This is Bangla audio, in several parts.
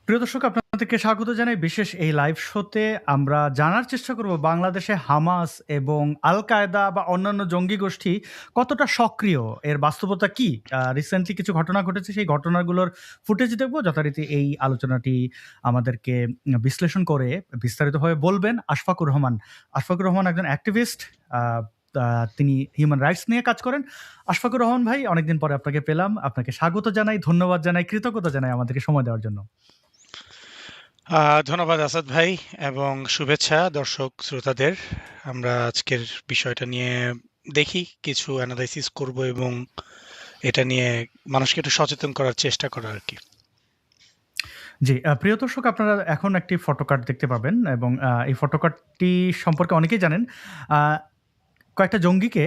প্রিয় দর্শক, আপনাদেরকে স্বাগত জানাই বিশেষ এই লাইভ শোতে। আমরা জানার চেষ্টা করব বাংলাদেশে হামাস এবং আল কায়দা বা অন্যান্য জঙ্গি গোষ্ঠী কতটা সক্রিয়, এর বাস্তবতা কি। রিসেন্টলি কিছু ঘটনা ঘটেছে, সেই ঘটনাগুলোর ফুটেজ দেখবো। যথারীতি এই আলোচনাটি আমাদেরকে বিশ্লেষণ করে বিস্তারিতভাবে বলবেন আশফাকুর রহমান। আশফাকুর রহমান একজন অ্যাক্টিভিস্ট, তিনি হিউম্যান রাইটস নিয়ে কাজ করেন। আশফাকুর রহমান ভাই, অনেকদিন পরে আপনাকে পেলাম। আপনাকে স্বাগত জানাই, ধন্যবাদ জানাই, কৃতজ্ঞতা জানাই আমাদেরকে সময় দেওয়ার জন্য। ধন্যবাদ আসাদ ভাই এবং শুভেচ্ছা দর্শক শ্রোতাদের। আমরা আজকের বিষয়টা নিয়ে দেখি কিছু অ্যানালাইসিস করব এবং এটা নিয়ে মানুষকে একটু সচেতন করার চেষ্টা করা আর কি। জি, প্রিয় দর্শক, আপনারা এখন একটি ফটোকার্ড দেখতে পাবেন এবং এই ফটোকার্ডটি সম্পর্কে অনেকেই জানেন। কয়েকটা জঙ্গিকে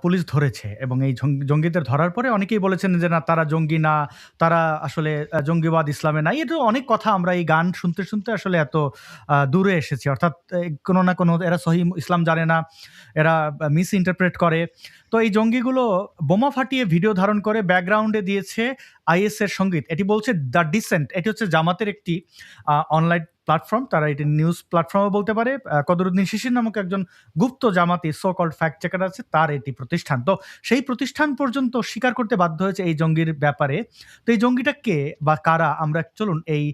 পুলিশ ধরেছে এবং এই জঙ্গিদের ধরার পরে অনেকেই বলেছেন যে না, তারা জঙ্গি না, তারা আসলে জঙ্গিবাদ ইসলামে নাই। এটা অনেক কথা আমরা এই গান শুনতে শুনতে আসলে এত দূরে এসেছি। অর্থাৎ কোনো না কোনো, এরা সহি ইসলাম জানে না, এরা মিস ইন্টারপ্রেট করে। তো এই জঙ্গিগুলো বোমা ফাটিয়ে ভিডিও ধারণ করে ব্যাকগ্রাউন্ডে দিয়েছে আইএস এর সঙ্গীত। এটি বলছে দ্য ডিসেন্ট। এটি হচ্ছে জামাতের একটি অনলাইন প্ল্যাটফর্ম, তারা এটি নিউজ প্ল্যাটফর্মও বলতে পারে। কদরুদ্দিন শিশির নামক একজন গুপ্ত জামাতি সো কল্ড ফ্যাক্ট চেকার আছে, তার এটি প্রতিষ্ঠান। তো সেই প্রতিষ্ঠান পর্যন্ত স্বীকার করতে বাধ্য হয়েছে এই জঙ্গির ব্যাপারে। তো এই জঙ্গিটা কে বা কারা, আমরা চলুন এই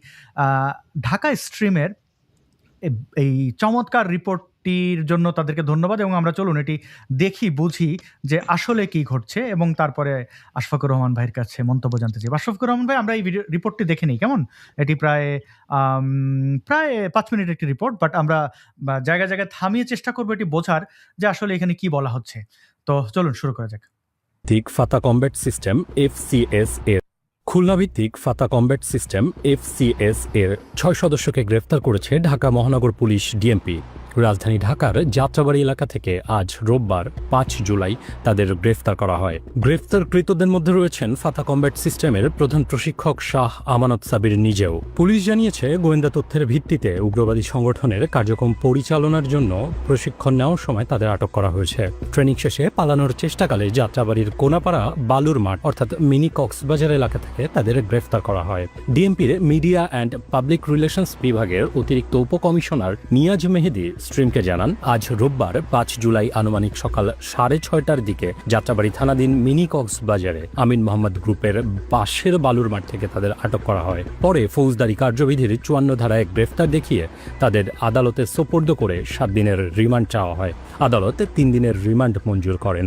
ঢাকা স্ট্রিমের এই চমৎকার রিপোর্টটির জন্য তাদেরকে ধন্যবাদ, এবং আমরা চলুন এটি দেখি, বুঝি যে আসলে কি ঘটছে, এবং তারপরে আশফাকুর রহমান ভাইয়ের কাছে মন্তব্য জানতে চাই। আশফাকুর রহমান ভাই, আমরা এই রিপোর্টটি দেখে নিই কেমন। এটি প্রায় 5 মিনিট একটি রিপোর্ট, বাট আমরা জায়গায় জায়গায় থামিয়ে চেষ্টা করবো এটি বোঝার যে আসলে এখানে কি বলা হচ্ছে। তো চলুন শুরু করা যাক। ফাতা কমব্যাট সিস্টেম FCS এর খুলনা ভিত্তিক ফাতা কমব্যাট সিস্টেম FCS এর 6 সদস্যকে গ্রেফতার করেছে ঢাকা মহানগর পুলিশ ডিএমপি। রাজধানী ঢাকার যাত্রাবাড়ি এলাকা থেকে আজ রোববার 5 জুলাই তাদের গ্রেফতার করা হয়। গ্রেফতারকৃতদের মধ্যে রয়েছেন ফাতা কমব্যাট সিস্টেমের প্রধান প্রশিক্ষক শাহ আমানত সাবির নিজেও। পুলিশ জানিয়েছে, গোয়েন্দা তথ্যের ভিত্তিতে উগ্রবাদী সংগঠনের কার্যক্রম পরিচালনার জন্য প্রশিক্ষণ নেওয়ার সময় তাদের আটক করা হয়েছে। ট্রেনিং শেষে পালানোর চেষ্টাকালে যাত্রাবাড়ির কোনাপাড়া বালুর মাঠ অর্থাৎ মিনি কক্সবাজার এলাকা থেকে তাদের গ্রেফতার করা হয়। ডিএমপির মিডিয়া অ্যান্ড পাবলিক রিলেশনস বিভাগের অতিরিক্ত উপকমিশনার নিয়াজ মেহেদি স্ট্রিমকে জানান, আজ রোববার 5 জুলাই আনুমানিক সকাল 6:30টার দিকে যাত্রাবাড়ি থানাধীন মিনি কক্সবাজারে আমিন মোহাম্মদ গ্রুপের পাশের বালুর মাঠ থেকে তাদের আটক করা হয়। পরে ফৌজদারি কার্যবিধির 54 ধারায় গ্রেফতার দেখিয়ে তাদের আদালতে সোপর্দ করে 7 দিনের রিমান্ড চাওয়া হয়। আদালত 3 দিনের রিমান্ড মঞ্জুর করেন।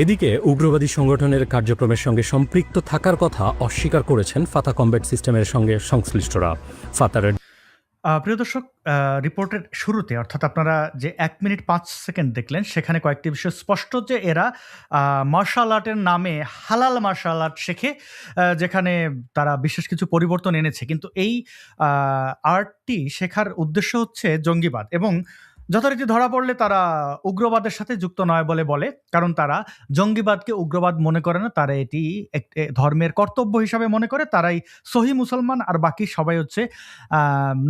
এদিকে উগ্রবাদী সংগঠনের কার্যক্রমের সঙ্গে সম্পৃক্ত থাকার কথা অস্বীকার করেছেন ফাতা কমব্যাট সিস্টেমের সঙ্গে সংশ্লিষ্টরা। ফাতার প্রিয় দর্শক, রিপোর্টের শুরুতে, অর্থাৎ আপনারা যে 1 মিনিট 5 সেকেন্ড দেখলেন, সেখানে কয়েকটি বিষয় স্পষ্ট যে এরা মার্শাল আর্টের নামে হালাল মার্শাল আর্ট শেখে, যেখানে তারা বিশেষ কিছু পরিবর্তন এনেছে। কিন্তু এই আর্টটি শেখার উদ্দেশ্য হচ্ছে জঙ্গিবাদ, এবং যথারীতি ধরা পড়লে তারা উগ্রবাদের সাথে যুক্ত নয় বলে, কারণ তারা জঙ্গিবাদকে উগ্রবাদ মনে করে না, তারা এটি একটি ধর্মের কর্তব্য হিসাবে মনে করে। তারাই সহি মুসলমান, আর বাকি সবাই হচ্ছে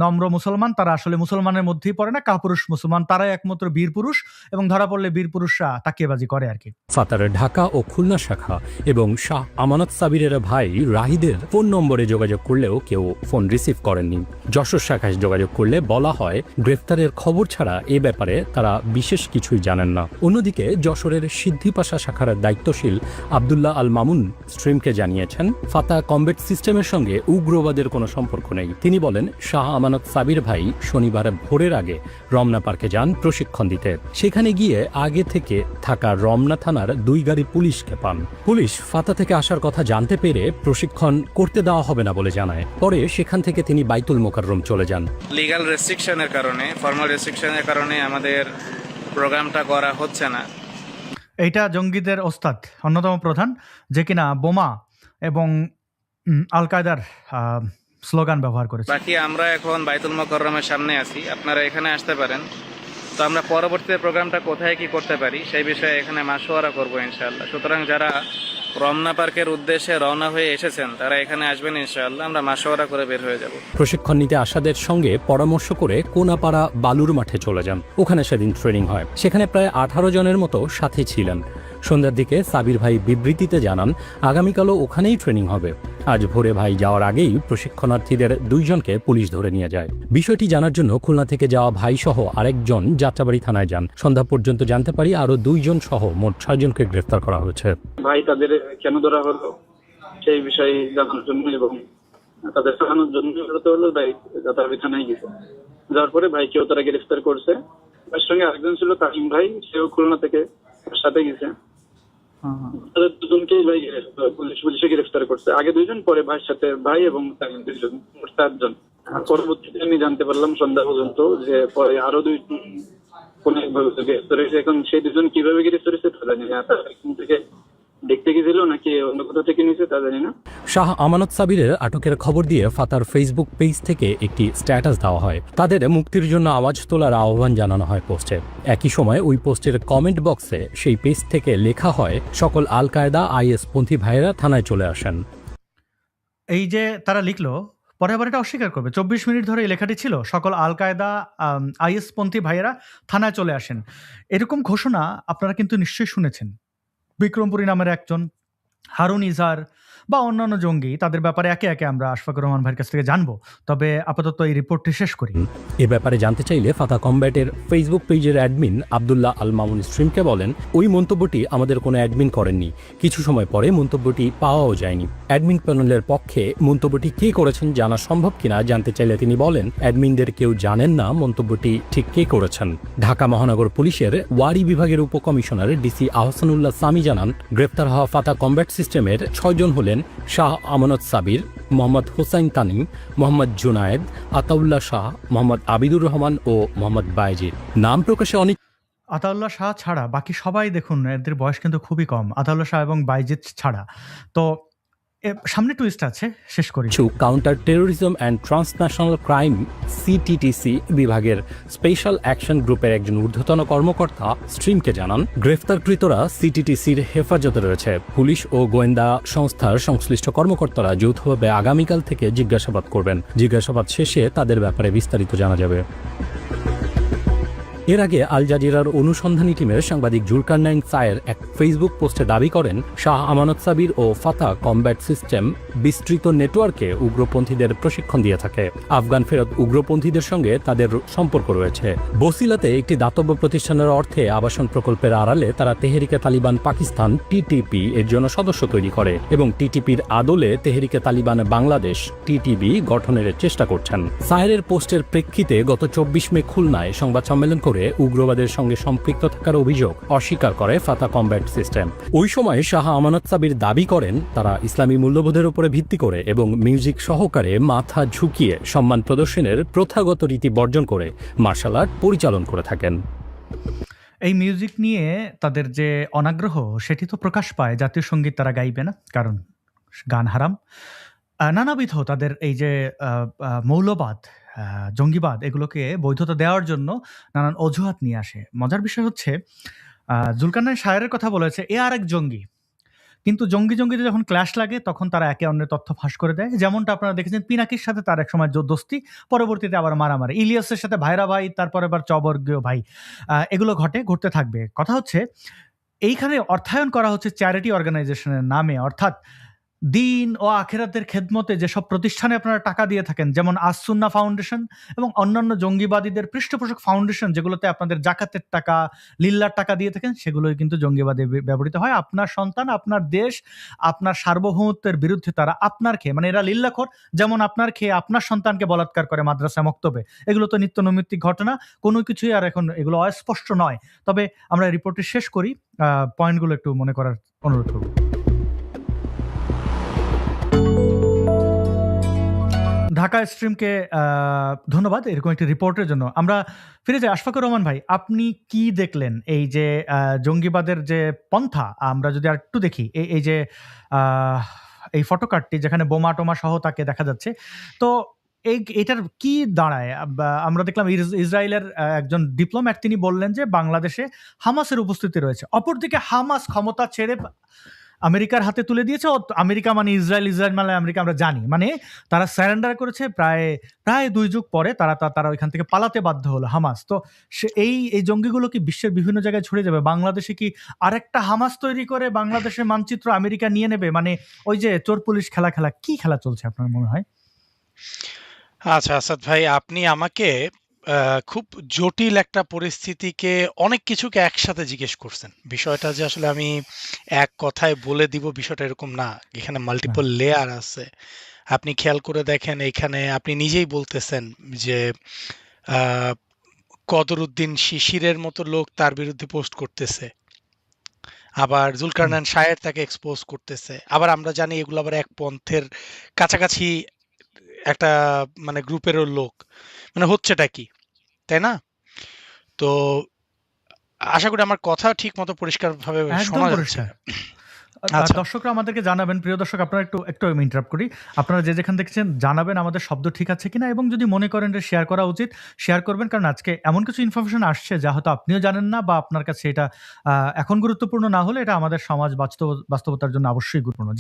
নম্র মুসলমান। তারা আসলে মুসলমানের মধ্যেই পড়ে না, কাপুরুষ মুসলমান। তারাই একমাত্র বীর পুরুষ, এবং ধরা পড়লে বীর পুরুষরা তাকিয়াবাজি করে আর কি। ফাতারের ঢাকা ও খুলনা শাখা এবং শাহ আমানত সাবিরের ভাই রাহিদের ফোন নম্বরে যোগাযোগ করলেও কেউ ফোন রিসিভ করেননি। যশোর শাখায় যোগাযোগ করলে বলা হয়, গ্রেফতারের খবর ছাড়া এ ব্যাপারে তারা বিশেষ কিছুই জানেন না। অন্যদিকে যশোরের সিদ্ধিপাশা শাখার দায়িত্বশীল আবদুল্লাহ আল মামুন স্ট্রিমকে জানিয়েছেন, ফাতা কমব্যাট সিস্টেমের সঙ্গে উগ্রবাদের কোনো সম্পর্ক নেই। তিনি বলেন, শাহ আমানত সাবির ভাই শনিবার ভোরের আগে রমনা পার্কে যান প্রশিক্ষণ দিতে। সেখানে গিয়ে আগে থেকে থাকা রমনা থানার 2 গাড়ি পুলিশকে পান। পুলিশ ফাতা থেকে আসার কথা জানতে পেরে প্রশিক্ষণ করতে দেওয়া হবে না বলে জানায়। পরে সেখান থেকে তিনি বাইতুল মোকাররম চলে যান। লিগ্যাল রেস্ট্রিকশনের কারণে, ফর্মাল রেস্ট্রিকশনের কারণে আমাদের প্রোগ্রামটা করা হচ্ছে না। এইটা জঙ্গিদের ওস্তাদ, অন্যতম প্রধান, যে কিনা বোমা এবং আল কায়দার স্লোগান ব্যবহার করেছে। বাকি আমরা এখন বাইতুল মোকাররমের সামনে আছি, আপনারা এখানে আসতে পারেন। তো আমরা পরবর্তীতে প্রোগ্রামটা কোথায় কি করতে পারি সেই বিষয়ে এখানে মাসোয়ারা করবো ইনশাআল্লাহ। সুতরাং যারা রমনা পার্কের উদ্দেশ্যে রওনা হয়ে এসেছেন তারা এখানে আসবেন ইনশাআল্লাহ, আমরা মাসোয়ারা করে বের হয়ে যাব। প্রশিক্ষণ নিতে আসাদের সঙ্গে পরামর্শ করে কোনাপাড়া বালুর মাঠে চলে যান। ওখানে সেদিন ট্রেনিং হয়। সেখানে প্রায় 18 জনের মতো সাথী ছিলেন। সন্ধ্যার দিকে সাবির ভাই বিবৃতিতে জানান, আগামীকালও ওখানেই ট্রেনিং হবে। আজ ভোরে ভাই যাওয়ার আগেই প্রশিক্ষণার্থীদের 2 জনকে পুলিশ ধরে নিয়ে যায়। বিষয়টি জানার জন্য খুলনা থেকে যাওয়া ভাই সহ আরেকজন যাত্রাবাড়ি থানায় যান। সন্ধ্যা পর্যন্ত জানতে পারি আরও 2 জন সহ মোট 6 জনকে গ্রেফতার করা হয়েছে। ভাই তাদের কেন ধরা হলো সেই বিষয়ে জানার জন্য এবং তাদের জানানোর জন্য হলো ভাই যাত্রাবাড়ি থানায় গেছে। যার পরে ভাইকেও তারা গ্রেফতার করছে। তার সঙ্গে আরেকজন ছিল তামিম ভাই, সেও খুলনা থেকে তার সাথে গেছে। তাদের দুজনকেই ভাই পুলিশে গ্রেফতার করছে। আগে 2 জন, পরে ভাইয়ের সাথে ভাই এবং তামিম 2 জন, মোট 4 জন। পরবর্তীতে আমি জানতে পারলাম সন্ধ্যা পর্যন্ত যে পরে আরো 2 জন কোন একভাবে গ্রেফতার হয়েছে। এখন সেই 2 জন কিভাবে গ্রেফতার হয়েছে তা জানি না। তারা এখান থেকে দেখতে গেছিল নাকি অন্য কোথাও থেকে নিয়েছে তা জানি না। শাহ আমানত সাবিরের আটকের খবর দিয়ে ফাতার ফেসবুক পেজ থেকে একটি স্ট্যাটাস দেওয়া হয়। তাদের মুক্তির জন্য আওয়াজ তোলার আহ্বান জানানো হয় পোস্টে। একই সময় ওই পোস্টের কমেন্ট বক্সে সেই পেজ থেকে লেখা হয়, সকল আল কায়দা আইএস পন্থী ভাইয়েরা থানায় চলে আসেন। এই যে তারা লিখলো, পরে আবার এটা অস্বীকার করবে। 24 মিনিট ধরে এই লেখাটি ছিল, সকল আল কায়দা আইএস পন্থী ভাইয়েরা থানায় চলে আসেন। এরকম ঘোষণা আপনারা কিন্তু নিশ্চয়ই শুনেছেন। বিক্রমপুরী নামের একজন হারুন ইজার বা অন্যান্য জঙ্গি, তাদের ব্যাপারে একে একে আমরা আশফাকুর রহমান ভাইয়ের কাছ থেকে জানবো। তবে আপাতত এই রিপোর্টটি শেষ করি। এ ব্যাপারে জানতে চাইলে ফাতা কমব্যাটের ফেসবুক পেজের অ্যাডমিন আব্দুল্লাহ আল মামুন স্ট্রিমকে বলেন, ওই মন্তব্যটি আমাদের কোনো অ্যাডমিন করেননি। কিছু সময় পরে মন্তব্যটি পাওয়াও যায়নি। অ্যাডমিন প্যানেলের পক্ষে মন্তব্যটি কে করেছেন জানা সম্ভব কিনা জানতে চাইলে তিনি বলেন, অ্যাডমিনদের কেউ জানেন না মন্তব্যটি ঠিক কে করেছেন। ঢাকা মহানগর পুলিশের ওয়ারি বিভাগের উপকমিশনার ডিসি আহসানুল্লাহ সামি জানান, গ্রেপ্তার হওয়া ফাতা কমব্যাট সিস্টেমের 6 জন হলেন শাহ আমানত সাবির, মোহাম্মদ হোসাইন তানিম, মোহাম্মদ জুনায়েদ, আতাউল্লাহ শাহ, মোহাম্মদ আবিদুর রহমান ও মোহাম্মদ বাইজির। নাম প্রকাশে অনেক আতাউল্লাহ শাহ ছাড়া বাকি সবাই দেখুন, এদের বয়স কিন্তু খুবই কম, আতাউল্লাহ শাহ এবং বাইজিদ ছাড়া। তো সামনে টুইস্ট আছে, শেষ করি। কিছু counter terrorism and transnational crime CTTC বিভাগের স্পেশাল অ্যাকশন গ্রুপের একজন ঊর্ধ্বতন কর্মকর্তা স্ট্রিমকে জানান, গ্রেফতারকৃতরা সিটিটিসির হেফাজতে রয়েছে। পুলিশ ও গোয়েন্দা সংস্থার সংশ্লিষ্ট কর্মকর্তারা যৌথভাবে আগামীকাল থেকে জিজ্ঞাসাবাদ করবেন। জিজ্ঞাসাবাদ শেষে তাদের ব্যাপারে বিস্তারিত জানা যাবে। এর আগে আল জাজিরার অনুসন্ধানী টিমের সাংবাদিক জুলকারনাইন সায়ের এক ফেসবুক পোস্টে দাবি করেন, শাহ আমানত সাবির ও ফাতা কমব্যাট সিস্টেম বিস্তৃত নেটওয়ার্কে উগ্রপন্থীদের প্রশিক্ষণ দিয়ে থাকে। আফগান ফেরত উগ্রপন্থীদের সঙ্গে তাদের সম্পর্ক রয়েছে। বসিলাতে একটি দাতব্য প্রতিষ্ঠানের অর্থে আবাসন প্রকল্পের আড়ালে তারা তেহরিকে তালিবান পাকিস্তান টিটিপি এর জন্য সদস্য তৈরি করে এবং টিটিপির আদলে তেহরিকে তালিবান বাংলাদেশ টিটিবি গঠনের চেষ্টা করছেন। সায়ের পোস্টের প্রেক্ষিতে গত 24 মে খুলনায় সংবাদ সম্মেলন করে উগ্রবাদের সঙ্গে সম্পৃক্ত থাকার অভিযোগ অস্বীকার করে ফাতা কমব্যাট সিস্টেম। ওই সময় শাহ আমানত সাবির দাবি করেন, তারা ইসলামী মূল্যবোধের উপরে ভিত্তি করে এবং মিউজিক সহকারে মাথা ঝুঁকিয়ে সম্মান প্রদর্শনের প্রথাগত রীতি বর্জন করে মার্শাল আর্ট পরিচালন করে থাকেন। এই মিউজিক নিয়ে তাদের যে অনাগ্রহ সেটি তো প্রকাশ পায়। জাতীয় সঙ্গীত তারা গাইবে না, কারণ গান হারাম। নানাবিধ তাদের এই যে মৌলবাদ, জঙ্গিবাদ, এগুলোকে বৈধতা দেওয়ার জন্য নানান অজুহাত নিয়ে আসে। মজার বিষয় হচ্ছে, জুলকারনাইন সায়েরের কথা বলেছে, এ আরেক জঙ্গি। কিন্তু জঙ্গিতে যখন ক্ল্যাশ লাগে তখন তারা একে অন্যের তথ্য ফাঁস করে দেয়। যেমনটা আপনারা দেখেছেন পিনাকির সাথে তার এক সময় দোস্তি, পরবর্তীতে আবার মারামারি, ইলিয়াসের সাথে ভাইরা ভাই, তারপরে আবার চবর্গীয় ভাই, এগুলো ঘটতে থাকবে। কথা হচ্ছে এইখানে অর্থায়ন করা হচ্ছে চ্যারিটি অর্গানাইজেশনের নামে, অর্থাৎ দিন ও আখেরাতের খেদমতে যেসব প্রতিষ্ঠানে আপনারা টাকা দিয়ে থাকেন, যেমন আসুন্না ফাউন্ডেশন এবং অন্যান্য জঙ্গিবাদীদের পৃষ্ঠপোষক ফাউন্ডেশন, যেগুলোতে আপনাদের জাকাতের টাকা, লিল্লার টাকা দিয়ে থাকেন, সেগুলোই কিন্তু জঙ্গিবাদে ব্যবহৃত হয়। আপনার সন্তান, আপনার দেশ, আপনার সার্বভৌমত্বের বিরুদ্ধে তারা আপনার খেয়ে, মানে এরা লিল্লাখোর, যেমন আপনার খেয়ে আপনার সন্তানকে বলাৎকার করে মাদ্রাসা মক্তবে। এগুলো তো নিত্য নৈমিত্তিক ঘটনা, কোনো কিছুই আর এখন এগুলো অস্পষ্ট নয়। তবে আমরা রিপোর্টটি শেষ করি, পয়েন্টগুলো একটু মনে করার অনুরোধ করব। ঢাকা স্ট্রিমকে ধন্যবাদ এরকম একটি রিপোর্টের জন্য। আমরা ফিরে যাই, আশফাকুর রহমান ভাই, আপনি কি দেখলেন এই যে জঙ্গিবাদের যে পন্থা? আমরা যদি আর একটু দেখি, এই যে এই ফটোকার্ডটি যেখানে বোমা টোমা সহ তাকে দেখা যাচ্ছে, তো এটার কি দাঁড়ায়? আমরা দেখলাম ইসরায়েলের একজন ডিপ্লোম্যাট, তিনি বললেন যে বাংলাদেশে হামাসের উপস্থিতি রয়েছে। অপরদিকে হামাস ক্ষমতা ছেড়ে আমেরিকার হাতে তুলে দিয়েছে। আমেরিকা মানে ইসরায়েল, ইসরায়েল মানে আমেরিকা আমরা জানি। মানে তারা সারেন্ডার করেছে প্রায় ২ যুগ পরে তারা ওইখান থেকে পালাতে বাধ্য হলো হামাস। তো এই জঙ্গিগুলো কি বিশ্বের বিভিন্ন জায়গায় ছড়িয়ে যাবে? বাংলাদেশে কি আরেকটা হামাস তৈরি করে বাংলাদেশের মানচিত্র আমেরিকা নিয়ে নেবে? মানে ওই যে চোর পুলিশ খেলা কি খেলা চলছে আপনার মনে হয়? আচ্ছা আসাদ ভাই, আপনি আমাকে খুব জটিল একটা পরিস্থিতিকে অনেক কিছুকে একসাথে জিজ্ঞেস করছেন। বিষয়টা যে আসলে আমি এক কথায় বলে দিব বিষয়টা এরকম না। এখানে না। মাল্টিপল লেয়ার আছে। আপনি খেয়াল করে দেখেন, এখানে আপনি নিজেই বলতেছেন যে আহ, কদরুদ্দিন শিশিরের মতো লোক তার বিরুদ্ধে পোস্ট করতেছে, আবার হুম। জুলকারনাইন শাহের তাকে এক্সপোজ করতেছে, আবার আমরা জানি এগুলো আবার এক পন্থের কাছাকাছি একটা মানে গ্রুপেরও লোক। মানে হচ্ছেটা কি, তাই না? তো আশা করি আমার কথা ঠিক মতো পরিষ্কারভাবে একদম শোনা যাচ্ছে। পরিষ্কার। আচ্ছা, দর্শকরা আমাদেরকে জানাবেন, প্রিয় দর্শক আপনারা একটু আমি ইন্টারাপ্ট করি। আপনারা যে যেখান দেখছেন জানাবেন আমাদের শব্দ ঠিক আছে কিনা, এবং যদি মনে করেন যে শেয়ার করা উচিত, শেয়ার করবেন। কারণ আজকে এমন কিছু ইনফরমেশন আসছে যা হয়তো আপনিও জানেন না, বা আপনার কাছে এটা এখন গুরুত্বপূর্ণ না হলে এটা আমাদের সমাজ বাস্তবতার জন্য অবশ্যই গুরুত্বপূর্ণ।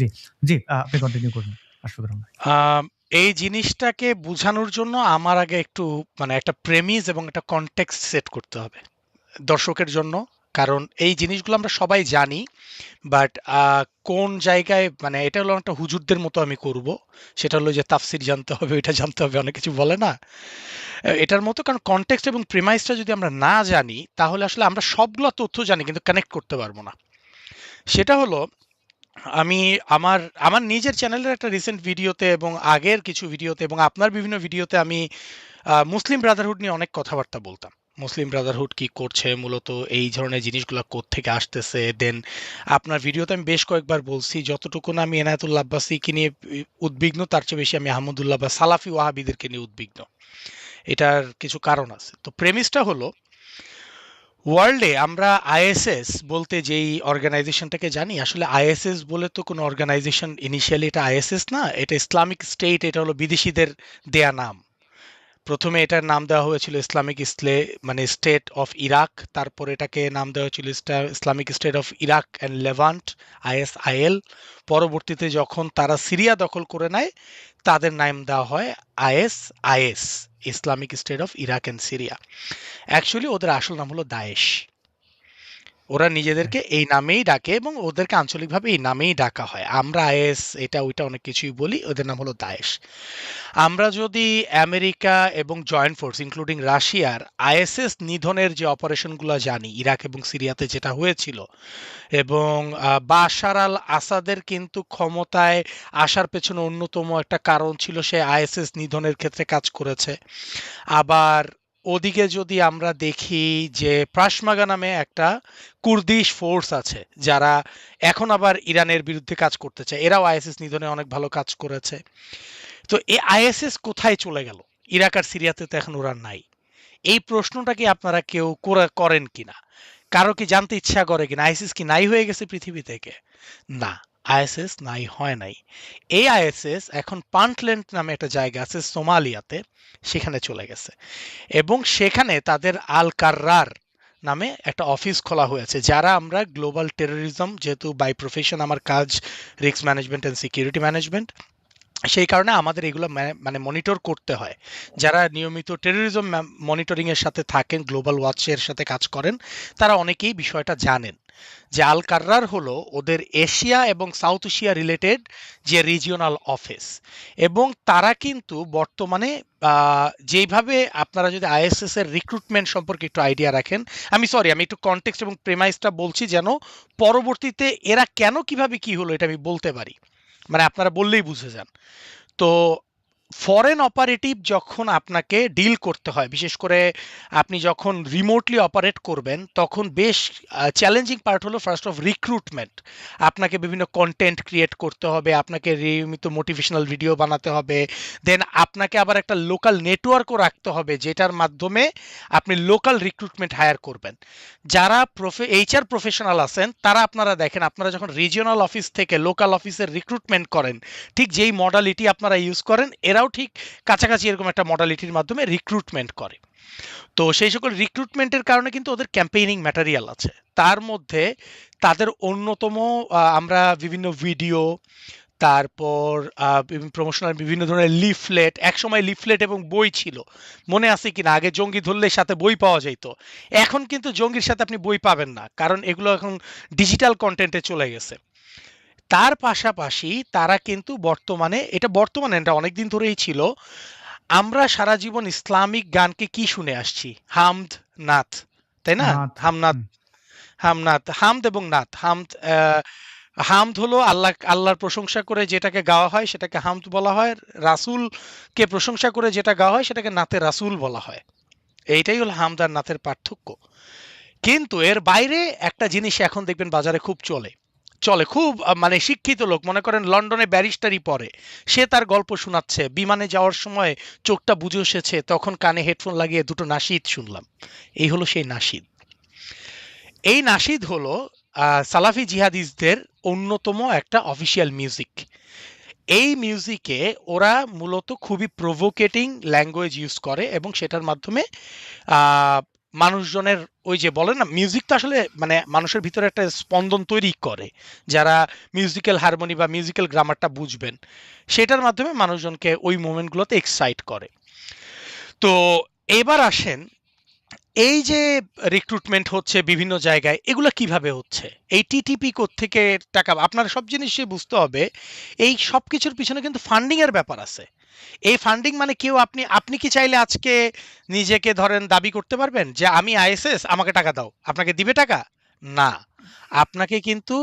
জি, আপনি কন্টিনিউ করুন আশফাকুর রহমান। আম, এই জিনিসটাকে বোঝানোর জন্য আমার আগে একটু মানে একটা প্রেমিস এবং একটা কনটেক্সট সেট করতে হবে দর্শকের জন্য। কারণ এই জিনিসগুলো আমরা সবাই জানি, বাট কোন জায়গায় মানে এটা হলো একটা হুজুরদের মতো আমি করব। সেটা হলো যে তাফসির জানতে হবে, এটা জানতে হবে, অনেক কিছু বলে না এটার মতো। কারণ কনটেক্সট এবং প্রিমাইসটা যদি আমরা না জানি, তাহলে আসলে আমরা সবগুলো তথ্য জানি কিন্তু কানেক্ট করতে পারবো না। সেটা হলো, আমি আমার আমার নিজের চ্যানেলের একটা রিসেন্ট ভিডিওতে এবং আগের কিছু ভিডিওতে এবং আপনার বিভিন্ন ভিডিওতে আমি মুসলিম ব্রাদারহুড নিয়ে অনেক কথাবার্তা বলতাম। মুসলিম ব্রাদারহুড কি করছে, মূলত এই ধরনের জিনিসগুলো কোত্থেকে আসতেছে। দেন আপনার ভিডিওতে আমি বেশ কয়েকবার বলছি, যতটুকু না আমি এনায়েতুল্লাহ আব্বাসীকে নিয়ে উদ্বিগ্ন, তার চেয়ে বেশি আমি আহমদুল্লাহ বা সালাফি ওয়াহাবিদেরকে নিয়ে উদ্বিগ্ন। এটার কিছু কারণ আছে। তো প্রেমিসটা হলো, ওয়ার্ল্ডে আমরা আইএসএস বলতে যেই অর্গানাইজেশনটাকে জানি, আসলে আইএসএস বলে তো কোনো অর্গানাইজেশন ইনিশিয়ালি এটা আইএসএস না, এটা ইসলামিক স্টেট। এটা হলো বিদেশিদের দেয়া নাম। প্রথমে এটার নাম দেওয়া হয়েছিল মানে স্টেট অফ ইরাক, তারপর এটাকে নাম দেওয়া হয়েছিল Islamic state of Iraq and Levant, ISIL. পরবর্তীতে যখন তারা সিরিয়া দখল করে নেয়, তাদের নাম দেওয়া হয় is, Islamic state of Iraq and Syria. Actually ওদের আসল নাম হলো দায়েশ। ওরা নিজেদেরকে এই নামেই ডাকে এবং ওদেরকে আঞ্চলিকভাবে এই নামেই ডাকা হয়। আমরা আইএস এটা ওইটা অনেক কিছুই বলি, ওদের নাম হলো দায়েশ। আমরা যদি আমেরিকা এবং জয়েন্ট ফোর্স ইনক্লুডিং রাশিয়ার আইএসএস নিধনের যে অপারেশনগুলো জানি, ইরাক এবং সিরিয়াতে যেটা হয়েছিল, এবং বাশার আল আসাদের কিন্তু ক্ষমতায় আসার পেছনে অন্যতম একটা কারণ ছিল সে আইএসএস নিধনের ক্ষেত্রে কাজ করেছে। আবার ওদিকে যদি আমরা দেখি যে পাশমার্গা নামে একটা কুর্দিশ ফোর্স আছে, যারা এখন আবার ইরানের বিরুদ্ধে কাজ করতে চায়, এরাও আইএসএস নিধনে অনেক ভালো কাজ করেছে। তো এই আইএসএস কোথায় চলে গেল? ইরাক আর সিরিয়াতে তো এখন ওরা নাই। এই প্রশ্নটা কি আপনারা কেউ করেন কিনা? কারো কি জানতে ইচ্ছা করে কিনা আইএসএস কি নাই হয়ে গেছে পৃথিবী থেকে? না, আইএসএস নাই হয় নাই। এই আইএসএস এখন পান্টল্যান্ড নামে একটা জায়গা আছে সোমালিয়াতে, সেখানে চলে গেছে এবং সেখানে তাদের আল কার্রার নামে একটা অফিস খোলা হয়েছে। যারা আমরা গ্লোবাল টেরোরিজম, যেহেতু বাই প্রফেশন আমার কাজ risk management and security management, সেই কারণে আমাদের এগুলো মানে মনিটর করতে হয়। যারা নিয়মিত টেরোরিজম মনিটরিং এর সাথে থাকেন, গ্লোবাল ওয়াচের সাথে কাজ করেন, তারা অনেকেই বিষয়টা জানেন যে আল কার্রার হলো ওদের এশিয়া এবং সাউথ এশিয়া রিলেটেড যে রিজিওনাল অফিস। এবং তারা কিন্তু বর্তমানে যেইভাবে আপনারা যদি আইএসএস এর রিক্রুটমেন্ট সম্পর্কে একটু আইডিয়া রাখেন, আমি একটু কনটেক্সট এবং প্রেমাইসটা বলছি যেন পরবর্তীতে এরা কেন কিভাবে কি হলো এটা আমি বলতে পারি, মানে আপনারা বললেই বুঝে যান। তো ফরেন অপারেটিভ যখন আপনাকে ডিল করতে হয়, বিশেষ করে আপনি যখন রিমোটলি অপারেট করবেন, তখন বেশ চ্যালেঞ্জিং পার্ট হলো ফার্স্ট অফ রিক্রুটমেন্ট। আপনাকে বিভিন্ন কন্টেন্ট ক্রিয়েট করতে হবে, আপনাকে নিয়মিত মোটিভেশনাল ভিডিও বানাতে হবে, দেন আপনাকে আবার একটা লোকাল নেটওয়ার্কও রাখতে হবে যেটার মাধ্যমে আপনি লোকাল রিক্রুটমেন্ট হায়ার করবেন। যারা এইচআর প্রফেশনাল আছেন, তারা আপনারা দেখেন, আপনারা যখন রিজিওনাল অফিস থেকে লোকাল অফিসের রিক্রুটমেন্ট করেন, ঠিক যেই মডালিটি আপনারা ইউজ করেন, এরাও ঠিক কাছাকাছি এরকম একটা মডালিটির মাধ্যমে রিক্রুটমেন্ট করে। তো সেই সকল রিক্রুটমেন্টের কারণে কিন্তু ওদের ক্যাম্পেইনিং ম্যাটেরিয়াল আছে। তার মধ্যে তাদের অন্যতম আমরা বিভিন্ন ভিডিও, তারপর প্রমোশনাল বিভিন্ন ধরনের লিফলেট, একসময় লিফলেট এবং বই ছিল। মনে আছে কিনা? আগে জঙ্গি ধরলে সাথে বই পাওয়া যাইত। এখন কিন্তু জঙ্গির সাথে আপনি বই পাবেন না। কারণ এগুলো এখন ডিজিটাল কনটেন্টে চলে গেছে। তার পাশাপাশি তারা কিন্তু বর্তমানে এটা অনেকদিন ধরেই ছিল। আমরা সারা জীবন ইসলামিক গানকে কি শুনে আসছি? হামদ, নাত, তাই না? নাথ। হামনাত, হুম। হামনাত, হামদ এবং নাত। হামদ হলো আল্লাহর প্রশংসা করে যেটাকে গাওয়া হয় সেটাকে হামদ বলা হয়। রাসূলকে প্রশংসা করে যেটা গাওয়া হয় সেটাকে নাতে রাসূল বলা হয়। এইটাই হলো হামদ আর নাতের পার্থক্য। কিন্তু এর বাইরে একটা জিনিস এখন দেখবেন বাজারে খুব চলে। খুব মানে শিক্ষিত লোক মনে করেন লন্ডনে ব্যারিস্টারি পড়ে। সে তার গল্প শোনাচ্ছে। বিমানে যাওয়ার সময় চোখটা বুজে এসেছে, তখন কানে হেডফোন লাগিয়ে দুটো নাশিদ শুনলাম। এই হলো সেই নাশিদ। এই নাশিদ হলো সালাফি জিহাদিসদের অন্যতম একটা অফিসিয়াল মিউজিক। এই মিউজিকে ওরা মূলত খুবই প্রভোকেটিং ল্যাঙ্গুয়েজ ইউজ করে এবং সেটার মাধ্যমে আহ, মানুষজনের ওই যে বলে না, মিউজিক তো আসলে মানে মানুষের ভিতরে একটা স্পন্দন তৈরি করে। যারা মিউজিক্যাল হারমোনি বা মিউজিক্যাল গ্রামারটা বুঝবেন, সেটার মাধ্যমে মানুষজনকে ওই মোমেন্টগুলোতে এক্সাইট করে। তো এবার আসেন, এই যে রিক্রুটমেন্ট হচ্ছে বিভিন্ন জায়গায়, এগুলো কিভাবে হচ্ছে? এই টিটিপি থেকে টাকা, আপনার সব জিনিসই বুঝতে হবে। এই সব কিছুর পিছনে কিন্তু ফান্ডিং এর ব্যাপার আছে। এই ফান্ডিং মানে কেউ আপনি কি চাইলে আজকে নিজেকে ধরেন দাবি করতে পারবেন যে আমি আইএসএস, আমাকে টাকা দাও, আপনাকে দিবে টাকা? না। আপনাকে কিন্তু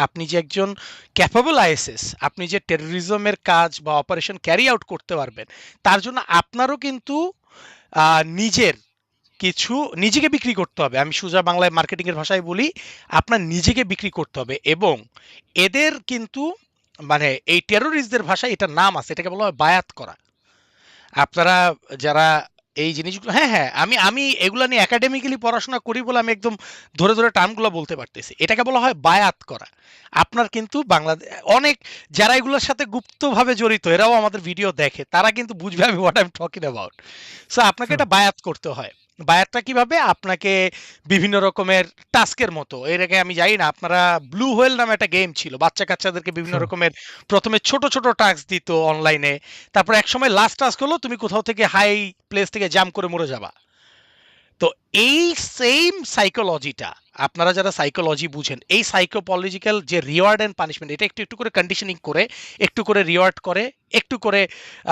আপনি যে একজন ক্যাপাবল আইএসএস, আপনি যে টেরোরিজমের কাজ বা অপারেশন ক্যারি আউট করতে পারবেন, তার জন্য আপনারও কিন্তু নিজের কিছু নিজেকে বিক্রি করতে হবে। আমি সোজা বাংলায় মার্কেটিং এর ভাষায় বলি, আপনার নিজেকে বিক্রি করতে হবে। এবং এদের কিন্তু মানে এই টেরোরিস্টদের ভাষায় এটার নাম আছে, এটাকে বলা হয় বায়াত করা। আপনারা যারা এই জিনিসগুলো, হ্যাঁ হ্যাঁ, আমি আমি এগুলো নিয়ে একাডেমিক্যালি পড়াশোনা করি বলে আমি একদম ধরে ধরে টার্মগুলো বলতে পারতেছি। এটাকে বলা হয় বায়াত করা। আপনার কিন্তু বাংলাদেশ অনেক যারা এগুলোর সাথে গুপ্তভাবে জড়িত, এরাও আমাদের ভিডিও দেখে, তারা কিন্তু বুঝবে আমি what I am talking about. So আপনাকে Sure. এটা বায়াত করতে হয়। বায়াতটা কিভাবে? আপনাকে বিভিন্ন রকমের টাস্কের মতো, এর আগে আমি জানি না, আপনারা ব্লু হোয়েল নামে একটা গেম ছিল, বাচ্চা কাচ্চাদেরকে বিভিন্ন Sure. রকমের প্রথমে ছোট ছোট টাস্ক দিত অনলাইনে। তারপর একসময় লাস্ট টাস্ক হলো তুমি কোথাও থেকে হাই প্লেস থেকে জাম্প করে মরে যাবা। তো এই সেম সাইকোলজিটা, আপনারা যারা সাইকোলজি বুঝেন, এই সাইকোলজিক্যাল যে রিওয়ার্ড এন্ড পানিশমেন্ট, এটা একটু একটু করে কন্ডিশনিং করে, একটু করে রিওয়ার্ড করে, একটু করে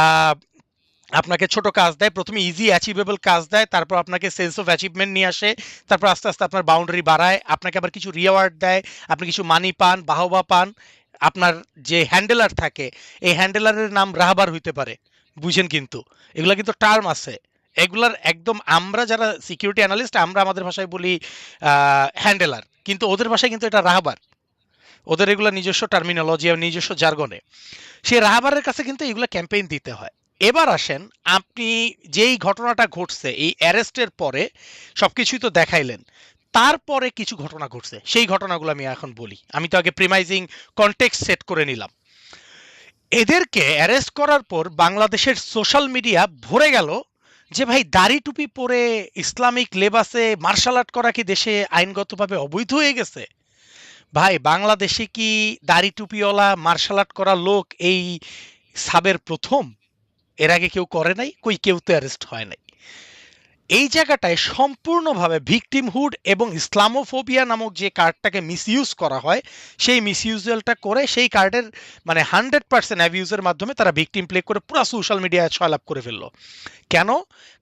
আহ, আপনাকে ছোট কাজ দেয়, প্রথমে ইজি অ্যাচিভেবল কাজ দেয়, তারপর আপনাকে সেন্স অফ অ্যাচিভমেন্ট নিয়ে আসে, তারপর আস্তে আস্তে আপনার বাউন্ডারি বাড়ায়, আপনাকে আবার কিছু রিওয়ার্ড দেয়, আপনি কিছু মানি পান, বাহবা পান। আপনার যে হ্যান্ডেলার থাকে, এই হ্যান্ডেলারের নাম রাহবার হইতে পারে, বুঝেন? কিন্তু এগুলা কিন্তু টার্ম আছে। এগুলার একদম আমরা যারা সিকিউরিটি অ্যানালিস্ট, আমরা আমাদের ভাষায় বলি হ্যান্ডেলার, কিন্তু ওদের ভাষায় কিন্তু এটা রাহবার। ওদের এগুলো নিজস্ব টার্মিনোলজি আর নিজস্ব জার্গনে। সেই রাহবারের কাছে কিন্তু এগুলো ক্যাম্পেইন দিতে হয়। এবার আসেন, আপনি যেই ঘটনাটা ঘটছে এই অ্যারেস্টের পরে, সবকিছুই তো দেখাইলেন, তারপরে কিছু ঘটনা ঘটছে, সেই ঘটনাগুলো আমি এখন বলি। আমি তো আগে প্রিমাইজিং কনটেক্সট সেট করে নিলাম। এদেরকে অ্যারেস্ট করার পর বাংলাদেশের সোশ্যাল মিডিয়া ভরে গেল যে ভাই দাড়ি টুপি পরে ইসলামিক লেবাসে মার্শাল আর্ট করা কি দেশে আইনগতভাবে অবৈধ হয়ে গেছে? ভাই, বাংলাদেশে কি দাড়ি টুপিওয়ালা মার্শাল আর্ট করা লোক এই সাবের প্রথম? এর আগে কেউ করে নাই? কই, কেউ তো অ্যারেস্ট হয় নাই। এই জায়গাটায় সম্পূর্ণভাবে ভিকটিমহুড এবং ইসলামোফোবিয়া নামক যে কার্ডটাকে মিসইউজ করা হয়, সেই মিসইউজটা করে সেই কার্ডের মানে 100% অ্যাবিউজের মাধ্যমে তারা ভিকটিম প্লে করে পুরো সোশ্যাল মিডিয়ায় ছয়লাভ করে ফেললো। কেন?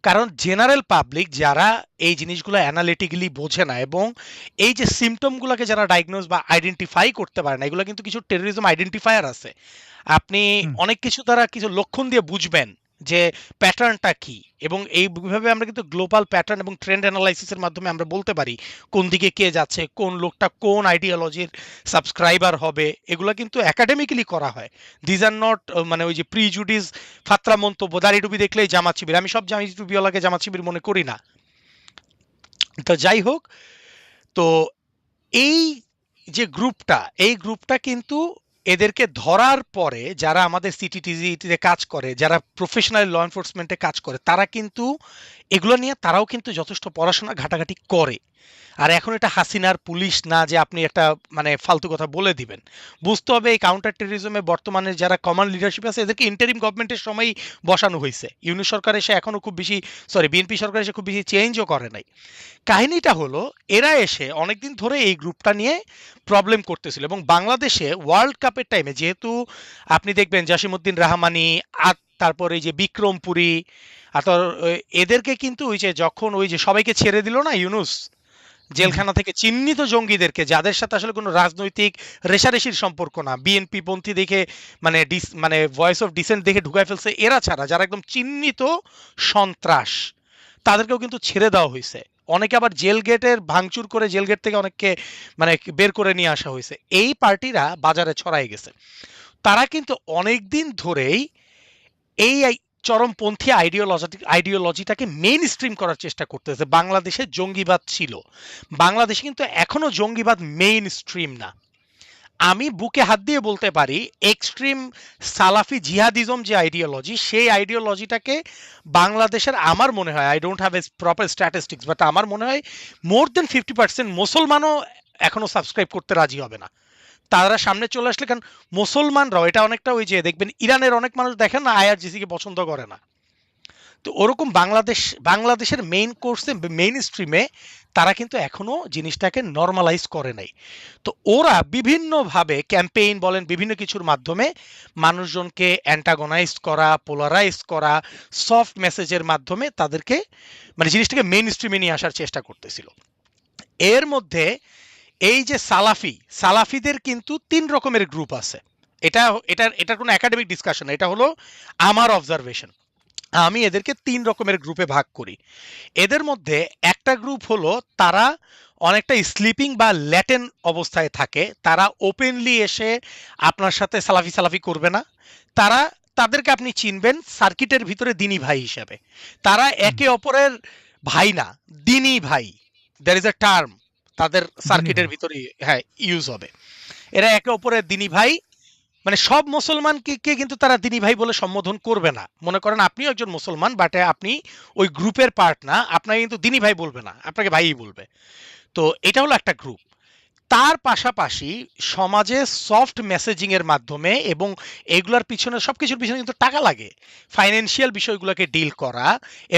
কারণ জেনারেল পাবলিক যারা এই জিনিসগুলো অ্যানালিটিক্যালি বোঝে না এবং এই যে সিমটমগুলোকে যারা ডায়াগনোজ বা আইডেন্টিফাই করতে পারে না, এগুলো কিন্তু কিছু টেরোরিজম আইডেন্টিফায়ার আছে। আপনি হুম। অনেক কিছু দ্বারা কিছু লক্ষণ দিয়ে বুঝবেন যে প্যাটার্নটা কি। এবং এইভাবে আমরা কিন্তু গ্লোবাল প্যাটার্ন এবং ট্রেন্ড অ্যানালাইসিসের মাধ্যমে আমরা বলতে পারি কোন দিকে কে যাচ্ছে, কোন লোকটা কোন আইডিওলজির সাবস্ক্রাইবার হবে। এগুলো কিন্তু একাডেমিক্যালি করা হয়। দিজ আর নট মানে ওই যে প্রিজুডিস ফাত্রা মন্তব্য, দাড়ি টুপি দেখলেই জামাত শিবির। আমি সব দাড়ি টুপিওয়ালাকে জামাত শিবির মনে করি না। তো যাই হোক, তো এই যে গ্রুপটা, এই গ্রুপটা কিন্তু এদেরকে ধরার পরে যারা আমাদের সিটিটিজিতে কাজ করে, যারা প্রফেশনাল ল এনফোর্সমেন্টে কাজ করে, তারা কিন্তু এগুলো নিয়ে তারাও কিন্তু যথেষ্ট পড়াশোনা ঘাটাঘাটি করে। আর এখন এটা হাসিনার পুলিশ না যে আপনি একটা মানে ফালতু কথা বলে দিবেন। বুঝতে হবে এই কাউন্টার টেররিজমে বর্তমানে যারা কমান্ড লিডারশিপ আছে এদেরকে ইন্টারিম গভর্নমেন্টের সময়ই বসানো হয়েছে। ইউনূস সরকার এসে এখনো খুব বেশি, সরি বিএনপি সরকার এসে খুব বেশি চেঞ্জও করে নাই। কাহিনীটা হলো এরা এসে অনেকদিন ধরে এই গ্রুপটা নিয়ে প্রবলেম করতেছিল এবং বাংলাদেশে ওয়ার্ল্ড কাপের টাইমে যেহেতু আপনি দেখবেন জসিমউদ্দিন রাহমানি তারপর এই যে বিক্রমপুরী আর এদেরকে কিন্তু ওই যে যখন ওই যে সবাইকে ছেড়ে দিল না ইউনূস হুম, জেলখানা থেকে চিহ্নিত জঙ্গিদেরকে যাদের সাথে আসলে কোনো রাজনৈতিক রেষারেষির সম্পর্ক না, বিএনপি পন্থী দেখে মানে মানে ভয়েস অফ ডিসেন্ট দেখে ঢুকায় ফেলছে এরা ছাড়া যারা একদম চিহ্নিত সন্ত্রাস তাদেরকেও কিন্তু ছেড়ে দেওয়া হয়েছে। অনেকে আবার জেল গেটের ভাঙচুর করে জেল গেট থেকে অনেককে মানে বের করে নিয়ে আসা হয়েছে। এই পার্টিরা বাজারে ছড়াই গেছে। তারা কিন্তু অনেক দিন ধরেই এই চরমপন্থী আইডিওলজিটাকে মেইন স্ট্রিম করার চেষ্টা করতেছে। বাংলাদেশে জঙ্গিবাদ ছিল, বাংলাদেশে কিন্তু এখনো জঙ্গিবাদ মেইন স্ট্রিম না। আমি বুকে হাত দিয়ে বলতে পারি এক্সট্রিম সালাফি জিহাদিজম যে আইডিওলজি সেই আইডিওলজিটাকে বাংলাদেশের আমার মনে হয়, I don't have a proper statistics, but আমার মনে হয় মোর দেন 50% মুসলমানও এখনো সাবস্ক্রাইব করতে রাজি হবে না। তারা সামনে চলে আসলে, কারণ মুসলমানরাও এটা অনেকটা ওই যে দেখবেন ইরানের অনেক মানুষ দেখেন না আইআরজিসিকে পছন্দ করে না, তো ওরকম বাংলাদেশের মেইন কোর্সে মেইন স্ট্রিমে তারা কিন্তু এখনো জিনিসটাকে নর্মালাইজ করে নাই। তো ওরা বিভিন্নভাবে ক্যাম্পেইন বলেন বিভিন্ন কিছুর মাধ্যমে মানুষজনকে অ্যান্টাগোনাইজ করা, পোলারাইজ করা, সফট মেসেজের মাধ্যমে তাদেরকে মানে জিনিসটাকে মেইন স্ট্রিমে নিয়ে আসার চেষ্টা করতেছিল। এর মধ্যে এই যে সালাফিদের কিন্তু ৩ রকমের গ্রুপ আছে। এটার কোনো একাডেমিক ডিসকাশন, এটা হলো আমার অবজারভেশন। আমি এদেরকে ৩ রকমের গ্রুপে ভাগ করি। এদের মধ্যে একটা গ্রুপ হলো তারা অনেকটা স্লিপিং বা ল্যাটেন অবস্থায় থাকে। তারা ওপেনলি এসে আপনার সাথে সালাফি করবে না। তারা তাদেরকে আপনি চিনবেন সার্কিটের ভিতরে দিনী ভাই হিসাবে। তারা হুম, একে অপরের ভাই না, দিনী ভাই। দ্যার ইজ আ টার্ম তাদের দিনী সার্কিটের ভাই। ভিতরে হ্যাঁ ইউজ হবে। এরা একে অপরের দিনী ভাই। মানে সব মুসলমানকে কিন্তু তারা দিনী ভাই বলে সম্বোধন করবে না। মনে করেন আপনিও একজন মুসলমান বাট আপনি ওই গ্রুপের পার্ট না, আপনাকে কিন্তু দিনী ভাই বলবে না, আপনাকে ভাইই বলবে। তো এটা হলো একটা গ্রুপ। তার পাশাপাশি সমাজে সফট মেসেজিং এর মাধ্যমে এবং এগুলার পিছনে সবকিছুর পিছনে কিন্তু টাকা লাগে, ফাইন্যান্সিয়াল বিষয়গুলোকে ডিল করা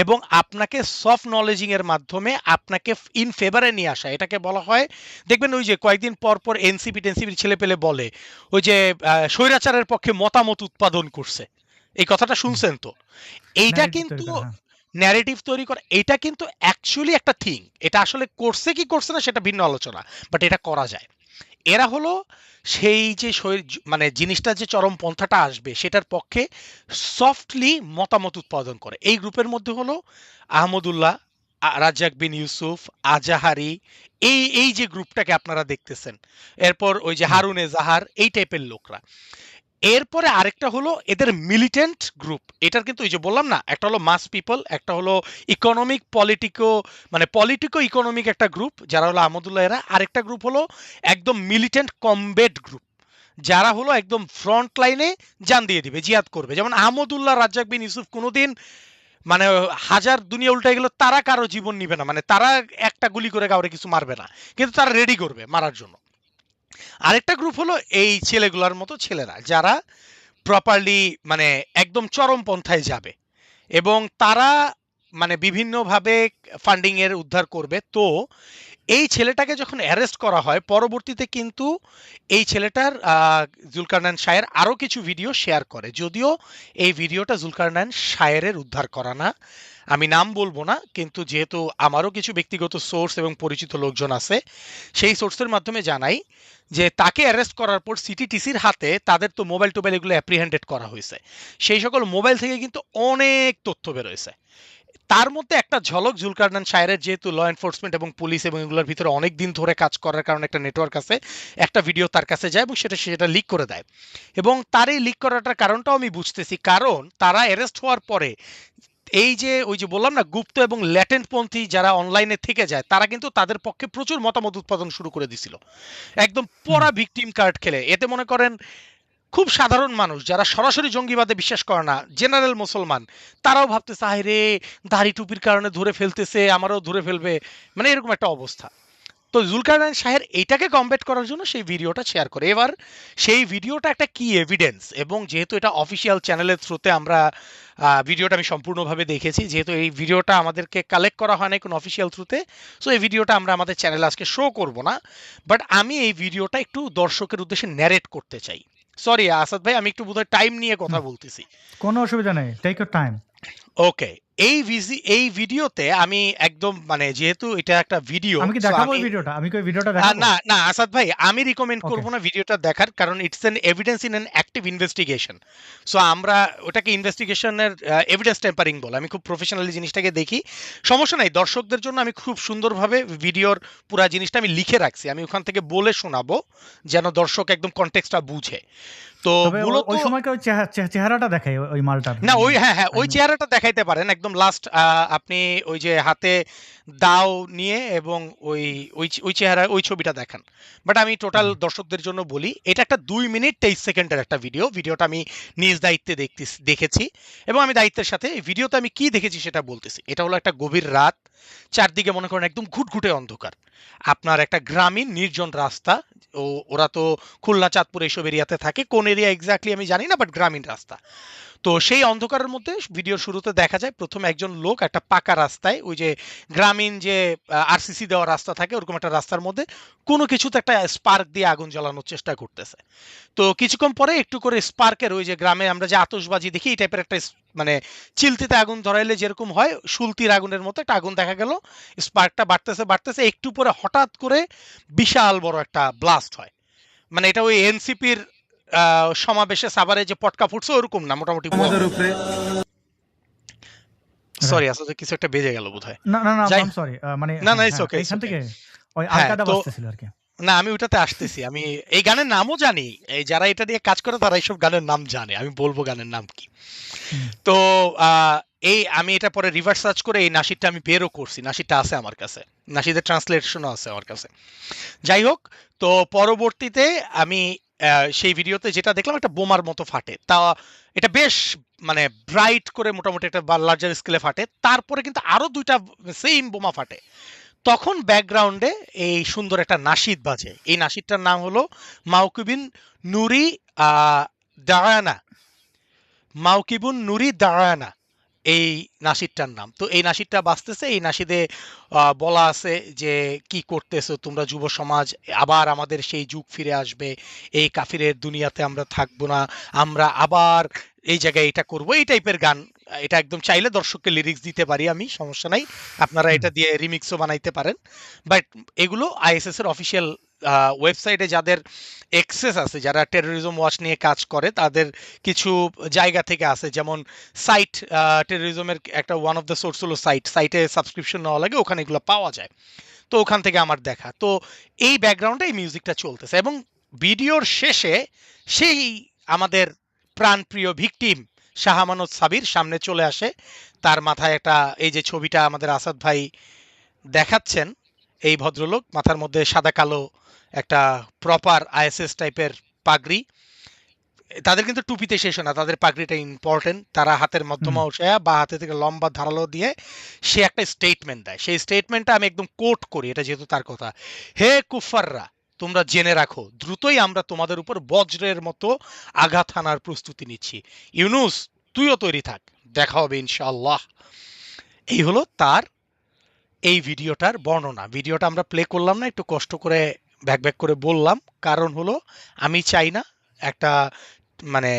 এবং আপনাকে সফট নলেজিং এর মাধ্যমে আপনাকে ইন ফেভারে নিয়ে আসা, এটাকে বলা হয়। দেখবেন ওই যে কয়েকদিন পর পর এনসিপির ছেলে পেলে বলে ওই যে স্বৈরাচারের পক্ষে মতামত উৎপাদন করছে, এই কথাটা হুম, শুনছেন তো? এইটা ন্যারেটিভ তৈরি কিন্তু করা, হ্যাঁ। ন্যারেটিভ তৈরি করা, এটা কিন্তু অ্যাকচুয়ালি একটা থিং। এটা আসলে করছে কি করছে না সেটা ভিন্ন আলোচনা, বাট এটা করা যায়। এরা হলো সেই যে মানে জিনিসটা যে চরম পন্থাটা আসবে সেটার পক্ষে সফটলি মতামত উৎপাদন করে। এই গ্রুপের মধ্যে হলো আহমদুল্লাহ, রাজ্জাক বিন ইউসুফ, আজাহারি, এই এই যে গ্রুপটাকে আপনারা দেখতেছেন। এরপর ওই যে হুম, হারুন এজাহার, এই টাইপের লোকরা। এরপরে আরেকটা হলো এদের মিলিটেন্ট গ্রুপ। এটার কিন্তু ওই যে বললাম না, একটা হলো মাস পিপল, একটা হলো ইকোনমিক মানে পলিটিকো ইকোনমিক একটা গ্রুপ যারা হলো আহমদুল্লাহ এরা। আরেকটা গ্রুপ হলো একদম মিলিটেন্ট কমবেট গ্রুপ, যারা হলো একদম ফ্রন্ট লাইনে জান দিয়ে দিবে, জিহাদ করবে। যেমন আহমদুল্লাহ, রাজ্জাক বিন ইউসুফ কোনোদিন মানে হাজার দুনিয়া উল্টে গেল তারা কারো জীবন নিবে না, মানে তারা একটা গুলি করে কাউরে কিছু মারবে না, কিন্তু তারা রেডি করবে মারার জন্য। আরেকটা গ্রুপ হলো এই ছেলেগুলোর মতো ছেলেরা যারা প্রপারলি মানে একদম চরমপন্থায় যাবে এবং তারা মানে বিভিন্নভাবে ফান্ডিং এর উদ্ধার করবে। তো এই ছেলেটাকে যখন অ্যারেস্ট করা হয় পরবর্তীতে কিন্তু এই ছেলেটার জুলকারনাইন শায়ের আরও কিছু ভিডিও শেয়ার করে, যদিও এই ভিডিওটা জুলকারনাইন শায়েরের উদ্ধার করা না। আমি নাম বলবো না, কিন্তু যেহেতু আমারও কিছু ব্যক্তিগত সোর্স এবং পরিচিত লোকজন আছে, সেই সোর্সের মাধ্যমে জানাই যে তাকে অ্যারেস্ট করার পর সিটিটিসির হাতে তাদের তো মোবাইল টোবাইল এগুলো অ্যাপ্রিহেন্ডেড করা হয়েছে। সেই সকল মোবাইল থেকে কিন্তু অনেক তথ্য বেরোয়েছে। তার মধ্যে একটা ঝলক জুলকারনাইন শায়েরের, যেহেতু ল এনফোর্সমেন্ট এবং পুলিশ এবং এগুলোর ভিতরে অনেক দিন ধরে কাজ করার কারণে একটা নেটওয়ার্ক আছে, একটা ভিডিও তার কাছে যায় এবং সেটা লিক করে দেয়। এবং তার এই লিক করাটার কারণটাও আমি বুঝতেছি, কারণ তারা অ্যারেস্ট হওয়ার পরে এই যে ওই যে বললাম না গুপ্ত এবং ল্যাটেন্ট পন্থী যারা অনলাইনে থেকে যায় তারা কিন্তু তাদের পক্ষে প্রচুর মতামত উৎপাদন শুরু করে দিছিল, একদম হুম, পড়া ভিকটিম কার্ড খেলে। এতে মনে করেন খুব সাধারণ মানুষ যারা সরাসরি জঙ্গিবাদে বিশ্বাস করে না, জেনারেল মুসলমান, তারাও ভাবতেছে হায় রে, দাড়ি টুপির কারণে ধরে ফেলতেছে, আমারও ধরে ফেলবে, মানে এরকম একটা অবস্থা। তো জুলকারনাইন শাহের এইটাকে কমব্যাট করার জন্য সেই ভিডিওটা শেয়ার করে। এবার সেই ভিডিওটা একটা কি এভিডেন্স, এবং যেহেতু এটা অফিসিয়াল চ্যানেলের থ্রুতে আমরা ভিডিওটা আমি সম্পূর্ণভাবে দেখেছি, যেহেতু এই ভিডিওটা আমাদেরকে কালেক্ট করা হয় না কোনো অফিসিয়াল থ্রুতে, সো এই ভিডিওটা আমরা আমাদের চ্যানেলে আজকে শো করব না, বাট আমি এই ভিডিওটা একটু দর্শকের উদ্দেশ্যে ন্যারেট করতে চাই। সরি আসাদ ভাই, আমি একটু বোধহয় টাইম নিয়ে কথা বলতেছি। কোনো অসুবিধা নেই, টেক ইউর টাইম। ওকে, এই ভিডিওতে আমি একদম মানে যেহেতু এটা একটা ভিডিও, আমি কি সো দেখাবো আমি ওই ভিডিওটা? আমি কি ওই ভিডিওটা না দেখাবো? না আসাদ ভাই, আমি রিকমেন্ড ওকে। করব না ভিডিওটা দেখার, কারণ it's an evidence in an active investigation. So আমরা ওটাকে ইনভেস্টিগেশনের এভিডেন্স টেম্পারিং বলে, আমি খুব প্রফেশনালি জিনিসটাকে দেখি। সমস্যা নাই, দর্শকদের জন্য আমি খুব সুন্দরভাবে ভিডিওর পুরা জিনিসটা আমি লিখে রাখছি, আমি ওখান থেকে বলে শোনাবো যেন দর্শক একদম কনটেক্সটটা বুঝে। তো তবে মূলত ওই সময়কার ওই চেহারাটা দেখাই ওই মালটার। না, ওই হ্যাঁ ওই আমি চেহারাটা দেখাইতে পারেন একদম লাস্ট, আপনি ওই যে হাতে দাও নিয়ে এবং ওই ওই চেহারা ওই ছবিটা দেখান। বাট আমি টোটাল দর্শকদের জন্য বলি, এটা একটা 2 মিনিট 23 সেকেন্ডের একটা ভিডিওটা আমি নিজ দায়িত্বে দেখেছি, এবং আমি দায়িত্বের সাথে এই ভিডিওতে আমি কি দেখেছি সেটা বলতেছি। এটা হলো একটা গভীর রাত, চারদিকে মনে করেন একদম ঘুটঘুটে অন্ধকার, আপনার একটা গ্রামীণ নির্জন রাস্তা। ওরা তো খুলনা, চাঁদপুর এইসব এরিয়াতে থাকে, কোন এরিয়া এক্স্যাক্টলি আমি জানি না, বাট গ্রামীণ রাস্তা। তো সেই অন্ধকারের মধ্যে ভিডিওর শুরুতে দেখা যায় প্রথমে একজন লোক একটা পাকা রাস্তায়, ওই যে গ্রামীণ যে আরসিসি দেওয়া রাস্তা থাকে ওরকম একটা রাস্তার মধ্যে কোনো কিছুতে একটা স্পার্ক দিয়ে আগুন জ্বালানোর চেষ্টা করতেছে। তো কিছুক্ষণ পরে একটু করে স্পার্কের, ওই যে গ্রামে আমরা যে আতশবাজি দেখি এই টাইপের একটা মানে চিলতিতে আগুন ধরাইলে যেরকম হয় শুলতির আগুনের মতো একটা আগুন দেখা গেল। স্পার্কটা বাড়তেছে একটু পরে হঠাৎ করে বিশাল বড় একটা ব্লাস্ট হয়। মানে এটা ওই এনসিপির সমাবেশে সাভারে যে পটকা ফুটছে ওরকম না, মোটামুটি সরি আসলে কিছু একটা বেজে গেল বোধহয়। না না না, যাই আই সরি, মানে না হ্যাঁ, ইটস হ্যাঁ, ওকে, এইখান থেকে ওই হ্যাঁ আলকাদা তো বাজতেছিল আর কি। না আমি ওটাতে আসতেছি, আমি এই গানের নামও জানি, এই যারা এটা নিয়ে কাজ করে তারা এইসব গানের নাম জানে, আমি বলবো গানের নাম কি। তো এই আমি এটা পরে রিভার্স সার্চ করে এই নাসিরটা আমি বেরও করছি, নাসিরটা আছে আমার কাছে, নাসিদের ট্রান্সলেশনও আছে আমার কাছে। যাই হোক, তো পরবর্তীতে আমি সেই ভিডিওতে যেটা দেখলাম একটা বোমার মতো ফাটে, তা এটা বেশ মানে ব্রাইট করে মোটামুটি একটা লার্জার স্কেলে ফাটে, তারপরে কিন্তু আরো দুইটা সেম বোমা ফাটে। তখন ব্যাকগ্রাউন্ডে এই সুন্দর একটা নাশিদ বাজে, এই নাশিদটার নাম হলো মাউকিবিন নুরি দায়ানা, মাউকিবুন নুরি দায়ানা এই নাসিদটার নাম। তো এই নাসিদটা বাজতেছে, এই নাসিদে বলা আছে যে কি করতেছো তোমরা যুব সমাজ, আবার আমাদের সেই যুগ ফিরে আসবে, এই কাফিরের দুনিয়াতে আমরা থাকবো না, আমরা আবার এই জায়গায় এটা করব, এই টাইপের গান। এটা একদম চাইলে দর্শককে লিরিক্স দিতে পারি আমি, সমস্যা নাই, আপনারা এটা দিয়ে রিমিক্সও বানাইতে পারেন। বাট এগুলো আইএসএস এর অফিসিয়াল ওয়েবসাইটে যাদের এক্সেস আছে, যারা টেরোরিজম ওয়াচ নিয়ে কাজ করে, তাদের কিছু জায়গা থেকে আছে, যেমন সাইট, টেরোরিজমের একটা ওয়ান অফ দ্য সোর্স হলো সাইটে সাবস্ক্রিপশন নেওয়া লাগে, ওখানে এগুলো পাওয়া যায়। তো ওখান থেকে আমার দেখা, তো এই ব্যাকগ্রাউন্ডে এই মিউজিকটা চলতেছে, এবং ভিডিওর শেষে সেই আমাদের প্রাণপ্রিয় ভিকটিম শাহামানত সাবির সামনে চলে আসে, তার মাথায় একটা, এই যে ছবিটা আমাদের আসাদ ভাই দেখাচ্ছেন, এই ভদ্রলোক মাথার মধ্যে সাদা কালো একটা প্রপার আইএসএস টাইপের পাগড়ি, তাদের কিন্তু টুপিতে শেষ হয় না, তাদের পাগড়িটা ইম্পর্টেন্ট, তারা হাতের মধ্যমা উঠায়া বা হাতে থেকে লম্বা ধারালো দিয়ে সে একটা স্টেটমেন্ট দেয়, সেই স্টেটমেন্টটা আমি একদম কোট করি, এটা যেহেতু তার কথা। হে কুফাররা, তোমরা জেনে রাখো দ্রুতই আমরা তোমাদের উপর বজ্রের মতো আঘাত হানার প্রস্তুতি নিচ্ছি, ইউনুস তুইও তৈরি থাক, দেখা হবে ইনশাআল্লাহ। এই হলো তার এই ভিডিওটার বর্ণনা। ভিডিওটা আমরা প্লে করলাম না, একটু কষ্ট করে ব্যাক করে বললাম, কারণ হলো আমি চাই না একটা মানে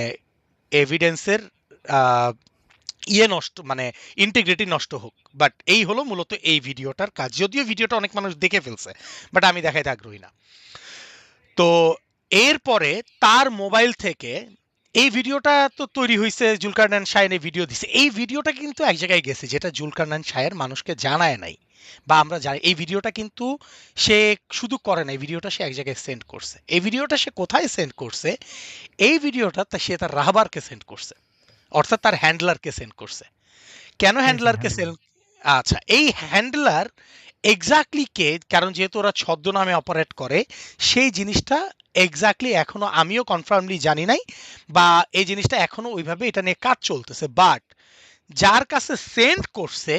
এভিডেন্সের নষ্ট, মানে ইন্টিগ্রিটি নষ্ট হোক। বাট এই হলো মূলত এই ভিডিওটার কাজ, যদিও ভিডিওটা অনেক মানুষ দেখে ফেলছে, বাট আমি দেখাইতে আগ্রহী না। তো এরপরে তার মোবাইল থেকে এই ভিডিওটা তো তৈরি হয়েছে, জুলকারনাইন শাহের এই ভিডিও দিছে, এই ভিডিওটা কিন্তু এক জায়গায় গেছে যেটা জুলকারনাইন শাহের মানুষকে জানায় নাই, বা আমরা জানি এই ভিডিওটা কিন্তু সে শুধু করে না, এই ভিডিওটা সে এক জায়গায় সেন্ড করছে। এই ভিডিওটা সে কোথায় সেন্ড করছে? এই ভিডিওটা সে তার রাহবারকে সেন্ড করছে, অর্থাৎ তার হ্যান্ডলারকে সেন্ড করছে। কেন হ্যান্ডলারকে সেন্ড? আচ্ছা, এই হ্যান্ডলার এক্স্যাক্টলি কে, কারণ যেহেতু ওরা ছদ্মনামে অপারেট করে, সেই জিনিসটা এক্স্যাক্টলি এখনো আমিও কনফার্মলি জানি নাই, বা এই জিনিসটা এখনো ওইভাবে এটা নিয়ে কাজ চলতেছে। বাট যার কাছে সেন্ড করছে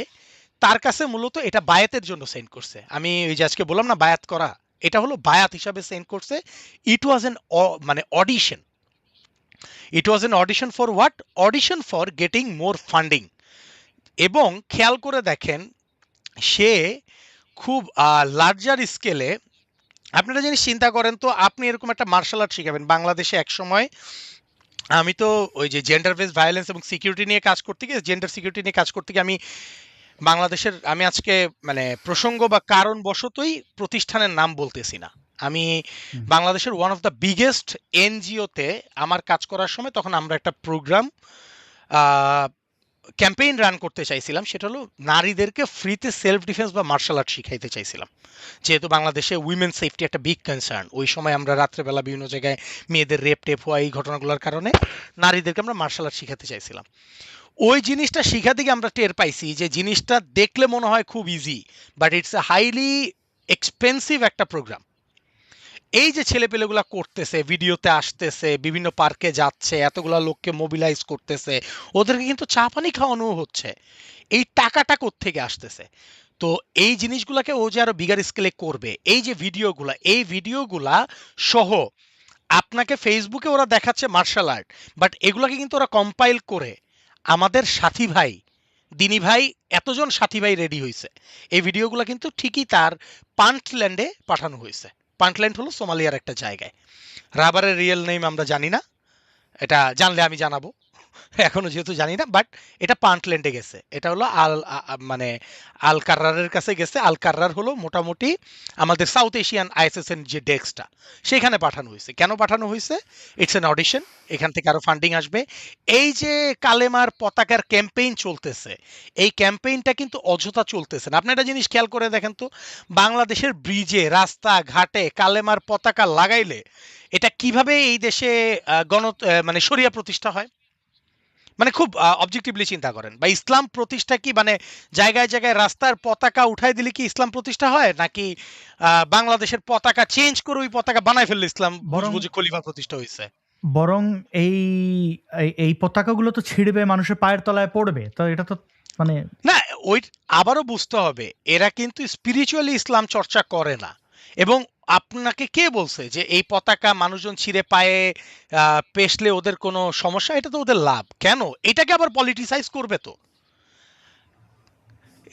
তার কাছে মূলত এটা বায়াতের জন্য সেন্ড করছে। আমি ওই যে আজকে বললাম না বায়াত করা, এটা হলো বায়াত হিসাবে সেন্ড করছে। ইট ওয়াজ এন মানে audition. It was an audition for what? Audition for getting more funding. এবং খেয়াল করে দেখেন, সে খুব লার্জার স্কেলে, আপনারা জিনিস চিন্তা করেন তো, আপনি এরকম একটা মার্শাল আর্ট শিখাবেন বাংলাদেশে। এক সময় আমি তো ওই যে জেন্ডার বেস ভায়োলেন্স এবং সিকিউরিটি নিয়ে কাজ করতে গিয়ে, জেন্ডার সিকিউরিটি নিয়ে কাজ করতে গিয়ে আমি বাংলাদেশের, আমি আজকে মানে প্রসঙ্গ বা কারণবশতই প্রতিষ্ঠানের নাম বলতেছি না, আমি হুম। বাংলাদেশের ওয়ান অফ দ্য বিগেস্ট এনজিওতে আমার কাজ করার সময় তখন আমরা একটা প্রোগ্রাম ক্যাম্পেইন রান করতে চাইছিলাম। সেটা হলো নারীদেরকে ফ্রিতে সেলফ ডিফেন্স বা মার্শাল আর্ট শিখাইতে চাইছিলাম। যেহেতু বাংলাদেশে উইমেন সেফটি একটা বিগ কনসার্ন, ওই সময় আমরা রাত্রেবেলা বিভিন্ন জায়গায় মেয়েদের রেপ টেপ হওয়া এই ঘটনাগুলোর কারণে নারীদেরকে আমরা মার্শাল আর্ট শিখাতে চাইছিলাম। ওই জিনিসটা শিখা থেকে আমরা টের পাইছি যে জিনিসটা দেখলে মনে হয় খুব easy, but it's a highly expensive একটা প্রোগ্রাম। এই যে ছেলেপেলেগুলা করতেছে, ভিডিওতে আসতেছে, বিভিন্ন পার্কে যাচ্ছে, এতগুলা লোককে মোবিলাইজ করতেছে, ওদেরকে কিন্তু চা পানি খাওয়ানো হচ্ছে। এই টাকাটা কোত্থেকে আসতেছে? তো এই জিনিসগুলাকে ও যে আরো বিগার স্কেলে করবে, এই যে ভিডিওগুলা, এই ভিডিওগুলা সহ আপনাকে ফেসবুকে ওরা দেখাচ্ছে মার্শাল আর্ট, বাট এগুলাকে কিন্তু ওরা কম্পাইল করে আমাদের সাথী ভাই, দিনী ভাই, এতজন সাথী ভাই রেডি হয়েছে। এই ভিডিওগুলো কিন্তু ঠিকই তার পান্টল্যান্ডে পাঠানো হয়েছে। পান্টল্যান্ড হলো সোমালিয়ার একটা জায়গায়। রাবারের রিয়েল নেম আমরা জানি না, এটা জানলে আমি জানাবো, এখনো যেহেতু জানি না, বাট এটা পান্টল্যান্ডে গেছে। এটা হলো মানে আল কার্রারের কাছে গেছে। আল কার্রার হলো মোটামুটি আমাদের সাউথ এশিয়ান আইএসএস এর যে ডেস্কটা, সেখানে পাঠানো হয়েছে। কেন পাঠানো হয়েছে? ইটস এন অডিশন, এখান থেকে আরো ফান্ডিং আসবে। এই যে কালেমার পতাকার ক্যাম্পেইন চলতেছে, এই ক্যাম্পেইনটা কিন্তু অযথা চলতেছে না। আপনি একটা জিনিস খেয়াল করে দেখেন তো, বাংলাদেশের ব্রিজে, রাস্তা ঘাটে কালেমার পতাকা লাগাইলে এটা কিভাবে এই দেশে মানে শরিয়া প্রতিষ্ঠা হয়? মানে খুব অবজেক্টিভলি চিন্তা করেন, বা ইসলাম প্রতিষ্ঠা কি মানে জায়গায় জায়গায় রাস্তার পতাকা উঠাই দিলে কি ইসলাম প্রতিষ্ঠা হয়, নাকি বাংলাদেশের পতাকা চেঞ্জ করে ওই পতাকা বানাই ফেললে ইসলাম বরং বুঝবো যে খলিফা প্রতিষ্ঠা হয়েছে? বরং এই এই পতাকাগুলো তো ছিঁড়বে, মানুষের পায়ের তলায় পড়বে। তো এটা তো মানে না, ওই আবারও বুঝতে হবে, এরা কিন্তু স্পিরিচুয়ালি ইসলাম চর্চা করে না। এবং আপনাকে কে বলছে যে এই পতাকা মানুষজন ছিঁড়ে পায়ে পেশলে ওদের কোনো সমস্যা? এটা তো ওদের লাভ। কেন এটাকে আবার পলিটিসাইজ করবে? তো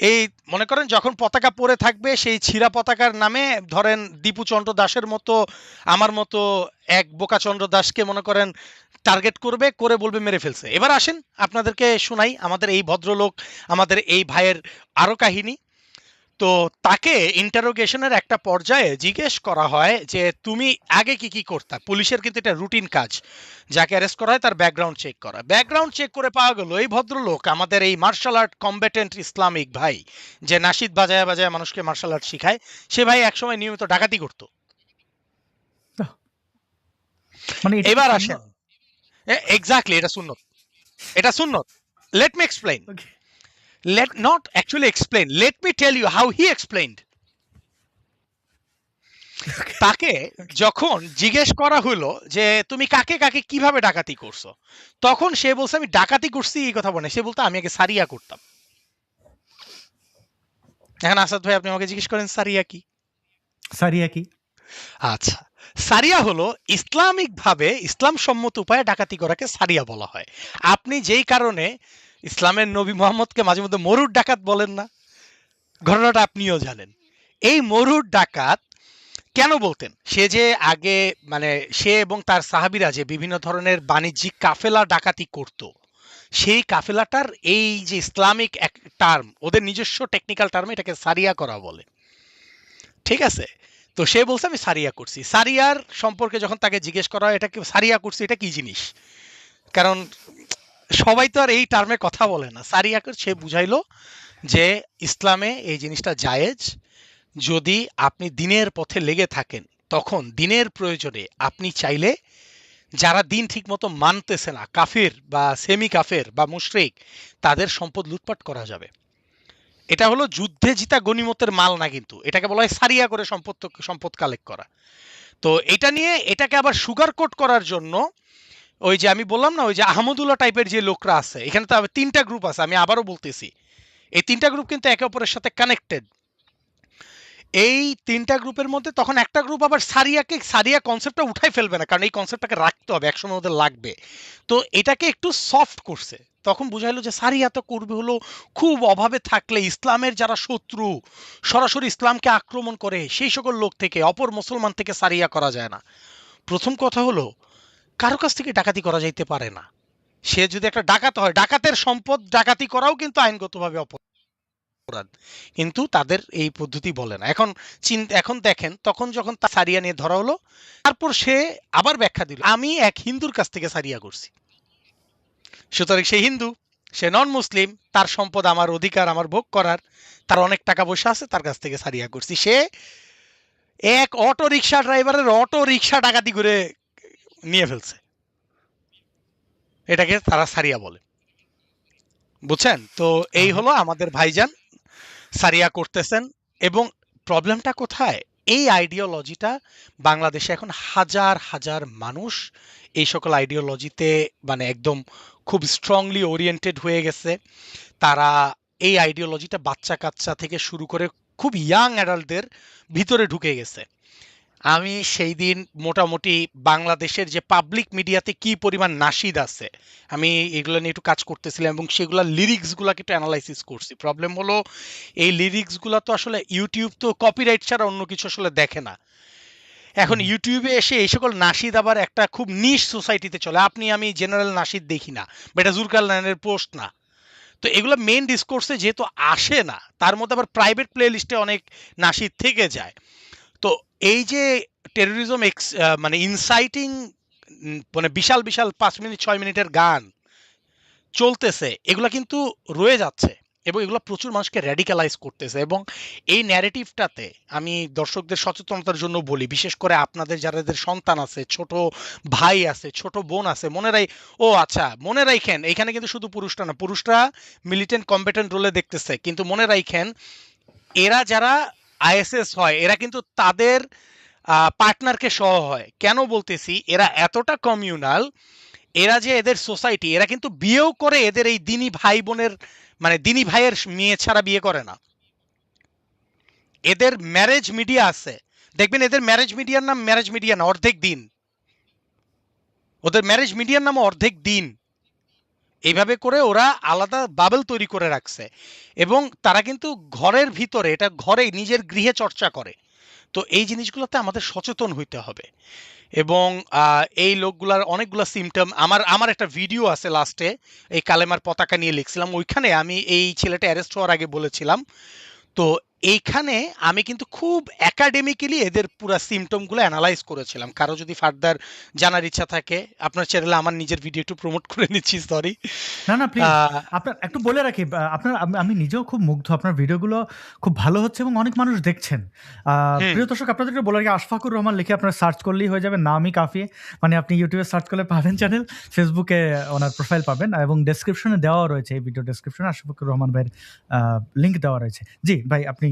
এই মনে করেন যখন পতাকা পরে থাকবে, সেই ছিঁড়া পতাকার নামে ধরেন দীপুচন্দ্র দাসের মতো, আমার মতো এক বোকাচন্দ্র দাসকে মনে করেন টার্গেট করবে, করে বলবে মেরে ফেলছে। এবার আসেন আপনাদেরকে শোনাই আমাদের এই ভদ্রলোক, আমাদের এই ভাইয়ের আরো কাহিনী। তো তাকে ইন্টারোগেশনের একটা পর্যায়ে জিজ্ঞেস করা হয় যে তুমি আগে কি কি করতা। পুলিশের কিন্তু এটা রুটিন কাজ, যাকে অ্যারেস্ট করা হয় তার ব্যাকগ্রাউন্ড চেক করা। ব্যাকগ্রাউন্ড চেক করে পাওয়া গেল এই ভদ্রলোক আমাদের এই মার্শাল আর্ট কম্বেটেন্ট ইসলামিক ভাই, যে নাশিদ বাজায় বাজায় মানুষকে মার্শাল আর্ট শিখায়, সে ভাই একসময় নিয়মিত ডাকাতি করতো। মানে এটা কি এবার সুন্নত? আসেন, এক্স্যাক্টলি, এটা সুন্নত, এটা সুন্নত। Let me explain, Okay. let not actually explain, let me tell you how he explained. তাকে যখন জিজ্ঞেস করা হলো যে তুমি কাকে কাকে কিভাবে ডাকাতি করছো, তখন সে বলছে আমি ডাকাতি করছি এই কথা বলে, সে বলতো আমি আগে সারিয়া করতাম। এখন আসাদ ভাই আপনি আমাকে জিজ্ঞেস করেন সারিয়া কি? সারিয়া কি? আচ্ছা, সারিয়া হলো ইসলামিক ভাবে, ইসলাম সম্মত উপায়ে ডাকাতি করাকে সারিয়া বলা হয়। আপনি যেই কারণে ইসলামের নবী মোহাম্মদকে মাঝে মধ্যে মরুর ডাকাত বলেন না, ঘটনাটা আপনিও জানেন। এই মরুর ডাকাত কেন বলতেন? সে যে আগে মানে সে এবং তার সাহাবীরা যে বিভিন্ন ধরনের বাণিজ্যিক কাফেলা ডাকাতি করত, সেই কাফেলাটার এই যে ইসলামিক এক টার্ম, ওদের নিজস্ব টেকনিক্যাল টার্মে এটাকে সারিয়া করা বলে। ঠিক আছে? তো সে বলছে আমি সারিয়া করছি। সারিয়ার সম্পর্কে যখন তাকে জিজ্ঞেস করা হয় এটাকে সারিয়া করছি এটা কি জিনিস, কারণ সবাই তো আর এই টার্মে কথা বলে না। সারিয়া সে বুঝাইলো যে ইসলামে এই জিনিসটা জায়েজ, যদি আপনি দিনের পথে লেগে থাকেন, তখন দিনের প্রয়োজনে আপনি চাইলে যারা দিন ঠিকমতো মানতেছে না, কাফির বা সেমি কাফের বা মুশরিক, তাদের সম্পদ লুটপাট করা যাবে। এটা হলো যুদ্ধে জিতা গনিমতের মাল না, কিন্তু এটাকে বলা হয় সারিয়া করে সম্পদ কালেক্ট করা। তো এটা নিয়ে এটাকে আবার সুগার কোট করার জন্য ওই যে আমি বললাম না, ওই যে আহমদুল্লাহ টাইপের যে লোকরা আছে, এখানে তো আবার 3টা গ্রুপ আছে, আমি আবারও বলতেছি এই 3টা গ্রুপ কিন্তু একে অপরের সাথে কানেক্টেড। এই 3টা গ্রুপের মধ্যে তখন একটা গ্রুপ আবার সারিয়া কনসেপ্টটা উঠাই ফেলবে না, কারণ এই কনসেপ্টটাকে রাখতে হবে, একসময় ওদের লাগবে। তো এটাকে একটু সফট করছে, তখন বুঝাইলো যে সারিয়া তো করবে হলো খুব অভাবে থাকলে, ইসলামের যারা শত্রু সরাসরি ইসলামকে আক্রমণ করে সেই সকল লোক থেকে, অপর মুসলমান থেকে সারিয়া করা যায় না। প্রথম কথা হলো কারো কাছ থেকে ডাকাতি করা যাইতে পারে না। সে যদি একটা ডাকাত হয়, ডাকাতের সম্পদ ডাকাতি করাও কিন্তু আইনগতভাবে অপরাধ, কিন্তু তাদের এই পদ্ধতি বলে না। এখন দেখেন, তখন যখন সারিয়া নিয়ে ধরা হলো, তারপর সে আবার ব্যাখ্যা দিল আমি এক হিন্দুর কাছ থেকে সারিয়া করছি, সুতরাং সে হিন্দু, সে নন মুসলিম, তার সম্পদ আমার অধিকার আমার ভোগ করার, তার অনেক টাকা পয়সা আছে, তার কাছ থেকে সারিয়া করছি। সে এক অটো রিক্সা ড্রাইভারের অটো রিক্সা ডাকাতি করে নিয়ে ফেলছে, এটাকে তারা সারিয়া বলে, বুঝছেন? তো এই হলো আমাদের ভাইজান সারিয়া করতেছেন। এবং প্রবলেমটা কোথায়? এই আইডিওলজিটা বাংলাদেশে এখন হাজার হাজার মানুষ এই সকল আইডিওলজিতে মানে একদম খুব স্ট্রংলি ওরিয়েন্টেড হয়ে গেছে। তারা এই আইডিওলজিটা বাচ্চা কাচ্চা থেকে শুরু করে খুব ইয়াং অ্যাডাল্টদের ভিতরে ঢুকে গেছে। আমি সেই দিন মোটামুটি বাংলাদেশের যে পাবলিক মিডিয়াতে কি পরিমাণ নাশিদ আছে, আমি এগুলো নিয়ে একটু কাজ করতেছিলাম এবং সেগুলোর লিরিক্সগুলোকে একটু অ্যানালাইসিস করছি। প্রবলেম হলো এই লিরিক্সগুলো তো আসলে ইউটিউব তো কপিরাইট ছাড়া অন্য কিছু আসলে দেখে না। এখন ইউটিউবে এসে এই সকল নাশিদ আবার একটা খুব নিশ সোসাইটিতে চলে, আমি জেনারেল নাশিদ দেখি না, বা এটা জুলকারনাইনের পোস্ট না। তো এগুলো মেইন ডিসকোর্সে যেহেতু আসে না, তার মধ্যে আবার প্রাইভেট প্লে লিস্টে অনেক নাশিদ থেকে যায়। তো এই যে টেরোরিজম মানে ইনসাইটিং মানে বিশাল বিশাল 5 মিনিট 6 মিনিটের গান চলতেছে, এগুলো কিন্তু রয়ে যাচ্ছে এবং এগুলো প্রচুর মানুষকে র্যাডিক্যালাইজ করতেছে। এবং এই ন্যারেটিভটাতে আমি দর্শকদের সচেতনতার জন্য বলি, বিশেষ করে আপনাদের যাদের সন্তান আছে, ছোট ভাই আছে, ছোট বোন আছে, মনে রাখেন এখানে কিন্তু শুধু পুরুষরা না, পুরুষরা মিলিটেন্ট কম্ব্যাটেন্ট রোলে দেখতেছে, কিন্তু মনে রাখেন এরা যারা আইএসএস হয় এরা কিন্তু তাদের পার্টনারকে সহ হয়। কেন বলতেছি? এরা এতটা কমিউনাল, এরা যে এদের সোসাইটি, এরা কিন্তু বিয়েও করে এদের এই দিনী ভাই বোনের, মানে দিনী ভাইয়ের মেয়ে ছাড়া বিয়ে করে না। এদের ম্যারেজ মিডিয়া আছে, দেখবেন এদের ম্যারেজ মিডিয়ার নাম ম্যারেজ মিডিয়া না, অর্ধেক দিন। ওদের ম্যারেজ মিডিয়ার নাম অর্ধেক দিন। এইভাবে করে ওরা আলাদা বাবেল তৈরি করে রাখছে এবং তারা কিন্তু ঘরের ভিতরে, এটা ঘরে নিজের গৃহে চর্চা করে। তো এই জিনিসগুলোতে আমাদের সচেতন হইতে হবে। এবং এই লোকগুলার অনেকগুলো সিমটম, আমার একটা ভিডিও আছে লাস্টে এই কালেমার পতাকা নিয়ে লিখছিলাম, ওইখানে আমি এই ছেলেটা অ্যারেস্ট হওয়ার আগে বলেছিলাম। তো এইখানে আমি কিন্তু খুব একাডেমিক্যালি এদের পুরা সিমটমগুলো অ্যানালাইজ করেছিলাম। কারো যদি ফার্দার জানার ইচ্ছা থাকে, আপনার চ্যানেলে আমার নিজের ভিডিও একটু প্রমোট করে নিচ্ছি, সরি। না প্লিজ, আপনার একটু বলে রাখি, আপনার আমি নিজেও খুব মুগ্ধ, আপনার ভিডিওগুলো খুব ভালো হচ্ছে এবং অনেক মানুষ দেখছেন। প্রিয় দর্শক, আপনাদেরকে বলে রাখি, আশফাকুর রহমান লিখে আপনারা সার্চ করলেই হয়ে যাবে, নামই কাফি। মানে আপনি ইউটিউবে সার্চ করলে পাবেন চ্যানেল, ফেসবুকে ওনার প্রোফাইল পাবেন এবং ডেসক্রিপশনে দেওয়া রয়েছে, এই ভিডিও ডেসক্রিপশনে আশফাকুর রহমান ভাইয়ের লিঙ্ক দেওয়া রয়েছে। জি ভাই, আপনি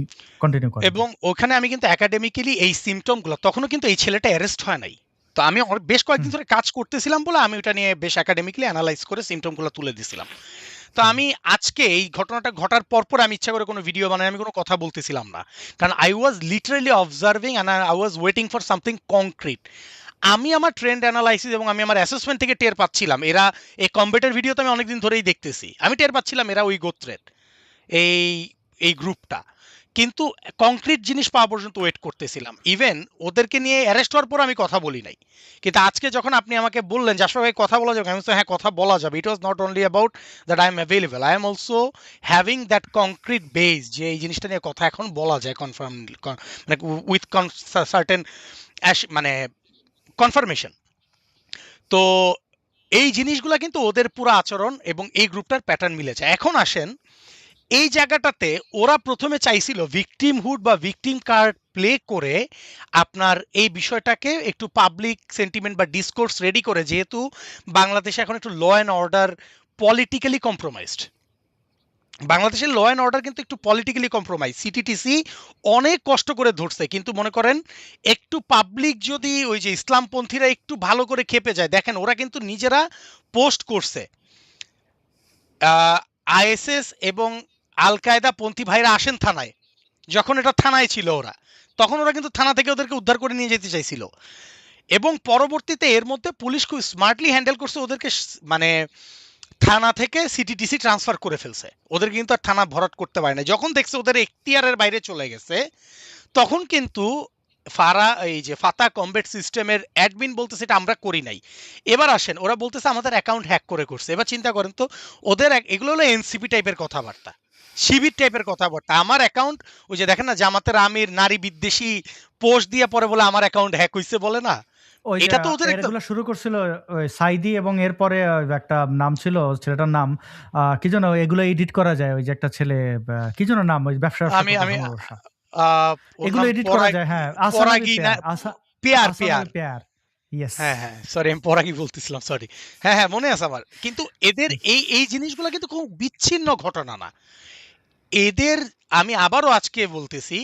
কন্টিনিউ করেন। এবং ওখানে আমি কিন্তু একাডেমিক্যালি এই সিমটমগুলো, তখনও কিন্তু এই ছেলেটা অ্যারেস্ট হয় নাই, তো আমি বেশ কয়েকদিন ধরে কাজ করতেছিলাম বলে আমি ওটা নিয়ে বেশ একাডেমিক্যালি অ্যানালাইজ করে সিমটমগুলো তুলে দিছিলাম। তো আমি আজকে এই ঘটনাটা ঘটার পর আমি ইচ্ছা করে কোনো ভিডিও বানাই, আমি কোনো কথা বলতেছিলাম না, কারণ I was literally observing and I was waiting for something concrete. আমি আমার ট্রেন্ড অ্যানালাইসিস এবং আমি আমার অ্যাসেসমেন্ট থেকে টের পাচ্ছিলাম এরা, এই কম্বেটের ভিডিও তো আমি অনেকদিন ধরেই দেখতেছি, আমি টের পাচ্ছিলাম এরা ওই গোত্রের এই গ্রুপটা, কিন্তু কংক্রিট জিনিস পাওয়া পর্যন্ত ওয়েট করতেছিলাম। ইভেন ওদেরকে নিয়ে অ্যারেস্ট হওয়ার পর আমি কথা বলি নাই, কিন্তু আজকে যখন আপনি আমাকে বললেন যে আসলে কথা বলা যাবে, আমি বলছি হ্যাঁ কথা বলা যাবে। It was not only about that I am available, I am also having that concrete base, যে এই জিনিসটা নিয়ে কথা এখন বলা যায় কনফার্ম, মানে উইথ সার্টেন মানে কনফার্মেশন। তো এই জিনিসগুলো কিন্তু ওদের পুরো আচরণ এবং এই গ্রুপটার প্যাটার্ন মিলেছে। এখন আসেন এই জায়গাটাতে, ওরা প্রথমে চাইছিল ভিকটিমহুড বা ভিকটিম কার্ড প্লে করে আপনার এই বিষয়টাকে একটু পাবলিক সেন্টিমেন্ট বা ডিসকোর্স রেডি করে, যেহেতু বাংলাদেশে এখন একটু law and order politically compromised, বাংলাদেশের ল অ্যান্ড অর্ডার কিন্তু একটু পলিটিক্যালি কম্প্রোমাইজ। সিটিটিসি অনেক কষ্ট করে ধরছে, কিন্তু মনে করেন একটু পাবলিক যদি ওই যে ইসলামপন্থীরা একটু ভালো করে খেপে যায়, দেখেন ওরা কিন্তু নিজেরা পোস্ট করছে, আইএসএস এবং আল কায়দা পন্থী ভাইরা আসেন থানায়, যখন এটা থানায় ছিল ওরা, তখন ওরা কিন্তু থানা থেকে ওদেরকে উদ্ধার করে নিয়ে যেতে চাইছিল, এবং পরবর্তীতে এর মধ্যে পুলিশ খুব স্মার্টলি হ্যান্ডেল করছে, ওদেরকে মানে থানা থেকে সিটিটিসি ট্রান্সফার করে ফেলছে, ওদের কিন্তু আর থানা ভরাট করতে পারে না। যখন দেখছে ওদের এখতিয়ারের বাইরে চলে গেছে, তখন কিন্তু এই যে ফাতা কমব্যাট সিস্টেমের অ্যাডমিন বলতেছে এটা আমরা করি নাই। এবার আসেন, ওরা বলতেছে আমাদের অ্যাকাউন্ট হ্যাক করছে। এবার চিন্তা করেন তো, ওদের এগুলো হলো এনসিপি টাইপের কথাবার্তা, শিবির টাইপের কথাবার্তা। আমার অ্যাকাউন্ট, ওই যে দেখেন না জামাতের আমির নারী বিদ্বেষী পোস্ট দিয়ে পরে বলে আমার অ্যাকাউন্ট হ্যাক হইছে বলে না, ওই যে এটা তো ওদের একদম এগুলো শুরু করছিল ওই সাইদি, এবং এরপরে একটা নাম ছিল, ছেলেটার নাম কি যেন, এগুলো এডিট করা যায়, ওই যে একটা ছেলে কি যেন নাম, ওই ব্যবসার আমি আমি সমস্যা, ওর এগুলো নাম এডিট করা যায়। হ্যাঁ, আসান আলী পরাগী না, পেয়ার পেয়ার পেয়ার, ইয়েস। হ্যাঁ হ্যাঁ, সরি আমি পরাগী বলতেছিলাম, সরি। হ্যাঁ হ্যাঁ, মনে আছে আমার। কিন্তু এদের এই জিনিসগুলো কিন্তু খুব বিচ্ছিন্ন ঘটনা না এদের। আমি আবারও আজকে বলতেছি,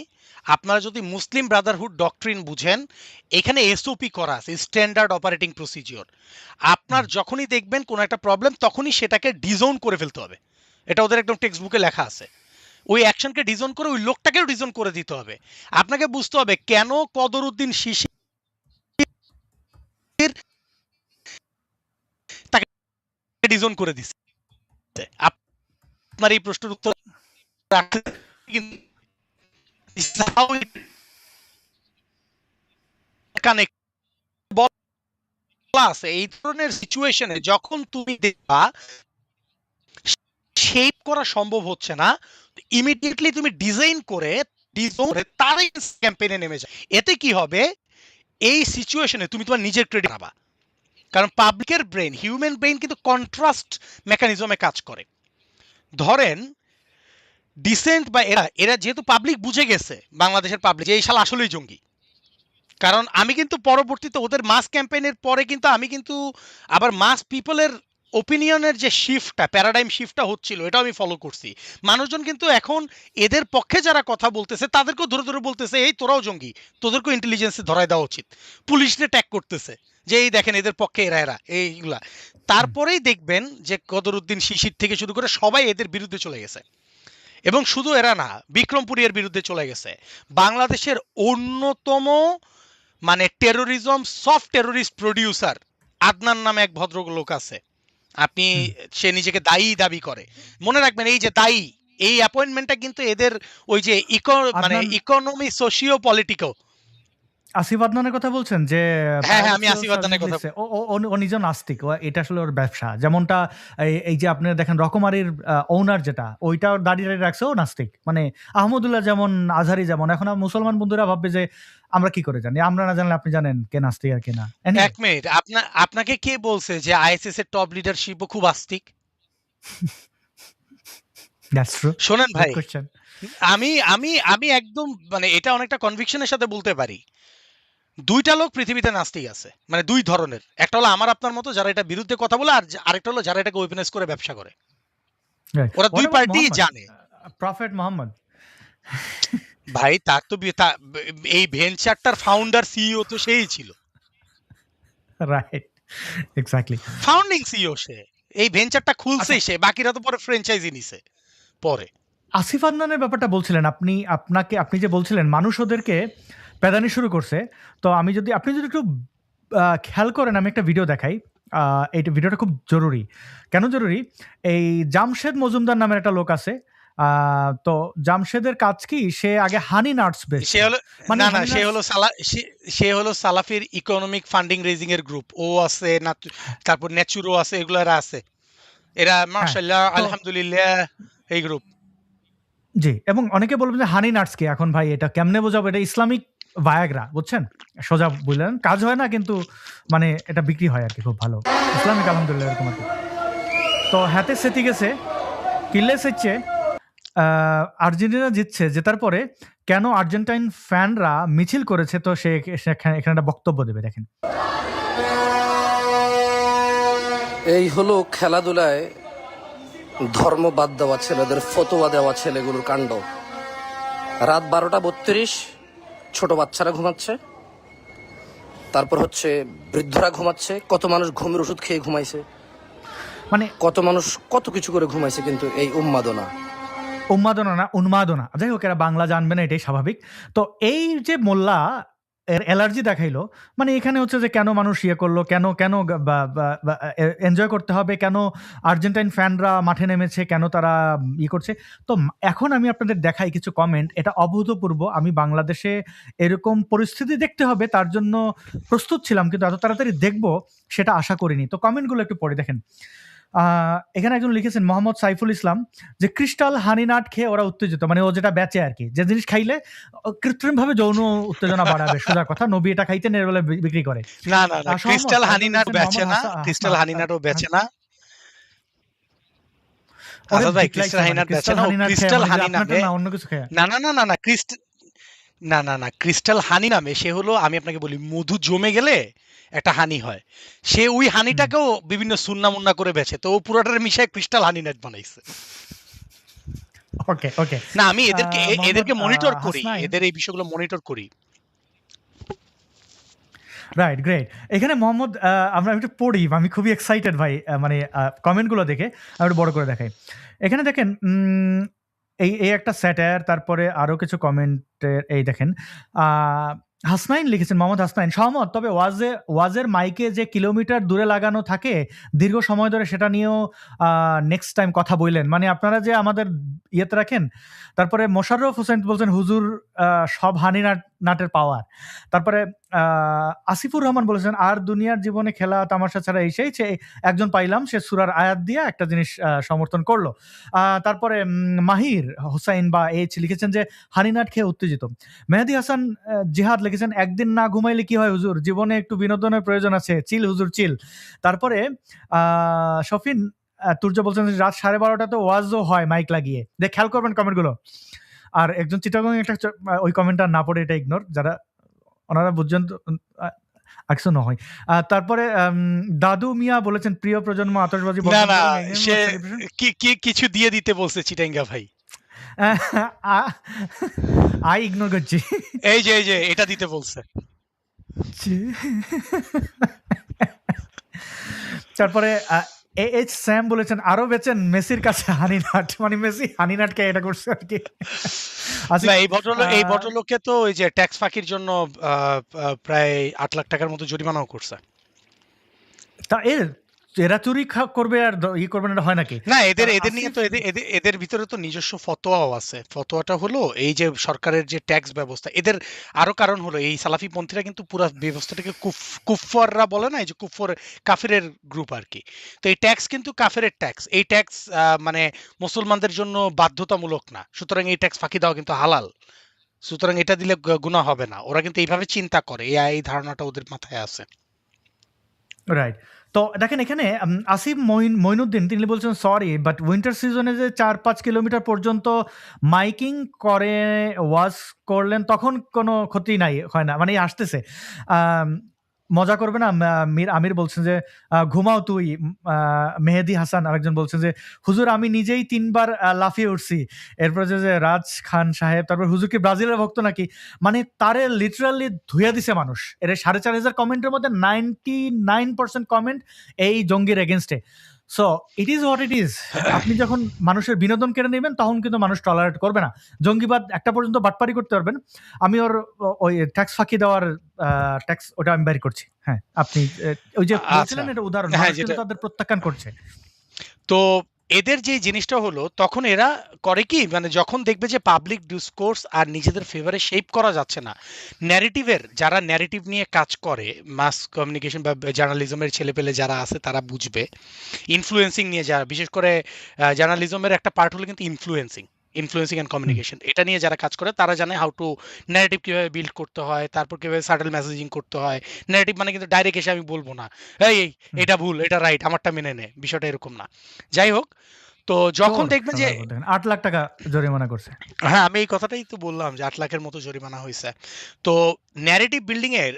আপনারা যদি মুসলিম ব্রাদারহুড ডক্ট্রিন বুঝেন, এখানে এসওপি করা আছে, স্ট্যান্ডার্ড অপারেটিং প্রসিজিওর। আপনার যখনই দেখবেন কোনো একটা প্রবলেম, তখনই সেটাকে ডিজোন করে ফেলতে হবে, এটা ওদের একদম টেক্সট বুকে লেখা আছে। ওই অ্যাকশনকে ডিজোন করে ওই লোকটাকেও ডিজোন করে দিতে হবে। আপনাকে বুঝতে হবে কেন কদরউদ্দিন শিশির তাকে ডিজোন করে দিচ্ছে। আপনার এই প্রশ্নের উত্তর কানেক্ট প্লাস এই ধরনের সিচুয়েশনে যখন তুমি দেখবা শেপ করা সম্ভব হচ্ছে না, ইমিডিয়েটলি তুমি ডিজাইন করে তারাই ক্যাম্পেইনে নেমে যায়। এতে কি হবে, এই সিচুয়েশনে তুমি তোমার নিজের ক্রেডিট পাবা, কারণ পাবলিকের ব্রেন, হিউম্যান ব্রেন কিন্তু কন্ট্রাস্ট মেকানিজমে কাজ করে। ধরেন ডিসেন্ট বা এরা যেহেতু পাবলিক বুঝে গেছে, বাংলাদেশের পাবলিক, যে এই শালা আসলেই জঙ্গি। কারণ আমি কিন্তু পরবর্তীতে ওদের মাস ক্যাম্পেইনের পরে কিন্তু আমি কিন্তু আবার মাস পিপলের ওপিনিয়নের যে শিফটটা, প্যারাডাইম শিফটটা হচ্ছিল, এটাও আমি ফলো করছি। মানুষজন কিন্তু এখন এদের পক্ষে যারা কথা বলতেছে তাদেরকেও ধরে ধরে বলতেছে এই তোরাও জঙ্গি, তোদেরকেও ইন্টেলিজেন্সে ধরায় দেওয়া উচিত, পুলিশকে ট্যাগ করতেছে যে এই দেখেন এদের পক্ষে এরা এইগুলা। তারপরেই দেখবেন যে কদরউদ্দিন শিশির থেকে শুরু করে সবাই এদের বিরুদ্ধে চলে গেছে, এবং শুধু এরা না, বিক্রমপুরী এর বিরুদ্ধে চলে গেছে। বাংলাদেশের অন্যতম মানে terrorism soft terrorist producer Adnan নামে এক ভদ্রলোক আছে, আপনি সে নিজেকে দায়ী দাবি করে। মনে রাখবেন এই যে দায়ী, এই অ্যাপয়েন্টমেন্টটা কিন্তু এদের ওই যে মানে Adnan, economy socio political. Asif আদনানের কথা বলছেন যে হ্যাঁ হ্যাঁ, আমি আসিফ আদনানের কথা লিখছে, ও নিজে নাস্তিক, এটা আসলে ওর ব্যবসা। যেমনটা এই যে আপনি দেখেন রকমারির ওনার যেটা, ওইটা দাঁড়িয়ে রাখছে, ও নাস্তিক। মানে আহমদুল্লাহ যেমন, আজহারি যেমন। এখন মুসলমান বন্ধুরা ভাববে যে আমরা কি করে জানি, আমরা না জানলে আপনি জানেন কে নাস্তিক আর কে না। এক মিনিট, আপনাকে কে বলছে যে আইএসএস এর টপ লিডারশিপও খুব আস্তিক? That's true. শোনেন ভাই, কোশ্চেন। আমি আমি আমি একদম মানে এটা অনেকটা কনভিকশনের সাথে বলতে পারি, দুইটা লোক পৃথিবীতে নাস্তিক আছে, মানে দুই ধরনের। একটা হলো আমার আপনার মতো যারা এটা বিরুদ্ধে কথা বলে, আর আরেকটা হলো যারা এটাকে ওয়েপনাইজ করে ব্যবসা করে। ওরা দুই পার্টি জানে। প্রফেট মোহাম্মদ ভাই তার তো এই ভেঞ্চারটার ফাউন্ডার সিইও তো সেই ছিল, রাইট, এক্স্যাক্টলি ফাউন্ডিং সিইও সে। এই ভেঞ্চারটা খুলছে সে, বাকিরা তো পরে ফ্র্যাঞ্চাইজি নিছে পরে। আসিফ আদনানের ব্যাপারটা বলছিলেন আপনি যে বলছিলেন মানুষ ওদেরকে প্যাদানি শুরু করছে। তো আপনি যদি একটু খেয়াল করেন, আমি একটা ভিডিও দেখাই। এই ভিডিওটা খুব জরুরি। কেন জরুরি? এই জামশেদ মজুমদার নামের একটা লোক আছে। তো জামশেদের কাজ কি, সে আগে হানি নাটস বেচে। সে হলো না না, সে হলো সালাফির ইকোনমিক ফান্ডিং রেজিং এর গ্রুপ। ও আছে না, তারপর নেচুরো আছে, এগুলারা আছে। এরা মাশাআল্লাহ আলহামদুলিল্লাহ এই গ্রুপ। জি, এবং অনেকে বলবেন যে হানি নাটস কি। এখন ভাই এটা কেমনে বোঝাবো? এটা ইসলামিক ভায়াগ্রা, বুঝছেন? সোজা বললেন, কাজ হয় না কিন্তু মানে এটা বিক্রি হয় আর কি, খুব ভালো ইসলামিক, আলহামদুলিল্লাহ এরকম আর কি। তো হাতে সেতি গেছে, কিল্লে সেচ্ছে, আর্জেন্টিনা জিতছে। জেতার পরে কেন আর্জেন্টাইন ফ্যানরা মিছিল করেছে, তো সে এখানে একটা বক্তব্য দেবে, দেখেন। এই হলো খেলাধুলায় ধর্ম বাদ দেওয়া ছেলেদের ফতোয়া দেওয়া ছেলেগুলোর কাণ্ড। রাত 12:32 ছোট বাচ্চারা ঘুমাচ্ছে, তারপর হচ্ছে বৃদ্ধরা ঘুমাচ্ছে, কত মানুষ ঘুমের ওষুধ খেয়ে ঘুমাইছে, মানে কত মানুষ কত কিছু করে ঘুমাইছে, কিন্তু এই উন্মাদনা। উন্মাদনা না উন্মাদনা, যাই হোক এরা বাংলা জানবে না, এটাই স্বাভাবিক। তো এই যে মোল্লা এর অ্যালার্জি দেখাইলো, মানে এখানে হচ্ছে যে কেন মানুষ ইয়ে করলো, কেন কেন এনজয় করতে হবে, কেন আর্জেন্টাইন ফ্যানরা মাঠে নেমেছে, কেন তারা করছে। তো এখন আমি আপনাদের দেখাই কিছু কমেন্ট, এটা অভূতপূর্ব। আমি বাংলাদেশে এরকম পরিস্থিতি দেখতে হবে তার জন্য প্রস্তুত ছিলাম, কিন্তু এত তাড়াতাড়ি দেখবো সেটা আশা করিনি। তো কমেন্টগুলো একটু পড়ে দেখেন। এখানে একজন লিখেছেন মোহাম্মদ সাইফুল ইসলাম, যে ক্রিস্টাল হানিনাট খেয়ে ওরা উত্তেজিত, মানে ও যেটা বেচে আর কি, যে জিনিস খাইলে কৃত্রিমভাবে যৌন উত্তেজনা বাড়াবে, সোজা কথা। নবী এটা খাইতেন, এর বেলা বিক্রি করে। না না না, সহমত। ক্রিস্টাল একজন হানিনাট লিখেছেন বেচে মোহাম্মদ না, ক্রিস্টাল হানিনাটও বেচে না। ওরে আসাদ ভাই, দিক লাগছে, ক্রিস্টাল মানে হানিনাট বেচে ক্রিস্টাল না, ও হানিনাট খেয়ে, ক্রিস্টাল মানে যে হানি আপনারটা নামে। না অন্য কিছু খেয়ে। না না না না না, না না না, ক্রিস্টাল হানি নামে সে হলো, আমি আপনাকে বলি, মধু জমে গেলে একটা হানি হয়, সে ওই হানিটাকেও বিভিন্ন সুন্না মুন্না করে বেচে, তো ও পুরোটার মিশায় ক্রিস্টাল হানিনাট বানাইছে। ওকে ওকে। না, আমি এদেরকে মনিটর করি, হাসনাইন, এদের এই বিষয়গুলো মনিটর করি। Right, great. এখানে মোহাম্মদ, আমরা একটু পড়ি, আমি খুবই এক্সাইটেড ভাই, মানে কমেন্টগুলো দেখে আমি একটু বড় করে দেখাই। এখানে দেখেন, এই এই একটা স্যাটায়ার, তারপরে আরও কিছু কমেন্টের, এই দেখেন হাসনাইন লিখেছেন, মোহাম্মদ হাসনাইন, সহমত। তবে ওয়াজের মাইকে যে কিলোমিটার দূরে লাগানো থাকে দীর্ঘ সময় ধরে, সেটা নিয়েও নেক্সট টাইম কথা বললেন, মানে আপনারা যে আমাদের ইয়েতে রাখেন। তারপরে মোশাররফ হোসেন বলছেন হুজুর সব হানি নাটের পাওয়ার। তারপরে আসিফুর রহমান বলেছেন, আর দুনিয়ার জীবনে খেলা তামাশা ছাড়া এই সেই একজন পাইলাম, সে সূরার আয়াত দিয়ে একটা জিনিস সমর্থন করলো। তারপরে মাহির হোসাইন বা এইচ লিখেছেন যে হানিনাট খেয়ে উত্তেজিত। মেহেদি হাসান জিহাদ লিখেছেন, একদিন না ঘুমাইলে কি হয় হুজুর, জীবনে একটু বিনোদনের প্রয়োজন আছে, চিল হুজুর চিল। তারপরে শফিন তুর্য বলছেন রাত 12:30 ওয়াজও হয় মাইক লাগিয়ে, খেয়াল করবেন কমেন্টগুলো। আর একজন চিটাগং একটা ওই কমেন্টটা না পড়ে এটা ইগনোর, যারা ওনারা বুঝছেন আকসো না হয়। তারপরে দাদু মিয়া বলেছেন প্রিয় প্রজন্ম আতশবাজি না না, সে কিছু দিয়ে দিতে বলছে চিটাঙ্গা ভাই। আই ইগনোর করছি। এই যে এটা দিতে বলছে। তারপরে এইচ স্যাম বলেছেন আরো বেচেন মেসির কাছে হানিনাট, মানে মেসি হানিনাটকে এটা করছে আর কি। না, এই ভদ্রলোককে তো ওই যে ট্যাক্স ফাঁকির জন্য প্রায় 8 লাখ টাকার মতো জরিমানাও করছে। তা এরা চুরি করবে আর করবে না, হয় নাকি? না, এদের নিয়ে তো এদের ভিতরে তো নিজস্ব ফতোয়াও আছে। ফতোয়াটা হলো এই যে সরকারের যে ট্যাক্স ব্যবস্থা, এদের আরো কারণ হলো এই সালাফি পন্থীরা কিন্তু পুরো ব্যবস্থাটাকে কুফফাররা বলে না, এই যে কাফেরের গ্রুপ আর কি। তো এই ট্যাক্স কিন্তু কাফেরের ট্যাক্স, এই ট্যাক্স মানে মুসলমানদের জন্য বাধ্যতামূলক না, সুতরাং এই ট্যাক্স ফাঁকি দেওয়া কিন্তু হালাল, সুতরাং এটা দিলে গুনাহ হবে না। ওরা কিন্তু এইভাবে চিন্তা করে, এই ধারণাটা ওদের মাথায় আছে। রাইট। তো দেখেন এখানে আসিফ মঈনুদ্দিন তিনি বলছেন সরি, বাট উইন্টার সিজনে যে 4-5 কিলোমিটার পর্যন্ত মাইকিং করে ওয়াজ করলেন, তখন কোনো ক্ষতি হয় না, মানে আসতেছে মজা করবে না। মীর আমির বলছেন যে ঘুমাও তুই। মেহেদি হাসান আরেকজন বলছেন যে হুজুর আমি নিজেই 3 বার লাফিয়ে উঠছি। এরপরে যে রাজ খান সাহেব, তারপর হুজুর কি ব্রাজিলের ভক্ত নাকি, মানে তারে লিটারালি ধুইয়া দিছে মানুষ। এর 4,500 কমেন্টের মধ্যে 99% কমেন্ট এই জঙ্গির এগেনস্টে। So it is what it is. আপনি যখন মানুষের বিনোদন কেড়ে নেবেন তখন কিন্তু মানুষ টলারেট করবে না। জঙ্গিবাদ একটা পর্যন্ত বাটপারি করতে পারবেন। আমি ওই ট্যাক্স ফাঁকি দেওয়ার ট্যাক্স ওটা আমি বের করছি। হ্যাঁ, আপনি ওই যে বলছিলেন এটা উদাহরণ, মানুষ কিন্তু তাদের প্রত্যাখ্যান করছে। তো এদের যে জিনিসটা হলো, তখন এরা করে কি, মানে যখন দেখবে যে পাবলিক ডিসকোর্স আর নিজেদের ফেভারে শেপ করা যাচ্ছে না, ন্যারেটিভের যারা ন্যারেটিভ নিয়ে কাজ করে, মাস কমিউনিকেশন বা জার্নালিজমের ছেলেপেলে যারা আছে তারা বুঝবে, ইনফ্লুয়েন্সিং নিয়ে যারা, বিশেষ করে জার্নালিজমের একটা পার্ট হলো কিন্তু ইনফ্লুয়েন্সিং অ্যান্ড কমিউনিকেশন, এটা নিয়ে যারা কাজ করে তারা জানে হাউ টু ন্যারেটিভ কীভাবে বিল্ড করতে হয়, তারপর কীভাবে সাটল মেসেজিং করতে হয়। ন্যারেটিভ মানে কিন্তু ডাইরেক্ট এসে আমি বলবো না এই এটা ভুল এটা রাইট আমারটা মেনে নে, বিষয়টা এরকম না। যাই হোক, তো যখন দেখবেন যে 8 লাখ টাকা জরিমানা করছে। হ্যাঁ, আমি এই কথাটাই তো বললাম যে 8 লাখের মতো জরিমানা হইছে। তো ন্যারেটিভ বিল্ডিং এর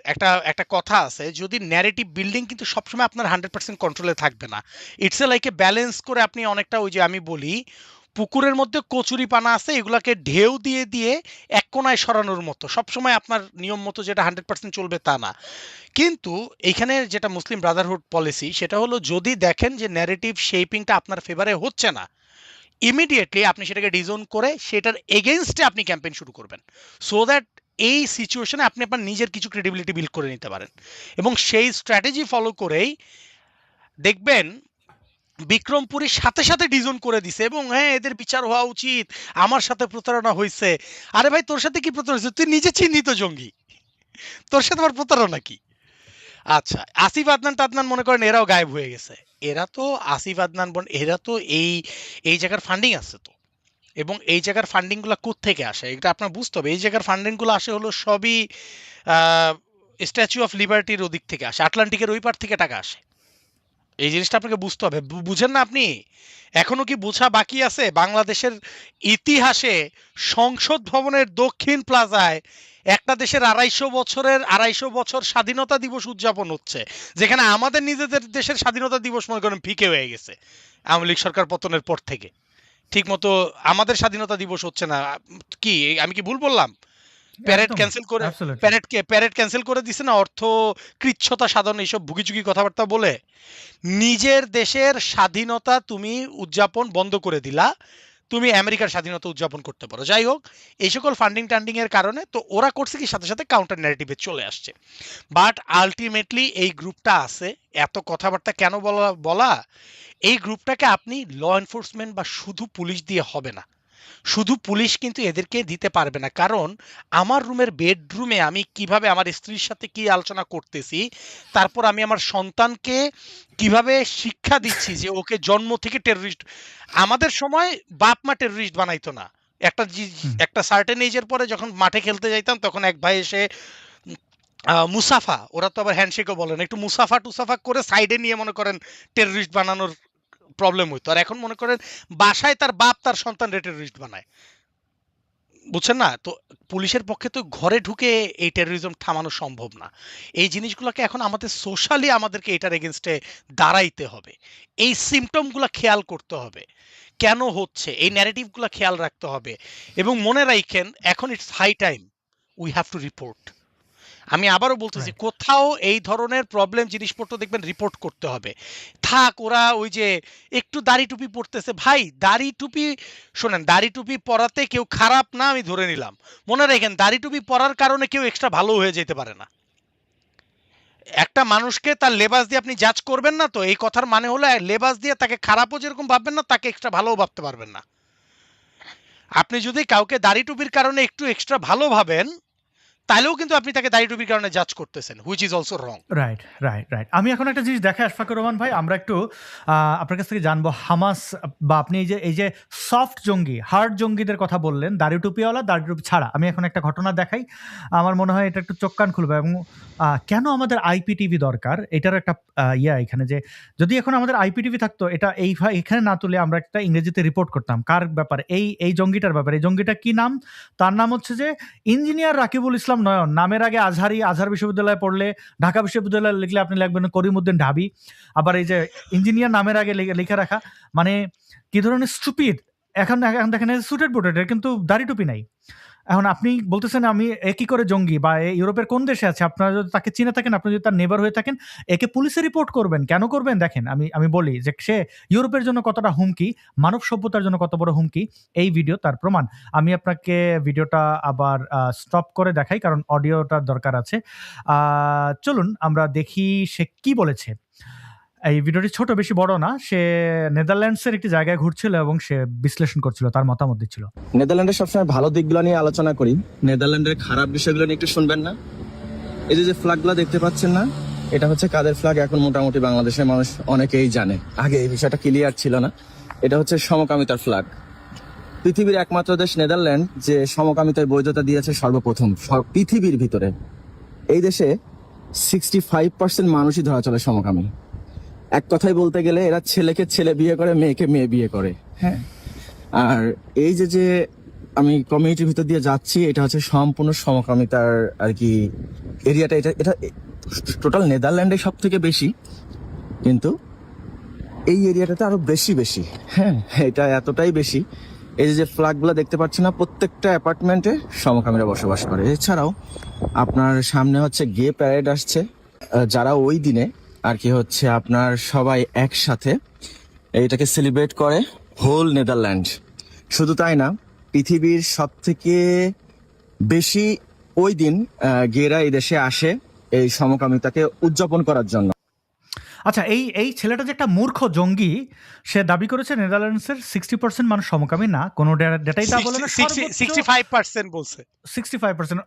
একটা কথা আছে, যদি ন্যারেটিভ বিল্ডিং কিন্তু সবসময় আপনার 100% কন্ট্রোলে থাকবে না। It's a like a balance করে আপনি অনেকটা ওই যে আমি বলি পুকুরের মধ্যে কচুরিপানা আছে, এগুলাকে ঢেউ দিয়ে দিয়ে এক কোণায় সরানোর মতো। সবসময় আপনার নিয়ম মতো যেটা 100% চলবে তা না। কিন্তু এইখানে যেটা মুসলিম ব্রাদারহুড পলিসি সেটা হলো, যদি দেখেন যে ন্যারেটিভ শেপিংটা আপনার ফেভারে হচ্ছে না, ইমিডিয়েটলি আপনি সেটাকে ডিজোন করে সেটার এগেইনস্টে আপনি ক্যাম্পেইন শুরু করবেন, সো দ্যাট এই সিচুয়েশনে আপনি আপনার নিজের কিছু ক্রেডিবিলিটি বিল্ড করে নিতে পারেন। এবং সেই স্ট্র্যাটেজি ফলো করেই দেখবেন বিক্রমপুরীর সাথে সাথে ডিজোন করে দিছে, এবং হ্যাঁ এদের বিচার হওয়া উচিত, আমার সাথে প্রতারণা হয়েছে। আরে ভাই, তোর সাথে কি প্রতারণা হয়েছে? তুই নিজে চিহ্নিত জঙ্গি, তোর সাথে আবার প্রতারণা কি? আচ্ছা, আসিফ আদনান টাদনান মনে করেন এরাও গায়েব হয়ে গেছে। এরা তো আসিফ আদনান এরা তো এই জায়গার ফান্ডিং আছে তো, এবং এই জায়গার ফান্ডিং গুলা কোত্থেকে আসে এটা আপনার বুঝতে হবে। এই জায়গার ফান্ডিং গুলো আসে হলো সবই স্ট্যাচু অফ লিবার্টির ওদিক থেকে আসে, আটলান্টিকের ওই পার থেকে টাকা আসে। এই জিনিসটা আপনাকে বুঝতে হবে। বুঝেন না আপনি? এখনো কি বোঝা বাকি আছে? বাংলাদেশের ইতিহাসে সংসদ ভবনের দক্ষিণ প্লাজায় একটা দেশের 250 বছর স্বাধীনতা দিবস উদযাপন হচ্ছে, যেখানে আমাদের নিজেদের দেশের স্বাধীনতা দিবস মনে করেন ফিকে হয়ে গেছে আওয়ামী লীগ সরকার পতনের পর থেকে। ঠিক মতো আমাদের স্বাধীনতা দিবস হচ্ছে না। কি আমি কি ভুল বললাম? প্যারেড একদম, ক্যান্সেল করে absolutely। প্যারেড ক্যান্সেল করে দিছে না, অর্থ কৃচ্ছতা সাধন এইসব ভুগিচুগি কথাবার্তা বলে। নিজের দেশের স্বাধীনতা তুমি উদযাপন বন্ধ করে দিলা, তুমি আমেরিকার স্বাধীনতা উদযাপন করতে পারো। যাই হোক, এই সকল ফান্ডিং টান্ডিং এর কারণে তো ওরা করছে কি, সাথে সাথে কাউন্টার ন্যারেটিভে চলে আসছে। বাট আলটিমেটলি এই গ্রুপটা আছে, এত কথাবার্তা কেন বলা, এই গ্রুপটাকে আপনি ল এনফোর্সমেন্ট বা শুধু পুলিশ দিয়ে হবে না। শুধু পুলিশ কিন্তু এদেরকে দিতে পারবে না, কারণ আমার রুমের বেডরুমে আমি কিভাবে আমার স্ত্রীর সাথে কি আলোচনা করতেছি, তারপর আমি আমার সন্তানকে কিভাবে শিক্ষা দিচ্ছি যে ওকে জন্ম থেকে টেররিস্ট। আমাদের সময় বাপ মা টেররিস্ট বানাইতো না। একটা সার্টেন এজের পরে যখন মাঠে খেলতে যাইতাম, তখন এক ভাই এসে মুসাফা, ওরা তো আবার হ্যান্ডশেকও বলেন, একটু মুসাফা টুসাফা করে সাইডে নিয়ে মনে করেন টেররিস্ট বানানোর প্রবলেম হইতো। আর এখন মনে করেন বাসায় তার বাপ তার সন্তান টেররিস্ট বানায়। বুঝছেন না? তো পুলিশের পক্ষে তো ঘরে ঢুকে এই টেররিজম থামানো সম্ভব না। এই জিনিসগুলোকে এখন আমাদের সোশ্যালি আমাদেরকে এটার এগেনস্টে দাঁড়াইতে হবে। এই সিমটমগুলো খেয়াল করতে হবে, কেন হচ্ছে এই ন্যারেটিভগুলো খেয়াল রাখতে হবে। এবং মনে রাখেন, এখন it's high time we have to report. আমি আবারও বলতেছি, রাইট। কোথাও এই ধরনের প্রবলেম জিনিসপত্র দেখবেন রিপোর্ট করতে হবে। থাক ওরা ওই যে একটু দাড়ি টুপি পরতেছে, ভাই দাড়ি টুপি, শোনেন, দাড়ি টুপি পরাতে কেউ খারাপ না আমি ধরে নিলাম। মনে রাখেন, দাড়ি টুপি পরার কারণে কেউ এক্সট্রা ভালো হয়ে যেতে পারে না। একটা মানুষকে তার লেবাস দিয়ে আপনি জাজ করবেন না, তো এই কথার মানে হলো লেবাস দিয়ে তাকে খারাপও যেরকম ভাববেন না, তাকে এক্সট্রা ভালোও ভাবতে পারবেন না। আপনি যদি কাউকে দাড়ি টুপির কারণে একটু এক্সট্রা ভালো ভাবেন, তাহলেও কিন্তু আপনি তাকে দাড়ি টুপির কারণে জাজ করতেছেন, which is also wrong. Right, right, right. আমি এখন একটা জিনিস দেখাই আশফাকুর রহমান ভাই, আমরা একটু আপনার কাছ থেকে জানবো হামাস বা আপনি এই যে সফট জঙ্গি, হার্ড জঙ্গিদের কথা বললেন, দাড়ি টুপিওয়ালা, দাড়ি টুপি ছাড়া। আমি এখন একটা ঘটনা দেখাই, আমার মনে হয় এটা একটু চোখ কান খুলবে। এবং কেন আমাদের আইপিটিভি দরকার, এটার একটা এখানে যে যদি এখন আমাদের আইপিটিভি থাকতো, এটা এখানে না তুলে আমরা একটা ইংরেজিতে রিপোর্ট করতাম কার ব্যাপারে, এই জঙ্গিটার ব্যাপারে। এই জঙ্গিটা কি নাম? তার নাম হচ্ছে যে ইঞ্জিনিয়ার রাকিবুল ইসলাম নয়ন। নামের আগে আজহার বিশ্ববিদ্যালয়ে পড়লে, ঢাকা বিশ্ববিদ্যালয়ে লিখলে আপনি লিখবেন করিমউদ্দিন ঢাবি। আবার এই যে ইঞ্জিনিয়ার নামের আগে লিখে রাখা, মানে কি ধরনের স্টুপিড। এখন দেখেন সুটেড বুটেড, কিন্তু দাড়ি টুপি নাই। এখন আপনি বলতেছেন আমি কি করে জঙ্গি, বা ইউরোপের কোন দেশে আছে? আপনারা যদি তাকে চিনে থাকেন, আপনি যদি তার নেবার হয়ে থাকেন, একে পুলিশে রিপোর্ট করবেন। কেন করবেন? দেখেন, আমি বলি যে সে ইউরোপের জন্য কতটা হুমকি, মানব সভ্যতার জন্য কত বড় হুমকি, এই ভিডিও তার প্রমাণ। আমি আপনাকে ভিডিওটা আবার স্টপ করে দেখাই, কারণ অডিওটার দরকার আছে। চলুন আমরা দেখি সে কি বলেছে। এই ভিডিওটি ছোট, বেশি বড় না। সে নেদারল্যান্ডসের একটি জায়গায় ঘুরছিল এবং সে বিশ্লেষণ করছিল, তার মতামত দিচ্ছিল। নেদারল্যান্ডের সবসময় ভালো দিকগুলো নিয়ে আলোচনা করি, নেদারল্যান্ডের খারাপ বিষয়গুলো নিয়ে একটু শুনবেন না? এই যে ফ্ল্যাগগুলো দেখতে পাচ্ছেন না, এটা হচ্ছে কাদের ফ্ল্যাগ? এখন মোটামুটি বাংলাদেশের মানুষ অনেকেই জানে, আগে এই বিষয়টা ক্লিয়ার ছিল না। এটা হচ্ছে সমকামিতার ফ্ল্যাগ। পৃথিবীর একমাত্র দেশ নেদারল্যান্ড যে সমকামিতার বৈধতা দিয়েছে সর্বপ্রথম পৃথিবীর ভিতরে। এই দেশে 65% মানুষই ধরা চলে সমকামী। এক কথায় বলতে গেলে এরা ছেলেকে ছেলে বিয়ে করে, মেয়েকে মেয়ে বিয়ে করে। হ্যাঁ, আর এই যে আমি কমিউনিটির ভিতর দিয়ে যাচ্ছি, এটা হচ্ছে সম্পূর্ণ সমকামিতার আর কি এরিয়াটা। এটা এটা টোটাল নেদারল্যান্ডে সব থেকে বেশি, কিন্তু এই এরিয়াটাতে আরো বেশি। হ্যাঁ, এটা এতটাই বেশি। এই যে ফ্ল্যাগগুলো দেখতে পাচ্ছি না, প্রত্যেকটা অ্যাপার্টমেন্টে সমকামীরা বসবাস করে। এছাড়াও আপনার সামনে হচ্ছে গে প্যারেড আসছে, যারা ওই দিনে আর কি হচ্ছে আপনার সবাই একসাথে এইটাকে সেলিব্রেট করে হোল নেদারল্যান্ড। শুধু তাই না, পৃথিবীর সব থেকে বেশি ওই দিন গেরা এই দেশে আসে এই সমকামিতাকে উদযাপন করার জন্য। আচ্ছা, এই ছেলেটা যে একটা মূর্খ জঙ্গি, সে দাবি করেছে নেদারল্যান্ডসের 60% মানুষ সমকামী না, কোনো ডেটাই তা বলে না। 65% বলছে। 65%,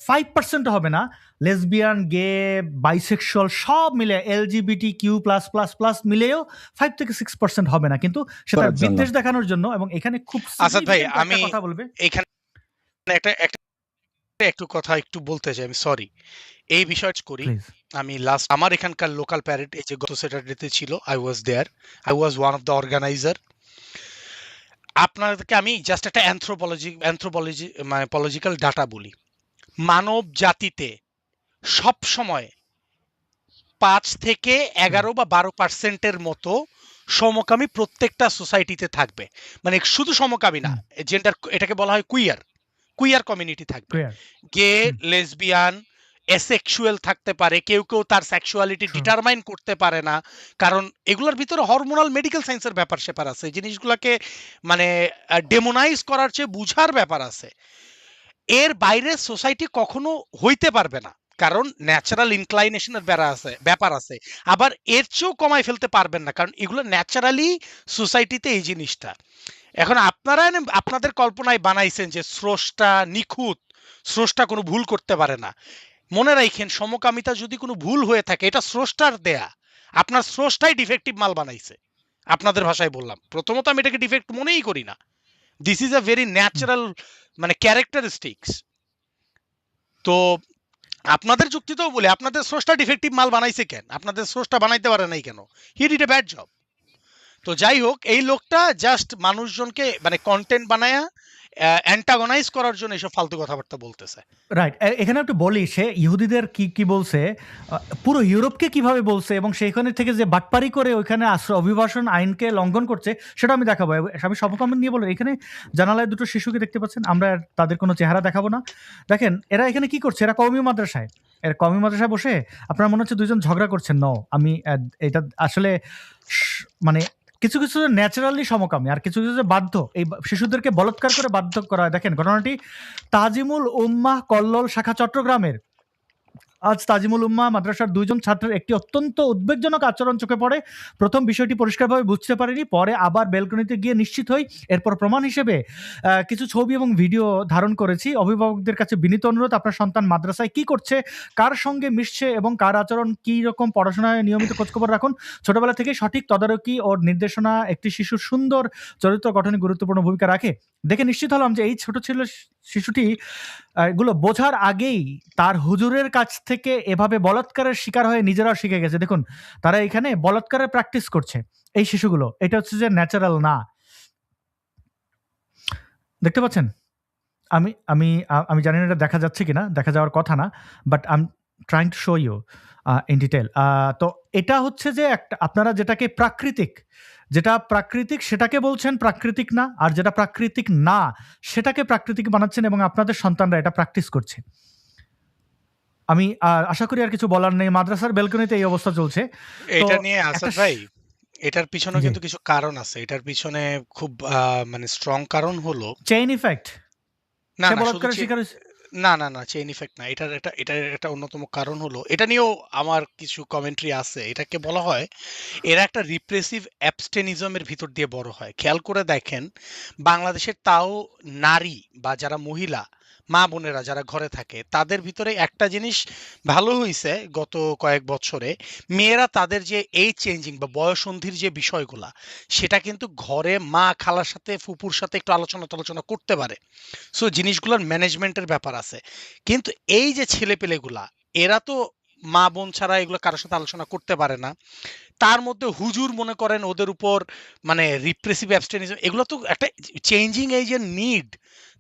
5% হবে না, লেসবিয়ান, গে, বাইসেক্সুয়াল সব মিলে LGBTQ+++ মিলেও 5 থেকে 6% হবে না, কিন্তু সেটা করার জন্য। বিদ্বেষ দেখানোর জন্য। এবং এখানে খুব আসাদ ভাই, significant আমি একটা কথা বলবে, এখানে একটু কথা একটু বলতে চাই, আমি সরি এই বিষয় করি। প্লিজ। আমি লাস্ট আমার এখানকার লোকাল প্যারেড এই যে গত স্যাটারডেতে ছিল, I was there, I was one of the organiser. আপনাদেরকে আমি জাস্ট একটা অ্যানথ্রোপলজিক্যাল ডাটা বলি। মানব জাতিতে সব সময় 5 থেকে 11 বা 12% মতো সমকামী প্রত্যেকটা সোসাইটিতে থাকবে। মানে শুধু সমকামী না, জেন্ডার, এটাকে বলা হয় কুইয়ার কমিউনিটি থাকবে। Clear. গে, লেসবিয়ান, এসেক্সুয়াল থাকতে পারে, কেউ তার সেক্সুয়ালিটি True. ডিটারমাইন করতে পারে না, কারণ এগুলোর ভিতরে হরমোনাল মেডিকেল সায়েন্সের ব্যাপার স্যাপার আছে। এই জিনিসগুলোকে মানে ডেমোনাইজ করার চেয়ে বুঝার ব্যাপার আছে। এর বাইরে সোসাইটি কখনো হইতে পারবে না, কারণ ন্যাচারাল ইনক্লাইনেশনের ব্যাপার আছে। আবার এর চেয়েও কমায় ফেলতে পারবেন না, কারণ এগুলো ন্যাচারালি সোসাইটিতে এই জিনিসটা। এখন আপনারা আপনাদের কল্পনায় বানাইছেন যে স্রষ্টা নিখুঁত, স্রষ্টা কোনো ভুল করতে পারে না। মনে রাখেন, সমকামিতা যদি কোনো ভুল হয়ে থাকে, এটা স্রষ্টার দেয়া। আপনার স্রষ্টাই ডিফেক্টিভ মাল বানাইছে। আপনাদের ভাষায় বললাম, প্রথমত আমি এটাকে ডিফেক্ট মনেই করি না। This is a very natural মানে ক্যারেক্টারিস্টিক্স। তো আপনাদের যুক্তিতেও বলে, আপনাদের স্রষ্টা ডিফেক্টিভ মাল বানাইছে কেন? আপনাদের স্রষ্টা বানাইতে পারে নাই কেন? He did a bad job. তো যাই হোক, এই লোকটা জাস্ট মানুষজনকে মানে কন্টেন্ট বানায়া অ্যান্টাগনাইজ করার জন্য এসব ফালতু কথাবার্তা বলতেছে। রাইট, এখানে একটু বলি, সে ইহুদিদের কি বলছে, পুরো ইউরোপকে কিভাবে বলছে, এবং সেইখানে থেকে যে বাটপারি করে ওইখানে অভিবাসন আইনকে লঙ্ঘন করছে, সেটা আমি দেখাবো। আমি সমকামী নিয়ে বলে, এখানে জানালায় দুটো শিশুকে দেখতে পাচ্ছেন, আমরা তাদের কোনো চেহারা দেখাবো না। দেখেন এরা এখানে কি করছে, এরা কওমি মাদ্রাসায় বসে আপনার মনে হচ্ছে দুইজন ঝগড়া করছেন। আমি এটা আসলে মানে কিছু ন্যাচারালি সমকামী, আর কিছু যে বাধ্য, এই শিশুদেরকে বলৎকার করে বাধ্য করা হয়। দেখেন ঘটনাটি তাজিমুল উম্মাহ কল্লোল শাখা চট্টগ্রামের। আজ তাজিমুল উম্মাহ মাদ্রাসার 2 জন ছাত্রের একটি অত্যন্ত উদ্বেগজনক আচরণ চোখে পড়ে। প্রথম বিষয়টি পরিষ্কারভাবে বুঝতে পারিনি, পরে আবার বেলকনিতে গিয়ে নিশ্চিত হই। এরপর প্রমাণ হিসেবে কিছু ছবি এবং ভিডিও ধারণ করেছি। অভিভাবকদের কাছে বিনীত অনুরোধ, আপনার সন্তান মাদ্রাসায় কি করছে, কার সঙ্গে মিশছে এবং কার আচরণ কী রকম, পড়াশোনায় নিয়মিত খোঁজখবর রাখুন। ছোটবেলা থেকে সঠিক তদারকি ও নির্দেশনা একটি শিশুর সুন্দর চরিত্র গঠনে গুরুত্বপূর্ণ ভূমিকা রাখে। দেখে নিশ্চিত হলাম যে এই ছোট শিশুটি এগুলো বোঝার আগেই তার হুজুরের কাছ থেকে এভাবে বলাৎকারের শিকার হয়ে নিজেরাও শিখে গেছে। দেখুন, তারা এখানে বলাৎকারের প্র্যাকটিস করছে এই শিশুগুলো। এটা হচ্ছে যে ন্যাচারাল না। দেখতে পাচ্ছেন? আমি আমি আমি জানি না এটা দেখা যাচ্ছে কিনা, দেখা যাওয়ার কথা না, but I am trying to show you in detail. তো এটা হচ্ছে যে একটা, আপনারা যেটাকে প্রাকৃতিক সেটাকে বলছেন প্রাকৃতিক না, আর যেটা প্রাকৃতিক না সেটাকে প্রাকৃতিক বানাচ্ছেন, এবং আপনাদের সন্তানরা এটা প্র্যাকটিস করছে। আমি আশা করি আর কিছু বলার নেই। মাদ্রাসার বেলকনিতে এই অবস্থা চলছে। এটা নিয়ে আসাদ ভাই, এটার পিছনে জি। কিন্তু কিছু কারণ আছে। এটার পিছনে খুব মানে স্ট্রং কারণ হলো, চেইন ইফেক্ট। না সে না শুধু বলাৎকারের শিকার হয়েছে। না চেইন ইফেক্ট না, এটার একটা অন্যতম কারণ হলো, এটা নিয়েও আমার কিছু কমেন্ট্রি আছে। এটাকে বলা হয়, এরা একটা রিপ্রেসিভ অ্যাবস্টেনিজমের ভিতর দিয়ে বড় হয়। খেয়াল করে দেখেন, বাংলাদেশের তাও নারী বা যারা মহিলা মা বোনেরা যারা ঘরে থাকে, তাদের ভিতরে একটা জিনিস ভালো হইছে গত কয়েক বছরে, মেয়েরা তাদের যে এই চেঞ্জিং বা বয়ঃসন্ধির যে বিষয়গুলা, সেটা কিন্তু ঘরে মা খালার সাথে ফুপুর সাথে একটু আলোচনা করতে পারে। সো জিনিসগুলোর ম্যানেজমেন্টের ব্যাপার আছে। কিন্তু এই যে ছেলেপেলেগুলা, এরা তো মা বোন ছাড়া এগুলো কারোর সাথে আলোচনা করতে পারে না। তার মধ্যে হুজুর মনে করেন ওদের উপর মানে রিপ্রেসিভ অ্যাবস্টেনিজম, এগুলো তো একটা চেঞ্জিং এজের নিড,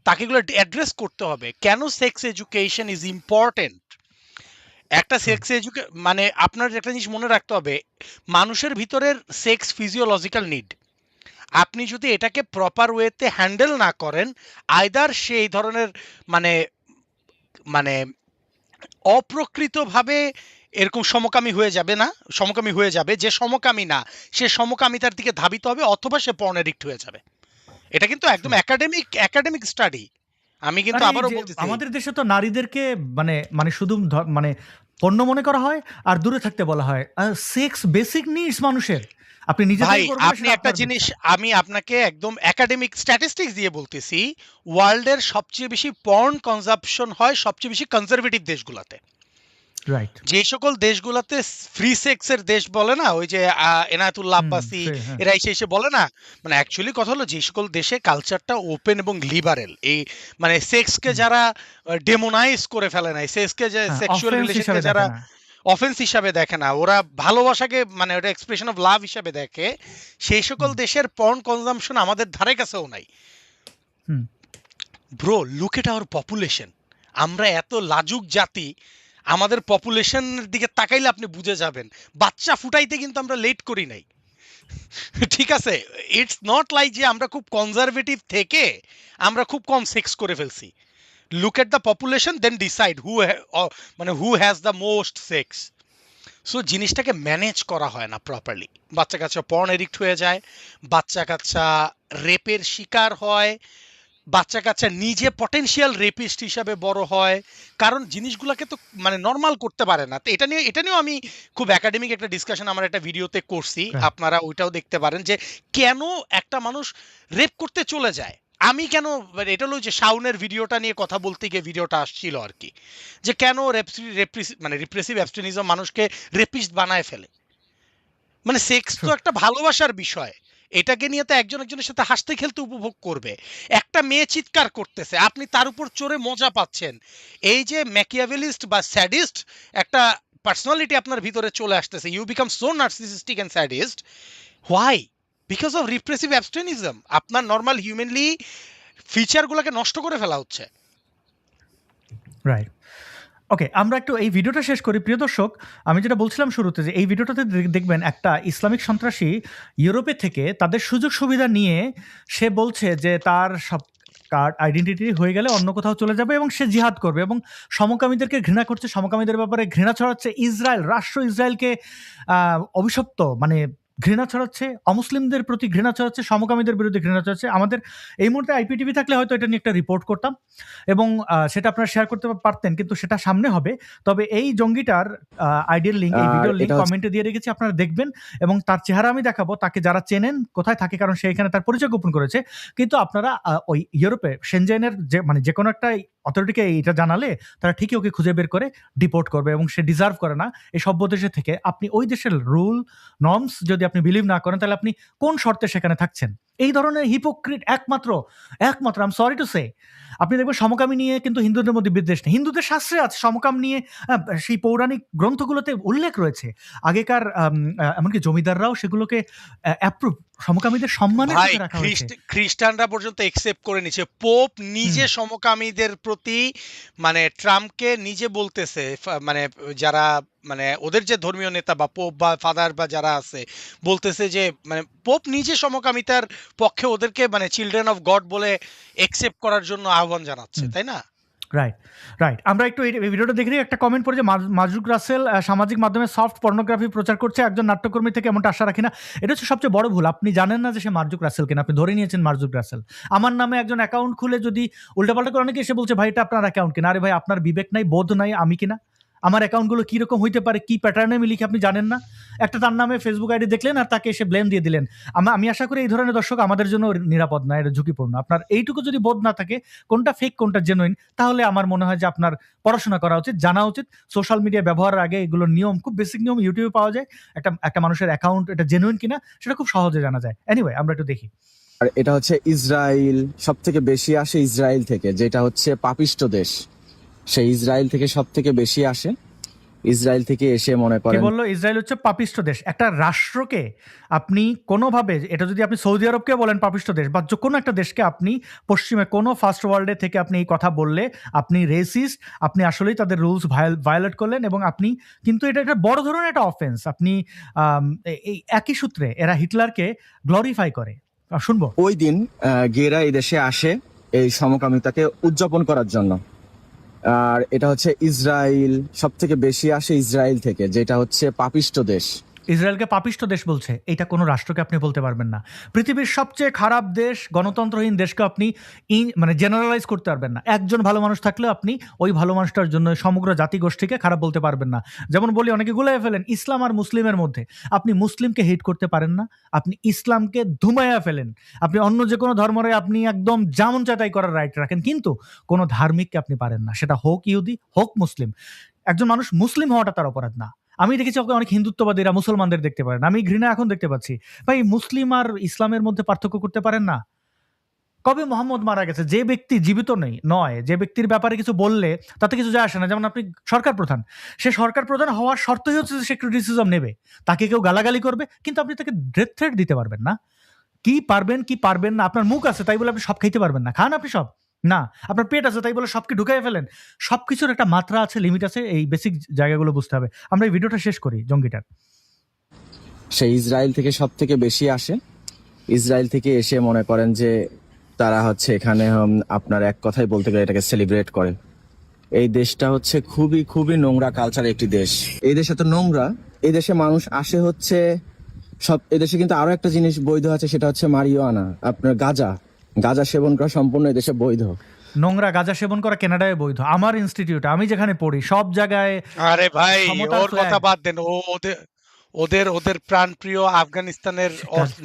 তাকে এগুলো অ্যাড্রেস করতে হবে। কেন সেক্স এডুকেশন ইজ ইম্পর্টেন্ট? একটা সেক্স মানে আপনার একটা জিনিস মনে রাখতে হবে, মানুষের ভিতরের সেক্স ফিজিওলজিক্যাল নিড। আপনি যদি এটাকে প্রপার ওয়েতে হ্যান্ডেল না করেন, আইদার সেই ধরনের মানে মানে অপ্রকৃতভাবে এরকম সমকামী হয়ে যাবে না, সমকামী হয়ে যাবে, যে সমকামী না সে সমকামিতার দিকে ধাবিত হবে, অথবা সে পর্ন এডিক্ট হয়ে যাবে। এটা কিন্তু একদম একাডেমিক স্টাডি। আমি কিন্তু আরে এই আবারও যে বলতেছি, আমাদের দেশে তো নারীদেরকে মানে মানে শুধু মানে পণ্য মনে করা হয় আর দূরে থাকতে বলা হয়। সেক্স বেসিক নিডস মানুষের। আপনি নিজে ভাই থেকে করবেন না, আপনি সেটা একটা আপনার জিনিস, ব্যাপার। আমি আপনাকে একদম একাডেমিক স্ট্যাটিস্টিক্স দিয়ে বলতেছি, ওয়ার্ল্ডের সবচেয়ে বেশি পর্ন কনজাম্পশন হয় সবচেয়ে বেশি কনজারভেটিভ দেশগুলোতে। রাইট। যে সকল দেশগুলোতে ফ্রি সেক্সের দেশ বলে না, ওই যে এনায়েতুল্লাহ আব্বাসি হ্যাঁ। এরা এসে বলে না, মানে অ্যাকচুয়ালি কথা হলো যে সকল দেশে কালচারটা ওপেন এবং লিবারেল, এই মানে সেক্সকে যারা ডেমোনাইজ করে ফেলে নাই, সেক্সকে যে হ্যাঁ, সেক্সুয়াল অফেন্স রিলেশনকে হিসাবে যারা দেখে না। অফেন্স হিসাবে দেখে না, ওরা ভালোবাসাকে মানে ওটা এক্সপ্রেশন অফ লাভ হিসাবে দেখে, সেই সকল দেশের পর্ন কনজাম্পশন আমাদের ধারে কাছেও নাই। হুম। Bro, look at our population. আমরা এত লাজুক জাতি, আমাদের পপুলেশনের দিকে তাকাইলে আপনি বুঝে যাবেন, বাচ্চা ফুটাইতে কিন্তু আমরা লেট করি নাই। ঠিক আছে, ইটস নট লাইক যে আমরা খুব কনজারভেটিভ থেকে আমরা খুব কম সেক্স করে ফেলছি। Look at the population, then decide মানে who has the most sex. So জিনিসটাকে ম্যানেজ করা হয় না প্রপারলি, বাচ্চা কাচ্চা পর্ন এডিক্ট হয়ে যায়, বাচ্চা কাচ্চা রেপের শিকার হয়, বাচ্চা কাচ্চা নিজে পটেনশিয়াল রেপিস্ট হিসাবে বড় হয়, কারণ জিনিসগুলোকে তো মানে নর্মাল করতে পারে না। তো এটা নিয়েও আমি খুব একাডেমিক একটা ডিসকাশন আমার একটা ভিডিওতে করছি, Right. আপনারা ওইটাও দেখতে পারেন, যে কেন একটা মানুষ রেপ করতে চলে যায়। আমি কেন মানে এটা হলো যে শাউনের ভিডিওটা নিয়ে কথা বলতে গিয়ে ভিডিওটা আসছিল আর কি, যে কেন মানে রিপ্রেসিভ অ্যাবস্টেনিজম মানুষকে রেপিস্ট বানায় ফেলে। মানে সেক্স তো True. একটা ভালোবাসার বিষয়, এটাকে নিয়ে তো একজন একজনের সাথে হাসতে খেলতে উপভোগ করবে। একটা মেয়ে চিৎকার করতেছে, আপনি তার উপর চড়ে মজা পাচ্ছেন। এই যে ম্যাকিয়াভেলিস্ট বা স্যাডিস্ট একটা পার্সোনালিটি আপনার ভিতরে চলে আসতেছে, you become so narcissistic and sadist. Why? Because of repressive abstinism. আপনার নর্মাল হিউম্যানলি ফিচারগুলোকে নষ্ট করে ফেলা হচ্ছে। রাইট। ওকে, আমরা একটু এই ভিডিওটা শেষ করি। প্রিয় দর্শক, আমি যেটা বলছিলাম শুরুতে, যে এই ভিডিওটাতে দেখবেন একটা ইসলামিক সন্ত্রাসী ইউরোপে থেকে তাদের সুযোগ সুবিধা নিয়ে সে বলছে যে তার সব কার্ড আইডেন্টিটি হয়ে গেলে অন্য কোথাও চলে যাবে এবং সে জিহাদ করবে, এবং সমকামীদেরকে ঘৃণা করছে, সমকামীদের ব্যাপারে ঘৃণা ছড়াচ্ছে, ইসরায়েল রাষ্ট্র ইসরায়েলকে অভিশপ্ত মানে ঘৃণা ছড়াচ্ছে, অমুসলিমদের প্রতি ঘৃণা ছড়াচ্ছে, সমকামীদের বিরুদ্ধে ঘৃণা ছড়াচ্ছে। আমাদের এই মুহূর্তে আইপিটিভি থাকলে হয়তো এটা নিয়ে একটা রিপোর্ট করতাম এবং সেটা আপনারা শেয়ার করতে পারতেন, কিন্তু সেটা সামনে হবে। তবে এই জঙ্গিটার আইডির লিঙ্ক, এই ভিডিওর লিঙ্ক এটা হচ্ছে- কমেন্টে দিয়ে রেখেছি, আপনারা দেখবেন এবং তার চেহারা আমি দেখাবো, তাকে যারা চেনেন কোথায় থাকে, কারণ সে এখানে তার পরিচয় গোপন করেছে। কিন্তু আপনারা ওই ইউরোপে সেনজেনের যে কোনো একটা অথরিটিকে এটা জানালে তারা ঠিকই ওকে খুঁজে বের করে ডিপোর্ট করবে, এবং সে ডিজার্ভ করে না এই সভ্য দেশে থেকে। আপনি ওই দেশের রুল নর্মস যদি আপনি বিলিভ না করেন, তাহলে আপনি কোন শর্তে সেখানে থাকছেন? এই ধরনের হিপোক্রিট একমাত্র আই এম সরি টু সে, আপনি দেখবেন সমকামী নিয়ে কিন্তু হিন্দুদের মধ্যে বিদ্বেষ নেই। হিন্দুদের শাস্ত্রে আছে সমকাম নিয়ে, সেই পৌরাণিক গ্রন্থগুলোতে উল্লেখ রয়েছে। আগেকার এমনকি জমিদাররাও সেগুলোকে অ্যাপ্রুভ, সমকামীদের সম্মানের ভাই সাথে রাখা হয়েছে। খ্রিস্টানরা পর্যন্ত একসেপ্ট করে নিচ্ছে, পোপ নিজে সমকামীদের প্রতি মানে ট্রাম্পকে নিজে বলতেছে, মানে যারা মানে ওদের যে ধর্মীয় নেতা বা পোপ বা ফাদার বা যারা আছে বলতেছে যে মানে পোপ নিজে সমকামিতার পক্ষে ওদেরকে মানে চিলড্রেন অফ গড বলে একসেপ্ট করার জন্য আহ্বান জানাচ্ছে, তাই না? রাইট। আমরা একটু এই ভিডিওটা দেখে একটা কমেন্ট পড়ে যে মাজরুক রাসেল সামাজিক মাধ্যমে সফট পর্নোগ্রাফি প্রচার করছে, একজন নাট্যকর্মী থেকে এমনটা আশা রাখি না। এটা হচ্ছে সবচেয়ে বড় ভুল। আপনি জানেন না যে সে মারজুক রাসেল কিনা, আপনি ধরে নিয়েছেন মারজুক রাসেল। আমার নামে একজন অ্যাকাউন্ট খুলে যদি উল্টাপাল্টা করে, অনেকে এসে বলছে ভাই এটা আপনার অ্যাকাউন্ট কিনা। আরে ভাই, আপনার বিবেক নাই, বোধ নাই, আমি কিনা? আমার অ্যাকাউন্টগুলো কীরকম হইতে পারে, কী প্যাটার্নে আমি লিখি আপনি জানেন না? একটা তার নামে ফেসবুক আইডি দেখলেন আর তাকে এসে ব্লেম দিয়ে দিলেন। আমি আশা করি এই ধরনের দর্শক আমাদের জন্য নিরাপদ না, এটা ঝুঁকিপূর্ণ। আপনার এইটুকু যদি বোধ না থাকে কোনটা ফেক কোনটা জেনুইন, তাহলে আমার মনে হয় যে আপনার পড়াশোনা করা উচিত, জানা উচিত। সোশ্যাল মিডিয়া ব্যবহারের আগে এগুলোর নিয়ম, খুব বেসিক নিয়ম ইউটিউবে পাওয়া যায়। একটা মানুষের অ্যাকাউন্ট এটা জেনুইন কিনা সেটা খুব সহজে জানা যায়। এনিওয়ে, আমরা একটু দেখি। আর এটা হচ্ছে ইসরায়েল, সব থেকে বেশি আসে ইসরায়েল থেকে, যেটা হচ্ছে পাপিষ্ট দেশ, সেই ইসরায়েল থেকে সব থেকে বেশি আসে। ইসরায়েল থেকে এসে মনে কি করেন বললো? ইসরায়েল হচ্ছে পাপিষ্ট দেশ। একটা রাষ্ট্রকে আপনি কোনোভাবে, এটা যদি আপনি সৌদি আরবকে বলেন পাপিষ্ট দেশ, বা কোনো একটা দেশকে আপনি পশ্চিমে কোনো ফার্স্ট ওয়ার্ল্ডে থেকে আপনি এই কথা বললে আপনি রেসিস্ট, আপনি আসলেই তাদের রুলস ভায়োলেট করলেন, এবং আপনি কিন্তু এটা একটা বড় ধরনের একটা অফেন্স। আপনি এই একই সূত্রে এরা হিটলারকে গ্লোরিফাই করে। শুনবো। ওই দিন গেরা এই দেশে আসে এই সমকামিতাকে উদযাপন করার জন্য। আর এটা হচ্ছে ইসরায়েল, সব থেকে বেশি আসে ইসরায়েল থেকে, যেটা হচ্ছে পাপিষ্ট দেশ। ইসরায়েলকে পাপিষ্ট দেশ বলছে, এটা কোনো রাষ্ট্রকে আপনি বলতে পারবেন না। পৃথিবীর সবচেয়ে খারাপ দেশ, গণতন্ত্রহীন দেশকে আপনি মানে জেনারেলাইজ করতে পারবেন না। একজন ভালো মানুষ থাকলেও আপনি ওই ভালো মানুষটার জন্য সমগ্র জাতিগোষ্ঠীকে খারাপ বলতে পারবেন না। যেমন বলি, অনেকে গুলাই ফেলেন ইসলাম আর মুসলিমের মধ্যে। আপনি মুসলিমকে হেট করতে পারেন না, আপনি ইসলামকে ধুমাইয়া ফেলেন। আপনি অন্য যে কোনো ধর্মরে আপনি একদম যেমন চায় তাই করার রাইট রাখেন, কিন্তু কোনো ধার্মিককে আপনি পারেন না, সেটা হোক ইহুদি হোক মুসলিম। একজন মানুষ মুসলিম হওয়াটা তার অপরাধ না। আমি দেখেছি অনেক হিন্দুত্ববাদীরা মুসলমানদের দেখতে পারেন, আমি ঘৃণা এখন দেখতে পাচ্ছি। ভাই, মুসলিম আর ইসলামের মধ্যে পার্থক্য করতে পারেন না? কবে মোহাম্মদ মারা গেছে? যে ব্যক্তি জীবিত নয়, যে ব্যক্তির ব্যাপারে কিছু বললে তাতে কিছু যায় আসে না। যেমন আপনি সরকার প্রধান, সে সরকার প্রধান হওয়ার শর্তই হচ্ছে যে সে ক্রিটিসিজম নেবে, তাকে কেউ গালাগালি করবে, কিন্তু আপনি তাকে ডেথ থ্রেট দিতে পারবেন না। কি পারবেন কি পারবেন না, আপনার মুখ আছে তাই বলে আপনি সব খাইতে পারবেন না। খান আপনি সব না, আপনার পেট আছে তাই বলে সবকে ঢুকাই ফেলেন। সবকিছুর একটা মাত্রা আছে, লিমিট আছে, এই বেসিক জায়গাগুলো বুঝতে হবে। আমরা এই ভিডিওটা শেষ করি জঙ্গিটার। সে ইসরায়েল থেকে সব থেকে বেশি আসে। ইসরায়েল থেকে এসে মনে করেন যে তারা হচ্ছে এখানে আপনার এক কথাই বলতে গেলে এটাকে সেলিব্রেট করে। এই দেশটা হচ্ছে খুবই খুবই নোংরা কালচার একটি দেশ। এই দেশে তো নোংরা, এই দেশে মানুষ আসে হচ্ছে সব। এদেশে কিন্তু আরো একটা জিনিস বৈধ আছে, সেটা হচ্ছে মারিওয়ানা, আপনার গাঁজা সেবন করা সম্পূর্ণ এদেশে বৈধ। নোংরা গাঁজা সেবন করা কানাডায় বৈধ। আমার ইনস্টিটিউট, আমি যেখানে পড়ি, সব জায়গায় আরে ভাই, ক্ষমতার ওর কথা flag। বাদ দেন। ওদের ওদের ওদের প্রাণপ্রিয় আফগানিস্তানের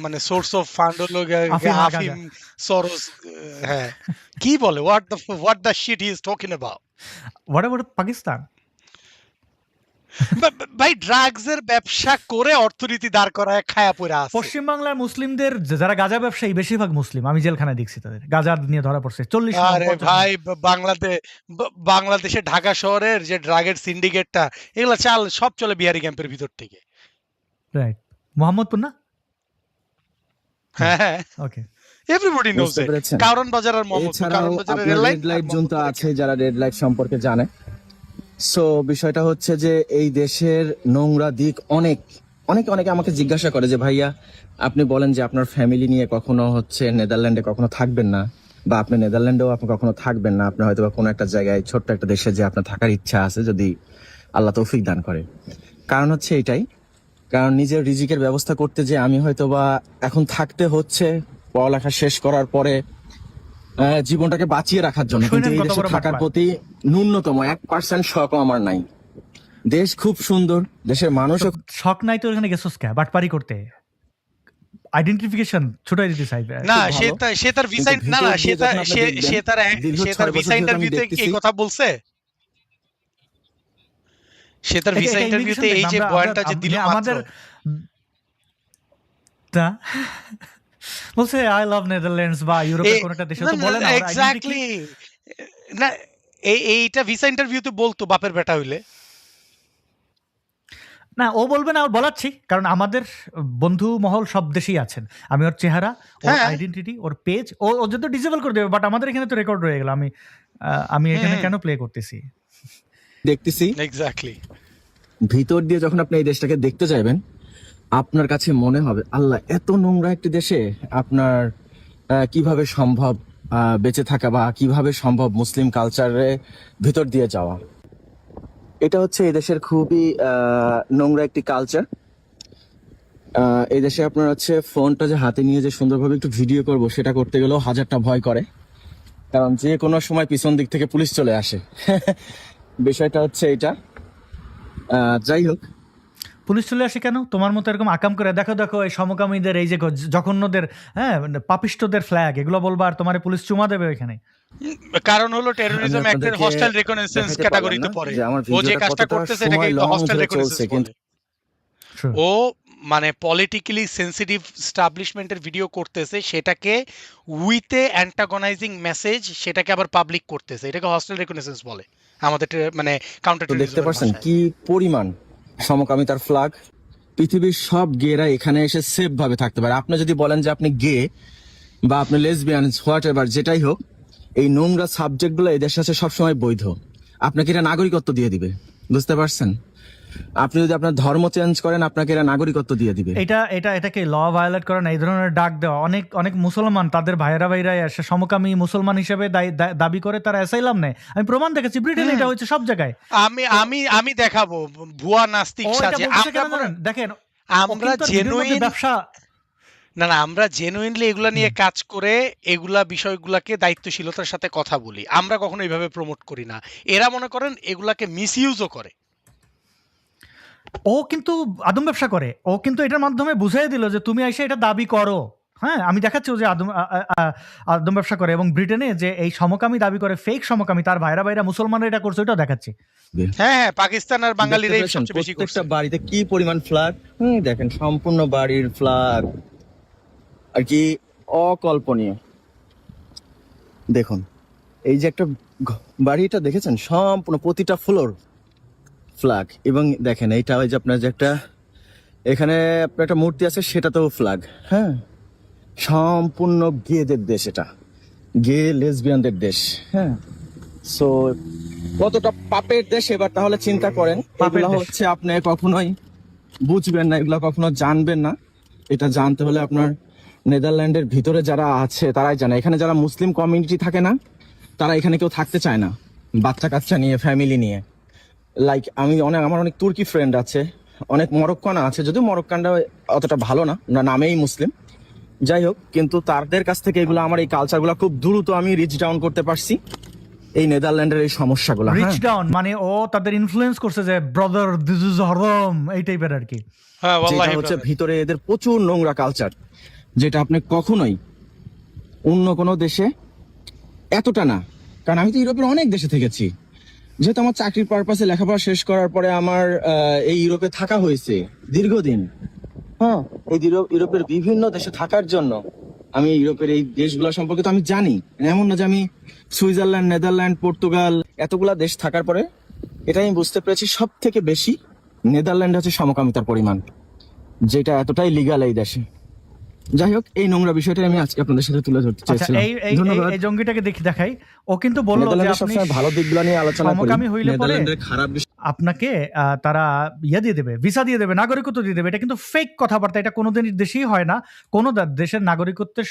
মানে সোর্স অফ ফান্ড হলো আফিম আর আফিম, সরোস। হ্যাঁ, কি বলে, what the shit he is talking about. What about Pakistan? ভাই, ড্রাগস এর ব্যবসা করে অর্থনীতি দাঁড় করায় খায়া পড়ে আছে। পশ্চিমবাংলার মুসলিমদের যারা গাঁজা ব্যবসায়ী, বেশিরভাগ মুসলিম। আমি জেলখানায় দেখছি তাদের, গাঁজা নিয়ে ধরা পড়ছে 40 জন, আরে 50 জন। ভাই, বাংলাদেশে ঢাকা শহরের যে ড্রাগের সিন্ডিকেটটা, এগুলা সব চলে বিহারি ক্যাম্পের ভিতর থেকে। রাইট, মোহাম্মদপুর না? হ্যাঁ, ওকে। এভরিবডি নোজ বুঝতে ইট। পেরেছেন? কারণ বাজার আর মোহাম্মদপুর, এছাড়াও কারণ বাজারের আপনার rail line red light zone তো আছে, যারা রেড লাইট সম্পর্কে জানে। সো বিষয়টা হচ্ছে যে এই দেশের নোংরা দিক অনেকে আমাকে জিজ্ঞাসা করে যে ভাইয়া, আপনি বলেন যে আপনার ফ্যামিলি নিয়ে কখনো হচ্ছে নেদারল্যান্ডে কখনো থাকবেন না, বা আপনি নেদারল্যান্ডেও আপনি কখনো থাকবেন না, আপনি হয়তো বা কোনো একটা জায়গায় ছোট্ট একটা দেশে যে আপনার থাকার ইচ্ছা আছে, যদি আল্লাহ তৌফিক দান করে। কারণ হচ্ছে এটাই, কারণ নিজের রিজিকের ব্যবস্থা করতে যে আমি হয়তো বা এখন থাকতে হচ্ছে পড়ালেখা শেষ করার পরে জীবনটাকে বাঁচিয়ে রাখার জন্য, কিন্তু শুনেন এই কত দেশে বড় থাকার বাটপার। প্রতি ন্যূনতম 1% শখও আমার নাই। দেশ খুব সুন্দর, দেশের মানুষও শখ নাই তো এখানে গেছস কে বাটপারি করতে? আইডেন্টিফিকেশন ছুটাই দিতে চাইবে। না, খুব সে ভালো। সে তার ভিসা, কিন্তু না না, ভিতর দিয়ে যখন আপনি দেখবেন, দীর্ঘ সে তার 6 ভিসা বছর ধরে আমি ইন্টারভিউতে দেখতেছি। এই কথা বলছে। সে তার ভিসা এটা ইন্টারভিউতে immigration এই যে দেখবেন, বয়ানটা যে দিল আমাদের তা বলছে আই লাভ নেদারল্যান্ডস বা ইউরোপের কোন একটা দেশে, তো বলে না এক্স্যাক্টলি। না, এইটা ভিসা ইন্টারভিউতে বলতো বাপের বেটা হইলে। না, ও বলবে না, ওর বলাচ্ছি, কারণ আমাদের বন্ধু মহল সব দেশেই আছেন। আমি ওর চেহারা, ওর হ্যাঁ। আইডেন্টিটি, ওর পেজ ও যদি ডিসেবল করে দেবে, বাট আমাদের এখানে তো রেকর্ড রয়ে গেল। আমি এখানে কেন প্লে করতেছি? দেখতেছি এক্স্যাক্টলি। ভিতর দিয়ে যখন আপনি এই দেশটাকে দেখতে যাবেন, আপনার কাছে মনে হবে আল্লাহ, এত নোংরা একটি দেশে আপনার কিভাবে সম্ভব বেঁচে থাকা, বা কিভাবে সম্ভব মুসলিম কালচারে ভিতর দিয়ে যাওয়া। এটা হচ্ছে এই দেশের খুবই নোংরা একটি কালচার। এই দেশে আপনার হচ্ছে ফোনটা যে হাতে নিয়ে যে সুন্দরভাবে একটু ভিডিও করব, সেটা করতে গেলেও হাজারটা ভয় করে, কারণ যে কোনো সময় পিছন দিক থেকে পুলিশ চলে আসে। বিষয়টা হচ্ছে এটা। যাই হোক, পুলিশ চলে আসে কেন? তোমার মতো এরকম আকাম করে দেখো এই সমকামীদের, এই যে জঘন্যদের, হ্যাঁ পাপিষ্টদের ফ্ল্যাগ, এগুলো বলবা, আর তোমার পুলিশ চুমা দেবে ওইখানে। কারণ হলো টেরোরিজম আমি অ্যাক্টের আপনাদেরকে হস্টাইল রিকগনিশন্স দেখাতে ক্যাটাগরিতে পারলাম না পড়ে। যে আমার ও যে ভিডিওটা কাজটা কতটা করতেছে সময় এটাকে long হস্টাইল ধরে রিকগনিশন্স চলছে, বলে। Sure. ও মানে পলিটিক্যালি সেন্সিটিভ স্টাবলিশমেন্টের ভিডিও করতেছে, সেটাকে উইথ এ অ্যান্টাগনাইজিং মেসেজ সেটাকে আবার পাবলিক করতেছে। এটাকে হস্টেল রিকগনিশন বলে আমাদের মানে কাউন্টার তো দেখতে টেররিজমের পাচ্ছেন ভাষায়। কি পরিমাণ সমকামিতার ফ্ল্যাগ। পৃথিবীর সব গেরা এখানে এসে সেফ ভাবে থাকতে পারে। আপনি যদি বলেন যে আপনি গে বা আপনি লেসবিয়ান হোয়াট এভার যেটাই হোক, এই নোংরা সাবজেক্ট গুলো এদের সাথে সবসময় বৈধ। আপনাকে এটা নাগরিকত্ব দিয়ে দিবে, বুঝতে পারছেন? আপনি যদি আপনার ধর্ম চেঞ্জ করেন আপনাকে এরা নাগরিকত্ব দিয়ে দিবে। এটাকে ল ভায়োলেট করে না, এই ধরনের ডাক দেওয়া। অনেক মুসলমান তাদের ভাইরা এসে সমকামী মুসলমান হিসেবে দাবি করে, তারা অ্যাসাইলাম নেয়। আমি প্রমাণ দেখেছি, ব্রিটেনে এটা হচ্ছে সব জায়গায়। আমি আমি আমি দেখাবো ভুয়া নাস্তিক ও এটা সাজে। বলছে কেন জানেন? দেখেন, ও আমরা কিন্তু আর ভিডিওর মধ্যে জেনুইন ব্যবসা না, আমরা জেনুইনলি এগুলা নিয়ে কাজ করে এগুলা বিষয়গুলাকে দায়িত্বশীলতার সাথে কথা বলি। আমরা কখনো এইভাবে প্রমোট করি না। এরা মনে করেন এগুলাকে মিসইউজও করে। ও কিন্তু আদম ব্যবসা করে। ও কিন্তু এটার মাধ্যমে বুঝাই দিল যে তুমি এসে এটা দাবি করো। হ্যাঁ, আমি দেখাচ্ছি ও যে আদম ব্যবসা করে, এবং ব্রিটেনে যে এই সমকামী দাবি করে, ফেক সমকামী, তার ভাইরা মুসলমানরা এটা করছে, ওটাও দেখাচ্ছি। হ্যাঁ, পাকিস্তান আর বাঙালিরাই দেখতে পেয়েছেন সবচেয়ে বেশি করছে। প্রত্যেকটা বাড়িতে কি পরিমাণ ফ্ল্যাগ। দেখেন সম্পূর্ণ বাড়ির ফ্ল্যাগ আর কি অকল্পনীয়। দেখুন এই যে একটা বাড়িটা দেখেছেন, সম্পূর্ণ প্রতিটা ফ্লোর ফ্ল্যাগ। এবং দেখেন এইটা ওই যে আপনার যে একটা এখানে আপনার একটা মূর্তি আছে সেটাতেও ফ্ল্যাগ। হ্যাঁ, সম্পূর্ণ গেদের দেশ, এটা গে লেসবিয়ানদের দেশ। হ্যাঁ, সো কতটা পাপের দেশ এবার তাহলে চিন্তা করেন। পাপের এগুলো দেশ। হচ্ছে আপনি কখনোই বুঝবেন না, এগুলো কখনো জানবেন না। এটা জানতে হলে আপনার নেদারল্যান্ডের ভিতরে যারা আছে তারাই জানে। এখানে যারা মুসলিম কমিউনিটি থাকে না, তারা এখানে কেউ থাকতে চায় না বাচ্চা কাচ্চা নিয়ে, ফ্যামিলি নিয়ে। লাইক আমার অনেক তুর্কি ফ্রেন্ড আছে, অনেক মরক্কান আছে, যদিও মরক্কানরা অতটা ভালো না, না নামেই মুসলিম, যাই হোক। কিন্তু তাদের কাছ থেকে এগুলো আমার এই কালচারগুলো খুব দ্রুত আমি রিচ ডাউন করতে পারছি, এই নেদারল্যান্ডের এই সমস্যাগুলো। রিচ ডাউন মানে ও তাদের ইনফ্লুয়েন্স করছে যে ব্রাদার দিস ইজ হরাম, এই টাইপের আর কি। হ্যাঁ, যেটা ওয়াল্লাহি হচ্ছে ব্রাদার। ভিতরে এদের প্রচুর নোংরা কালচার, যেটা আপনি কখনোই অন্য কোনো দেশে এতটা না। কারণ আমি তো ইউরোপের অনেক দেশে থেকেছি, যেহেতু আমার চাকরির পারপাসে লেখাপড়া শেষ করার পরে আমার এই ইউরোপে থাকা হয়েছে দীর্ঘদিন। হ্যাঁ, এই ইউরোপের বিভিন্ন দেশে থাকার জন্য আমি ইউরোপের এই দেশগুলো সম্পর্কে তো আমি জানি। এমন না যে আমি সুইজারল্যান্ড, নেদারল্যান্ড, পর্তুগাল এতগুলা দেশ থাকার পরে এটা আমি বুঝতে পেরেছি সব থেকে বেশি নেদারল্যান্ডে হচ্ছে সমকামিতার পরিমাণ, যেটা এতটাই লিগাল এই দেশে। যাই হোক, এই নোংরা বিষয়টা আমি আজকে আপনাদের সাথে তুলে ধরতে আচ্ছা, চাইছিলাম। ধন্যবাদ। এই জঙ্গিটাকে দেখাই। ও কিন্তু বললো যে নেদারল্যান্ডের আপনি সবসময় ভালো দিকগুলো নিয়ে আলোচনা করি, সমকামী হইলে পরে নেদারল্যান্ডের খারাপ বিষয় আপনাকে তারা দিয়ে দেবে, ভিসা দিয়ে দেবে, নাগরিকত্ব দিয়ে দেবে। এটা কিন্তু ফেক কথাবার্তা। এটা কোনোদিন দেশেই হয় না। কোনো দেশের নাগরিকত্বের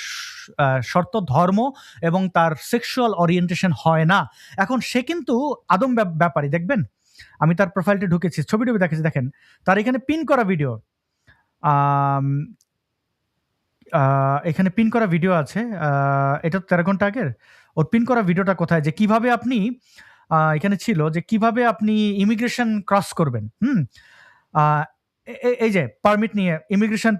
শর্ত ধর্ম এবং তার সেক্সুয়াল ওরিয়েন্টেশন হয় না। এখন সে কিন্তু আদম ব্যাপারী। দেখবেন, আমি তার প্রোফাইলটা ঢুকেছি, ছবি দেখেছি। দেখেন তার এখানে পিন করা ভিডিও, এখানে পিন করা ভিডিও আছে। এটা 13 ঘন্টা আগের। ওর পিন করা ভিডিওটা কোথায়, যে কিভাবে আপনি এখানে ছিল যে কিভাবে আপনি ইমিগ্রেশন ক্রস করবেন। এই যে পারমিট নিয়ে, ইমিগ্রেশন,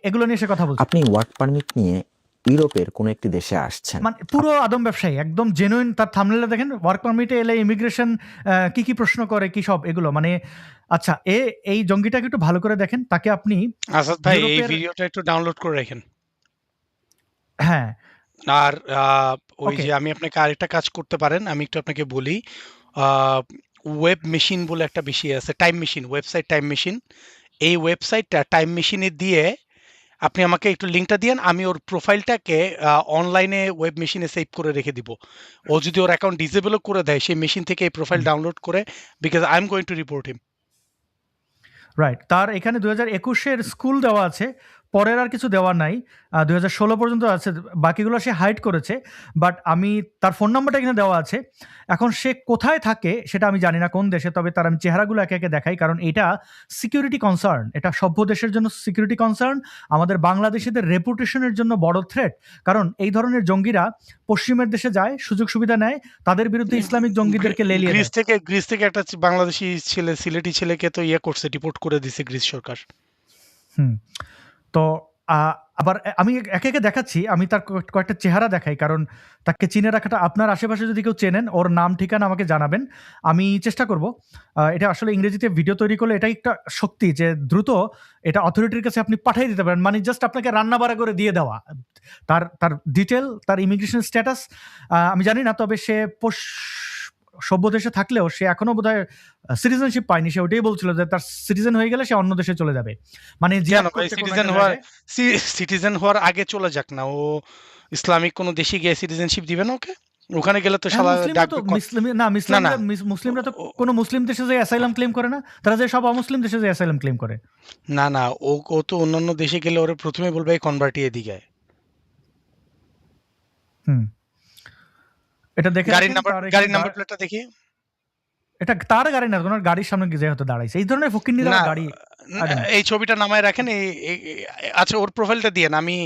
এগুলো নিয়ে সে কথা বলছে। আপনি ওয়ার্ক পারমিট নিয়ে ইউরোপের কোন একটি দেশে আসছেন, মানে পুরো আদম ব্যবসায়ী, একদম জেনুইন। তার থাম্বনেইলে দেখেন, ওয়ার্ক পারমিটে এলে ইমিগ্রেশন কি প্রশ্ন করে, কি সব এগুলো। মানে আচ্ছা, এই জঙ্গিটাকে একটু ভালো করে দেখেন। তাকে আপনি আসাদ ভাই, এই ইউরোপের, ভিডিওটা একটু ডাউনলোড করে রাখেন। হ্যাঁ, আর ওই ওকে, যে আমি আপনাকে আরেকটা কাজ করতে পারেন, আমি একটু আপনাকে বলি। ওয়েব মেশিন বলে একটা বিষয় আছে, time machine, website time machine. এই ওয়েবসাইটটা টাইম মেশিনে দিয়ে আপনি আমাকে একটু লিঙ্কটা দিয়েন, আমি ওর প্রোফাইলটাকে অনলাইনে ওয়েব মেশিনে সেভ করে রেখে দিব। ও যদি ওর অ্যাকাউন্ট ডিসেবলও করে দেয়, সেই মেশিন থেকে এই প্রোফাইল ডাউনলোড করে, because I am going to report him. Right. তার এখানে 2021-এর স্কুল দেওয়া আছে, পরের আর কিছু দেওয়া নাই। 2016 পর্যন্ত আছে, বাকিগুলো সে হাইড করেছে। বাট আমি তার ফোন নাম্বারটা এখানে দেওয়া আছে। এখন সে কোথায় থাকে সেটা আমি জানি না, কোন দেশে। তবে তার আমি চেহারাগুলো একে একে দেখাই, কারণ এটা সিকিউরিটি কনসার্ন। এটা সভ্য দেশের জন্য সিকিউরিটি কনসার্ন, আমাদের বাংলাদেশিদের রেপুটেশনের জন্য বড় থ্রেট। কারণ এই ধরনের জঙ্গিরা পশ্চিমের দেশে যায়, সুযোগ সুবিধা নেয়, তাদের বিরুদ্ধে ইসলামিক জঙ্গিদেরকে লেলিয়ে দেয়। গ্রিস থেকে একটা বাংলাদেশি ছেলে, সিলেটি ছেলেকে তো করছে, ডিপোর্ট করে দিছে গ্রিস সরকার। তো আবার আমি একে, একে দেখাচ্ছি। আমি তার কয়েকটা চেহারা দেখাই। কারণ তাকে চিনে রাখাটা আপনার আশেপাশে যদি কেউ চেনেন, ওর নাম ঠিকানা আমাকে জানাবেন। আমি চেষ্টা করব। এটা আসলে ইংরেজিতে ভিডিও তৈরি করলে এটাই একটা শক্তি যে দ্রুত এটা অথরিটির কাছে আপনি পাঠিয়ে দিতে পারেন। মানে জাস্ট আপনাকে রান্না-বাড়া করে দিয়ে দেওয়া। তার ডিটেইল, তার ইমিগ্রেশন স্ট্যাটাস আমি জানি না। তবে সে সভ্য দেশে থাকলেও সে এখনো বোধহয় সিটিজেনশিপ পায়নি। সে ওটাই বলছিল যে তার সিটিজেন হয়ে গেলে সে অন্য দেশে চলে যাবে। মানে কেন জিহাদ ভাই করতে কোনো সিটিজেন একটা হওয়ার জায়গায়। সিটিজেন হওয়ার আগে চলে যাক না, ও ইসলামিক কোনো দেশে গিয়ে সিটিজেনশিপ দিবে না ওকে? ওখানে গেলে তো হ্যাঁ, শালা মুসলিমরা তো ডাকবে না না মুসলিমরা তো ও- কোনো মুসলিম দেশে যেয়ে অ্যাসাইলাম ক্লেম করে না। তারা যে সব অমুসলিম দেশে যেয়ে অ্যাসাইলাম ক্লেম করে। না না ও ও তো অন্যান্য দেশে গেলে ওরা প্রথমে বলবে এই কনভার্টি এদিকে আয়। হুম। এটা দেখে গাড়ির রাখেন নাম্বার তার এখানে গাড়ির নাম্বার প্লেটটা দেখি। এটা তার গাড়ি না, ওনার গাড়ির সামনে গিয়ে হয়তো দাঁড়াইছে। এই ধরনের ফকিন্নিরা না গাড়ি I don't know. এই ছবিটা নামায় রাখেন। আচ্ছা ওর প্রোফাইলটা দিয়ে আমি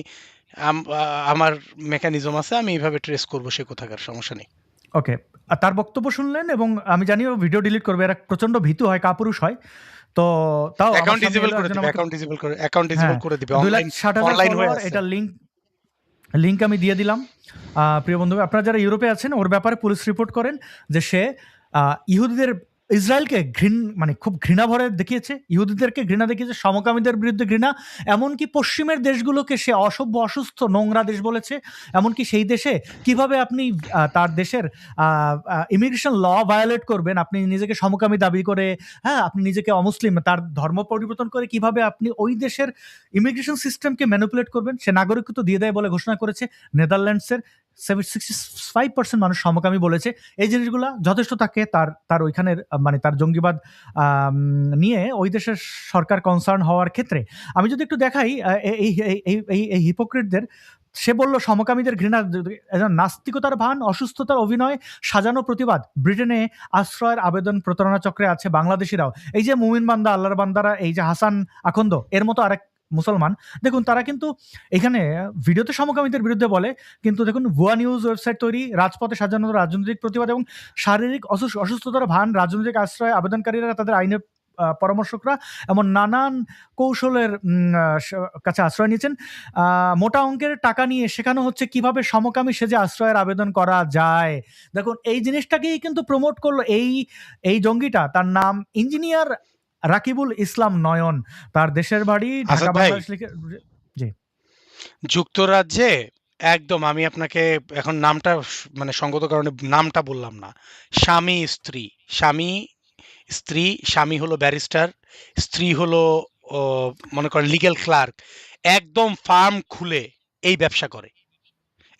আমার মেকানিজম আছে, আমি এইভাবে ট্রেস করব সে কোথাকার, সমস্যা নেই। ওকে। তার বক্তব্য শুনলেন এবং আমি জানি ও ভিডিও ডিলিট করবে। এরা প্রচন্ড ভীতু হয়, কাপুরুষ হয়। তো তাও আমার অ্যাকাউন্ট সামনে ডিসেবল এলো করে একজন দিবে, আমাকে অ্যাকাউন্ট ডিসেবল হ্যাঁ, করে দিবে। 2,60,000 অনলাইন হয়ে ফলোয়ার। আছে। এটার লিংক আমি দিয়ে দিলাম। প্রিয় বন্ধু, আপনারা যারা ইউরোপে আছেন ওর ব্যাপারে পুলিশ রিপোর্ট করেন যে সে ইহুদিদের, ইসরায়েলকে মানে খুব ঘৃণা ভরে দেখিয়েছে, ইহুদিদেরকে ঘৃণা দেখিয়েছে, সমকামীদের বিরুদ্ধে ঘৃণা। এমনকি পশ্চিমের দেশগুলোকে সে অসভ্য, অসুস্থ, নোংরা দেশ বলেছে। এমনকি সেই দেশে কিভাবে আপনি তার দেশের ইমিগ্রেশন ল ভায়োলেট করবেন, আপনি নিজেকে সমকামী দাবি করে, হ্যাঁ, আপনি নিজেকে অমুসলিম, তার ধর্ম পরিবর্তন করে কিভাবে আপনি ওই দেশের ইমিগ্রেশন সিস্টেমকে ম্যানিপুলেট করবেন। সে নাগরিকত্ব দিয়ে দেয় বলে ঘোষণা করেছে। নেদারল্যান্ডসের 65% মানুষ সমকামী বলেছে। এই জিনিসগুলা যথেষ্ট থাকে তার ওইখানের মানে তার জঙ্গিবাদ নিয়ে ওই দেশের সরকার কনসার্ন হওয়ার ক্ষেত্রে। আমি যদি একটু দেখাই এই হিপোক্রিটদের, সে বলল সমকামীদের ঘৃণা, নাস্তিকতার ভান, অসুস্থতার অভিনয়, সাজানো প্রতিবাদ। ব্রিটেনে আশ্রয়ের আবেদন প্রতারণা চক্রে আছে বাংলাদেশিরাও। এই যে মুমিন বান্দা, আল্লাহর বান্দারা, এই যে হাসান আখন্দ, এর মতো আরেক মুসলমান, দেখুন তারা কিন্তু এখানে ভিডিওতে সমকামীদের বিরুদ্ধে বলে, কিন্তু দেখুন ভুয়া নিউজ ওয়েবসাইট তৈরি, রাজপথে সাজানো রাজনৈতিক প্রতিবাদ এবং শারীরিক অসুস্থতার ভান, রাজনৈতিক আশ্রয় আবেদনকারীরা, তাদের আইনের পরামর্শকরা এমন নানান কৌশলের কাছে আশ্রয় নিয়েছেন। মোটা অঙ্কের টাকা নিয়ে শেখানো হচ্ছে কিভাবে সমকামী সেজে আশ্রয়ের আবেদন করা যায়। দেখুন এই জিনিসটাকেই কিন্তু প্রমোট করলো এই জঙ্গিটা। তার নাম ইঞ্জিনিয়ার রাকিবুল ইসলাম নয়ন। তার দেশের বাড়ি ঢাকা, আসাদ ভাই, বাংলাদেশ লিখে। জি। যুক্তরাজ্যে একদম আমি আপনাকে এখন নামটা মানে সঙ্গত কারণে নামটা বললাম না। স্বামী স্ত্রী, স্বামী স্ত্রী, স্বামী হলো ব্যারিস্টার, স্ত্রী হলো ও, মনে করেন লিগ্যাল ক্লার্ক, একদম ফার্ম খুলে এই ব্যবসা করে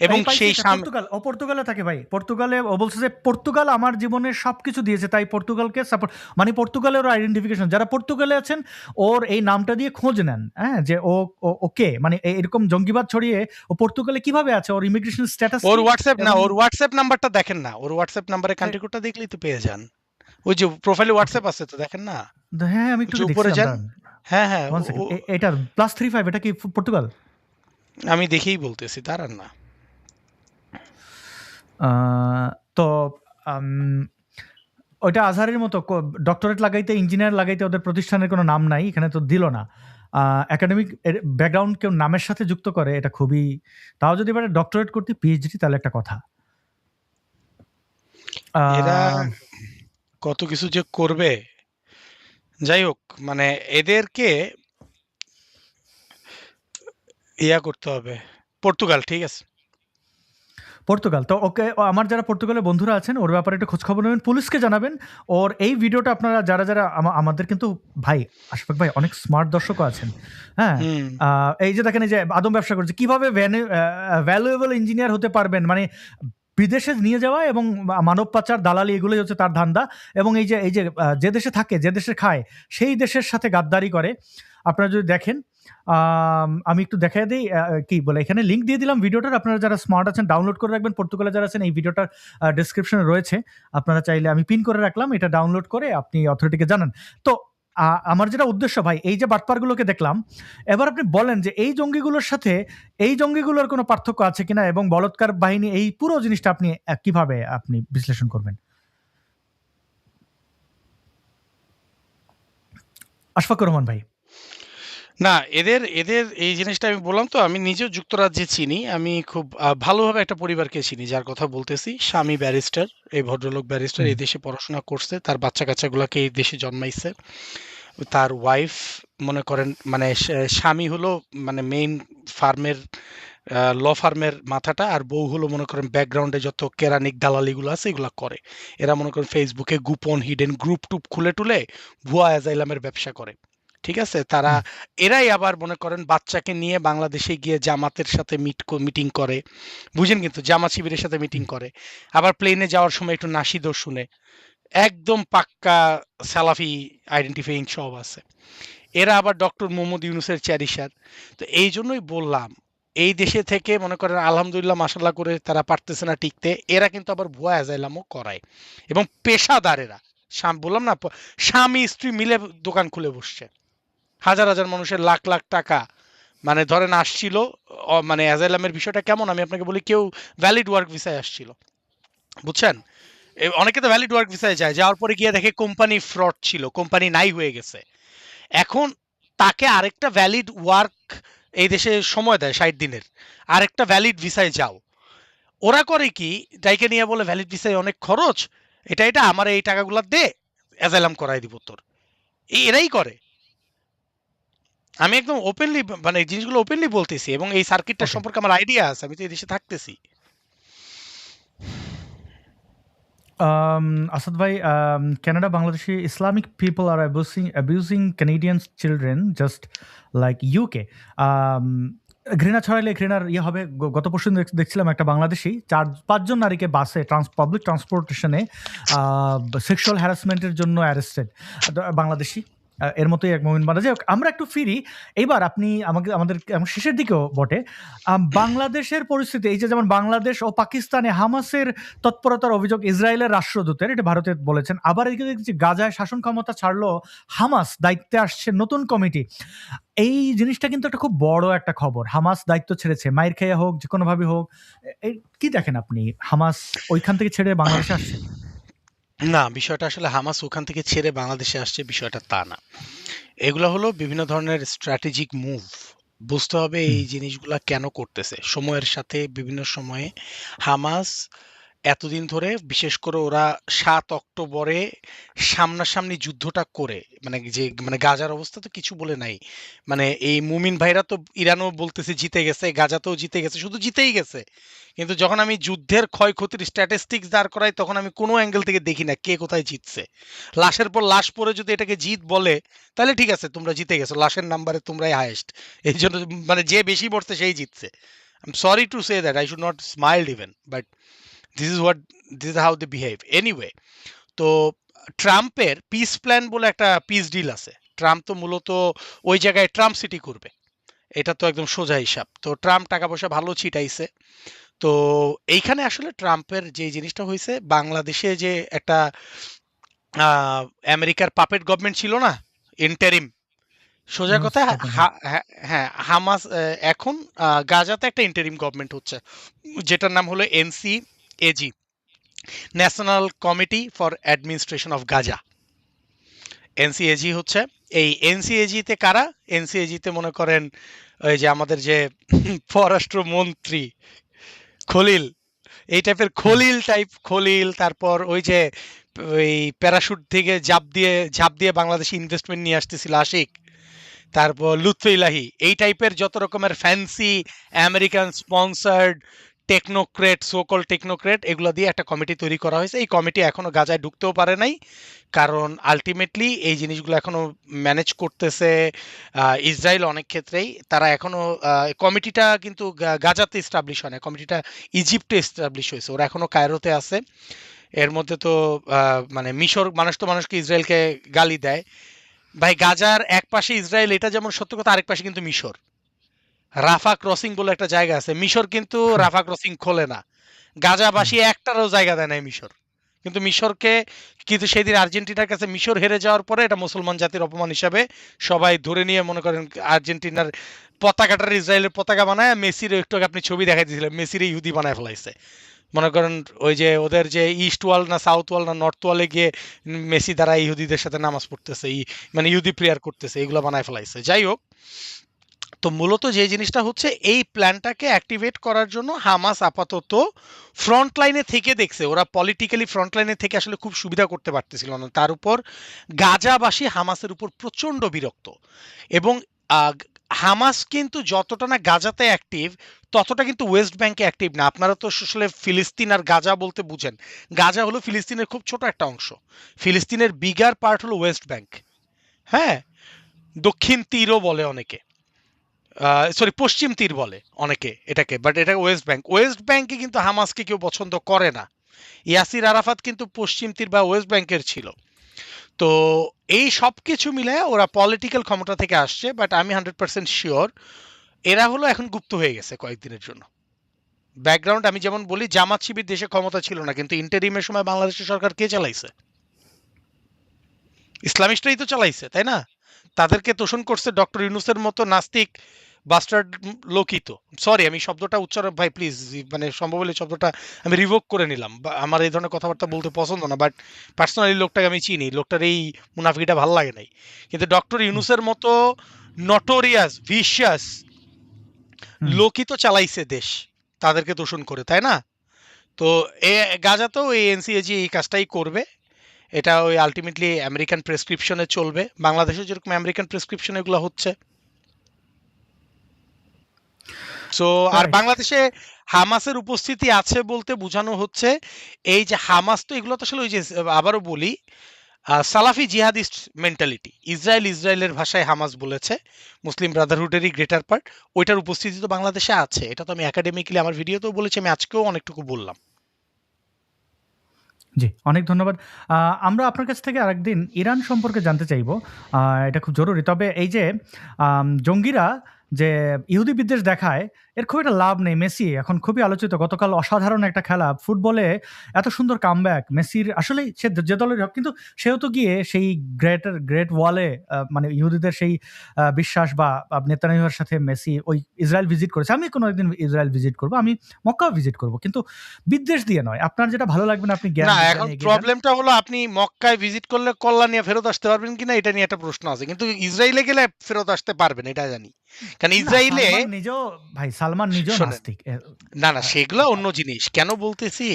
এবং এই পাইছে সেই এটা স্বামী পর্তুগাল। ও পর্তুগালে থাকে ভাই। পর্তুগালে ও বলছে যে পর্তুগাল আমার জীবনের সবকিছু দিয়েছে, তাই পর্তুগালকে সাপোর্ট। মানে পর্তুগালের ওর আইডেন্টিফিকেশন। যারা পর্তুগালে আছেন ওর এই নামটা দিয়ে খোঁজ নেন, হ্যাঁ, যে ওকে মানে এরকম জঙ্গিবাদ ছড়িয়ে ও পর্তুগালে কিভাবে আছে, ওর ইমিগ্রেশন স্ট্যাটাস ওর কি। হোয়াটসঅ্যাপ না, এবং ওর হোয়াটসঅ্যাপ নাম্বারটা দেখেন না, ওর হোয়াটসঅ্যাপ নাম্বারে কান্ট্রি কোডটা দেখলেই তো পেয়ে যান। ওই যে প্রোফাইলে হোয়াটসঅ্যাপ আছে তো, দেখেন না, হ্যাঁ, আমি একটু যে উপরে দেখছিলাম যান। দাঁড়ান। হ্যাঁ হ্যাঁ 1 সেকেন্ড। এটা +35 এটা কি পর্তুগাল? আমি দেখেই বলতেছি, দাঁড়ান না। তো ওইটা আজহারের মতো ডক্টরেট লাগাইতে, ইঞ্জিনিয়ার লাগাইতে ওদের প্রতিষ্ঠানের কোনো নাম নাই, এখানে তো দিল না। একাডেমিক ব্যাকগ্রাউন্ড কেউ নামের সাথে যুক্ত করে, এটা খুবই, তাও যদি এবারে ডক্টরেট করতে পিএইচডি তাহলে একটা কথা। এরা কত কিছু যে করবে, যাই হোক, মানে এদেরকে ইয়া করতে হবে। পর্তুগাল, ঠিক আছে। পর্তুগাল তো ওকে। আমার যারা পর্তুগালের বন্ধুরা আছেন ওর ব্যাপারে একটু খোঁজখবর নেবেন, পুলিশকে জানাবেন। ওর এই ভিডিওটা আপনারা যারা আমাদের কিন্তু ভাই আশফাক ভাই অনেক স্মার্ট দর্শকও আছেন, হ্যাঁ। হুম। এই যে দেখেন, এই যে আদম ব্যবসা করছে, কিভাবে ভ্যালুয়েবল ইঞ্জিনিয়ার হতে পারবেন, মানে বিদেশে নিয়ে যাওয়া এবং মানব পাচার, দালালি, এগুলোই হচ্ছে তার ধান্দা। এবং এই যে যে দেশে থাকে, যে দেশে খায়, সেই দেশের সাথে গাদ্দারি করে। আপনারা যদি দেখেন, আমি একটু দেখাই দিই, কি বলে, এখানে লিঙ্ক দিয়ে দিলাম ভিডিওটার। আপনারা যারা স্মার্ট আছেন ডাউনলোড করে রাখবেন। পর্তুগালে যারা আছেন এই ভিডিওটার ডেসক্রিপশনে রয়েছে, আপনারা চাইলে, আমি পিন করে রাখলাম, এটা ডাউনলোড করে আপনি অথরিটিকে জানান। তো আমার যেটা উদ্দেশ্য ভাই, এই যে বাটপারগুলোকে দেখলাম, এবার আপনি বলেন যে এই জঙ্গিগুলোর সাথে এই জঙ্গিগুলোর কোনো পার্থক্য আছে কিনা, এবং বলৎকার বাহিনী, এই পুরো জিনিসটা আপনি কিভাবে আপনি বিশ্লেষণ করবেন? আশফাকুর রহমান ভাই। না, এদের এদের এই জিনিসটা আমি বললাম তো, আমি নিজেও যুক্তরাজ্যে চিনি। আমি খুব ভালোভাবে একটা পরিবারকে চিনি যার কথা বলতেছি। স্বামী ব্যারিস্টার, এই ভদ্রলোক ব্যারিস্টার, হুম, এই দেশে পড়াশোনা করছে, তার বাচ্চা-কাচ্চাগুলাকে এই দেশে জন্মাইছে। তার ওয়াইফ মনে করেন মানে স্বামী হলো মানে মেইন ফার্মের ল ফার্মের মাথাটা, আর বউ হলো মনে করেন ব্যাকগ্রাউন্ডে যত কেরানিক দালালিগুলো আছে এগুলা করে। এরা মনে করেন ফেসবুকে গোপন হিডেন গ্রুপ টুপ খুলে টুলে ভুয়া অ্যাজাইলামের ব্যবসা করে। ঠিক আছে? তারা হুম, এরাই আবার মনে করেন বাচ্চাকে নিয়ে বাংলাদেশে গিয়ে জামাতের সাথে মিটিং করে। বুঝেন, কিন্তু জামাত শিবিরের সাথে মিটিং হুম। করে। আবার প্লেনে যাওয়ার সময় একটু নাশিদও শুনে। একদম পাক্কা সালাফি আইডেন্টিফাইং সব আছে। এরা আবার ডক্টর মোহাম্মদ ইউনূসের চ্যারিশার। তো এইজন্যই বললাম, এই দেশে থেকে মনে করেন আলহামদুলিল্লাহ মাশাআল্লাহ করে তারা পারতেছে না টিকতে। এরা কিন্তু আবার ভুয়া অ্যাজাইলামও করায় এবং পেশাদার এরা। বললাম না স্বামী-স্ত্রী মিলে দোকান খুলে বসছে। হাজার, হাজার মানুষের লাখ, লাখ টাকা মানে ধরেন আসছিল মানে অ্যাজাইলামের বিষয়টা কেমন আমি আপনাকে বলি, কেউ ভ্যালিড ওয়ার্ক ভিসায় আসছিল। বুঝছেন? অনেকে তো ভ্যালিড ওয়ার্ক ভিসায় যায়। যাওয়ার পরে গিয়ে দেখে কোম্পানি ফ্রড ছিল, কোম্পানি নাই হয়ে গেছে। এখন তাকে আরেকটা ভ্যালিড ওয়ার্ক এই দেশে সময় দেয় ৬০ দিনের। আরেকটা ভ্যালিড ভিসায় যাও। ওরা করে কি, ডাইকে নিয়ে বলে ভ্যালিড ভিসায় অনেক খরচ। এটা আমার এই টাকাগুলা দে, অ্যাজাইলাম করাই দিব তোর। এরাই করে। আমি একদম ওপেনলি মানে এই জিনিসগুলো ওপেনলি বলতেছি এবং এই সার্কিটটা ওকে। সম্পর্কে আমার আইডিয়া আছে। আমি তো এই দেশে থাকতেছি। Asad bhai, Canada, Bangladeshi Islamic people are abusing Canadians' children just like UK. Um, ঘৃণা ছড়াইলে ঘৃণার ইয়ে হবে। গত পরশু দেখছিলাম একটা বাংলাদেশি 4-5 জন নারীকে বাসে পাবলিক ট্রান্সপোর্টেশনে সেক্সুয়াল হ্যারাসমেন্টের জন্য অ্যারেস্টেড বাংলাদেশি। এর মতোই এক মোমিন বান্দা। যাই হোক, আমরা একটু ফিরি। এইবার আপনি আমাদের শেষের দিকেও বটে। বাংলাদেশের পরিস্থিতি এই যে যেমন বাংলাদেশ ও পাকিস্তানে হামাসের তৎপরতার অভিযোগ ইসরায়েলের রাষ্ট্রদূতের, এটা ভারতে বলেছেন। আবার এদিকে দেখছি গাজায় শাসন ক্ষমতা ছাড়লো হামাস, দায়িত্বে আসছে নতুন কমিটি। এই জিনিসটা কিন্তু একটা খুব বড় একটা খবর। হামাস দায়িত্ব ছেড়েছে, মাইর খেয়ে হোক, যে কোনোভাবে হোক। কি দেখেন আপনি, হামাস ওইখান থেকে ছেড়ে বাংলাদেশে আসছে? না, বিষয়টা আসলে হামাস ওখান থেকে ছেড়ে বাংলাদেশে আসছে বিষয়টা তা না। এগুলো হলো বিভিন্ন ধরনের স্ট্র্যাটেজিক মুভ। বুঝতে হবে হুম, এই জিনিসগুলা কেন করতেছে। সময়ের সাথে বিভিন্ন সময়ে হামাস এতদিন ধরে বিশেষ করে ওরা ৭ অক্টোবরে সামনাসামনি যুদ্ধটা করে মানে গাজার অবস্থা তো কিছু বলে নাই। মানে এই মুমিন ভাইরা তো ইরানও বলতেছে জিতে গেছে, গাজাতেও জিতে গেছে, শুধু জিতেই গেছে। কিন্তু যখন আমি যুদ্ধের ক্ষয়ক্ষতির স্ট্যাটিস্টিক্স দাঁড় করাই তখন আমি কোনো অ্যাঙ্গেল থেকে দেখি না কে কোথায় জিতছে। লাশের পর লাশ পরে যদি এটাকে জিত বলে তাহলে ঠিক আছে, তোমরা জিতে গেছো, লাশের নাম্বারে তোমরাই হাইয়েস্ট। এই জন্য মানে যে বেশি মরছে সেই জিতছে। I am sorry to say that, I should not smile even, but this is what, this is how they behave anyway. তো ট্রাম্পের পিস প্ল্যান বলে একটা পিস ডিল আছে। ট্রাম্প তো মূলত ওই জায়গায় ট্রাম্প সিটি করবে, এটা তো একদম সোজা হিসাব। তো ট্রাম্প টাকা পয়সা ভালো ছিটাইছে। তো এইখানে আসলে ট্রাম্পের যে জিনিসটা হয়েছে, বাংলাদেশে যে একটা আমেরিকার পাপেট গভর্নমেন্ট ছিল না, ইন্টারিম, সোজা ইউনুস কথা। সরকার, হ্যাঁ। হ্যাঁ, হামাস এখন গাজাতে একটা ইন্টারিম গভর্নমেন্ট হচ্ছে, যেটার নাম হলো NCAG, national committee for administration of Gaza. NCAG হচ্ছে এই এনসিএজিতে কারা, এনসিএজিতে মনে করেন ওই যে আমাদের যে পররাষ্ট্রমন্ত্রী খলিল, এই টাইপের হুম, খলিল, তারপর ওই যে ওই প্যারাশুট থেকে ঝাঁপ দিয়ে বাংলাদেশে ইনভেস্টমেন্ট নিয়ে আসতেছিল আশিক, তারপর লুৎফে ইলাহি, এই টাইপের যত রকমের ফ্যান্সি আমেরিকান স্পন্সার্ড টেকনোক্রেট এগুলো দিয়ে একটা কমিটি তৈরি করা হয়েছে। এই কমিটি এখনো গাজায় ঢুকতেও পারে নাই, কারণ আলটিমেটলি এই জিনিসগুলো এখনো ম্যানেজ করতেছে ইসরায়েল। অনেক ক্ষেত্রেই তারা এখনো কমিটিটা কিন্তু গাজাতে এস্টাবলিশ হয় না, কমিটিটা ইজিপ্টে এস্টাবলিশ হয়েছে, ওরা এখনো কায়রোতে আছে। এর মধ্যে তো মানে মিশর, মানুষ তো মানুষকে ইসরায়েলকে গালি দেয়। ভাই গাজার এক পাশে ইসরায়েল, এটা যেমন সত্য কথা, আরেক পাশে কিন্তু মিশর। রাফা ক্রসিং বলে একটা জায়গা আছে, মিশর কিন্তু হ্যাঁ, রাফা ক্রসিং খোলে না। হুম, গাজাবাসী একটারও জায়গা দেয় নাই মিশর। কিন্তু মিশরকে, কিন্তু সেদিন আর্জেন্টিনার কাছে মিশর হেরে যাওয়ার পরে এটা মুসলমান জাতির অপমান হিসাবে সবাই ধরে নিয়ে মনে করেন আর্জেন্টিনার পতাকাটার ইসরায়েলের পতাকা বানায়, মেসির একটু আগে আপনি ছবি দেখাই দিয়েছিলেন, মেসির ইহুদি বানায় ফেলাইছে। মনে করেন ওই যে ওদের যে ইস্ট ওয়াল না সাউথ ওয়াল না নর্থ ওয়ালে গিয়ে মেসি দ্বারা ইহুদিদের সাথে নামাজ পড়তেছে, মানে ইহুদি প্রেয়ার করতেছে, এগুলো বানায় ফেলাইছে। যাই হোক, তো মূলত যে জিনিসটা হচ্ছে এই প্ল্যানটাকে অ্যাক্টিভেট করার জন্য হামাস আপাতত ফ্রন্ট লাইনে থেকে দেখছে ওরা পলিটিক্যালি ফ্রন্ট লাইনে থেকে আসলে খুব সুবিধা করতে পারতেছিল না। তার উপর গাজাবাসী হামাসের উপর প্রচণ্ড বিরক্ত, এবং আহ, হামাস কিন্তু যতটা না গাজাতে অ্যাক্টিভ ততটা কিন্তু ওয়েস্ট ব্যাংকে অ্যাক্টিভ না। আপনারা তো আসলে ফিলিস্তিন আর গাজা বলতে বুঝেন, গাজা হলো ফিলিস্তিনের খুব ছোট একটা অংশ, ফিলিস্তিনের বিগার পার্ট হলো ওয়েস্ট ব্যাংক। হ্যাঁ, দক্ষিণ তীরও বলে অনেকে, সরি পশ্চিম তীর বলে অনেকে এটাকে, বাট এটা ওয়েস্ট ব্যাংক। ওয়েস্ট ব্যাংকে কিন্তু হামাসকে কেউ পছন্দ করে না। ইয়াসির আরাফাত কিন্তু পশ্চিম তীর বা ওয়েস্ট ব্যাংকের ছিল। তো এই সব কিছু মিলে ওরা পলিটিক্যাল ক্ষমতা থেকে আসছে, বাট আমি 100% শিওর এরা হলো এখন গুপ্ত হয়ে গেছে কয়েকদিনের জন্য। ব্যাকগ্রাউন্ড আমি যেমন বলি, জামাত শিবির দেশে ক্ষমতা ছিল না, কিন্তু ইন্টারিমের সময় বাংলাদেশের সরকার কে চালাইছে? ইসলামিস্টরাই তো চালাইছে, তাই না? তাদেরকে তোষণ করছে ডক্টর ইউনূসের মতো নাস্তিক বাস্টার্ড লোকই তো। সরি, আমি শব্দটা উচ্চারণ ভাই প্লিজ, মানে সম্ভব হলে শব্দটা আমি রিভোক করে নিলাম। আমার এই ধরনের কথাবার্তা বলতে পছন্দ না, বাট পার্সোনালি লোকটাকে আমি চিনি, লোকটার এই মুনাফিকিটা ভালো লাগে নাই। কিন্তু ডক্টর ইউনূসের মতো নটোরিয়াস ভিশিয়াস হুম। লোকই তো চালাইছে দেশ, তাদেরকে তোষণ করে, তাই না? তো এ গাজাতেও এই এনসিএজি এই কাজটাই করবে। এটা ওই আলটিমেটলি আমেরিকান প্রেসক্রিপশনে চলবে, বাংলাদেশে যেরকম আমেরিকান প্রেসক্রিপশন এগুলো হচ্ছে। সো আর রাইট। বাংলাদেশে হামাসের উপস্থিতি আছে বলতে বোঝানো হচ্ছে এই যে হামাস তো এগুলো তো আসলে ওই যে আবারও বলি সালাফি জিহাদিস্ট মেন্টালিটি। ইসরায়েলের ভাষায় হামাস বলেছে, মুসলিম ব্রাদারহুডেরই গ্রেটার পার্ট, ওইটার উপস্থিতি তো বাংলাদেশে আছে। এটা তো আমি একাডেমিক্যালি আমার ভিডিওতেও বলেছি, আমি আজকেও অনেকটুকু বললাম। জি, অনেক ধন্যবাদ। আমরা আপনার কাছ থেকে আরেকদিন ইরান সম্পর্কে জানতে চাইবো। এটা খুব জরুরি। তবে এই যে জঙ্গিরা যে ইহুদি বিদ্বেষ দেখায়, এর খুব একটা লাভ নেই। মেসি এখন খুবই আলোচিত। গতকাল অসাধারণ একটা খেলা। ফুটবলে এত সুন্দর কামব্যাক মেসির। আসলেই সে যে দলেরই হোক, কিন্তু সেও তো গিয়ে সেই গ্রেট ওয়ালে মানে ইহুদিদের সেই বিশ্বাস বা নেতানিয়াহুর সাথে মেসি ওই ইসরায়েল ভিজিট করেছে। আমি কোনো একদিন ইসরায়েল ভিজিট করব। আমি মক্কাও ভিজিট করব। কিন্তু বিদ্বেষ দিয়ে নয়। আপনার যেটা ভালো লাগবে না আপনি জ্ঞান না, বিজ্ঞানে এখন এগিয়ে যান। প্রবলেমটা হলো আপনি মক্কায় ভিজিট করলে কল্যাণ নিয়ে ফেরত আসতে পারবেন কিনা এটা নিয়ে একটা প্রশ্ন আছে, কিন্তু ইসরায়েলে গেলে ফেরত আসতে পারবেন এটা জানি। কারণ না, ইসরায়েলে সালমান নিজেও শোনেন, নাস্তিক। না সেগুলো অন্য জিনিস। কেন বলতেছি,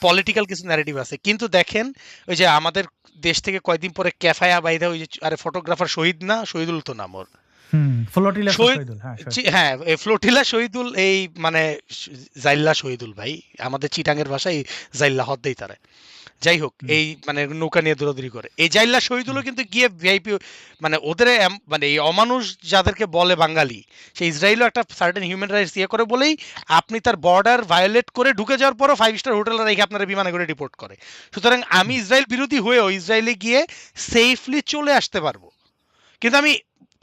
পলিটিক্যাল কিছু ন্যারেটিভ আছে। কিন্তু দেখেন ওই যে আমাদের দেশ থেকে কয়েকদিন পরে ক্যাফায়া বাইদা ওই যে আরে ফটোগ্রাফার শহীদ না, শহীদুল তো নাম ওর, ফ্লোটিলা শহীদ, শহীদুল। হ্যাঁ, শহীদ। হ্যাঁ এই ফ্লোটিলা শহীদুল, এই মানে জাইল্লা শহীদুল ভাই, আমাদের চিটাঙ্গের ভাষায় জাইল্লা হদ্দেই তারা। যাই হোক, এই মানে নৌকা নিয়ে দৌড়াদৌড়ি করে এই জাইল্লা শহীদুলও কিন্তু গিয়ে ভিআইপি, মানে ওদের মানে এই অমানুষ যাদেরকে বলে বাঙালি, সেই ইসরায়েলও একটা সার্টেন হিউম্যান রাইটস ইয়ে করে বলেই আপনি তার বর্ডার ভায়োলেট করে ঢুকে যাওয়ার পরও 5 স্টার হোটেলে রেখে আপনারা বিমানে করে ডিপোর্ট করে। সুতরাং আমি ইসরায়েল বিরোধী হয়েও ইসরায়েলে গিয়ে সেফলি চলে আসতে পারবো, কিন্তু আমি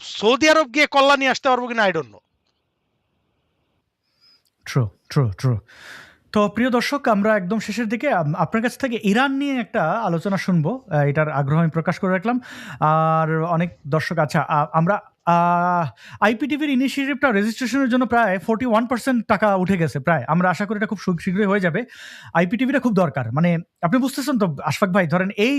সৌদি আরব গিয়ে কল্যাণ নিয়ে আসতে পারবো কিনা আই ডোন্ট নো। ট্রু। তো প্রিয় দর্শক, আমরা একদম শেষের দিকে আপনার কাছ থেকে ইরান নিয়ে একটা আলোচনা শুনবো। এটার আগ্রহ আমি প্রকাশ করে রাখলাম। আর অনেক দর্শক, আচ্ছা, আমরা আইপিটিভির ইনিশিয়েটিভটা রেজিস্ট্রেশনের জন্য প্রায় 41% টাকা উঠে গেছে প্রায়। আমরা আশা করি এটা খুব শীঘ্রই হয়ে যাবে। আইপিটিভিটা খুব দরকার। মানে আপনি বুঝতেছেন তো আশফাক ভাই, ধরেন এই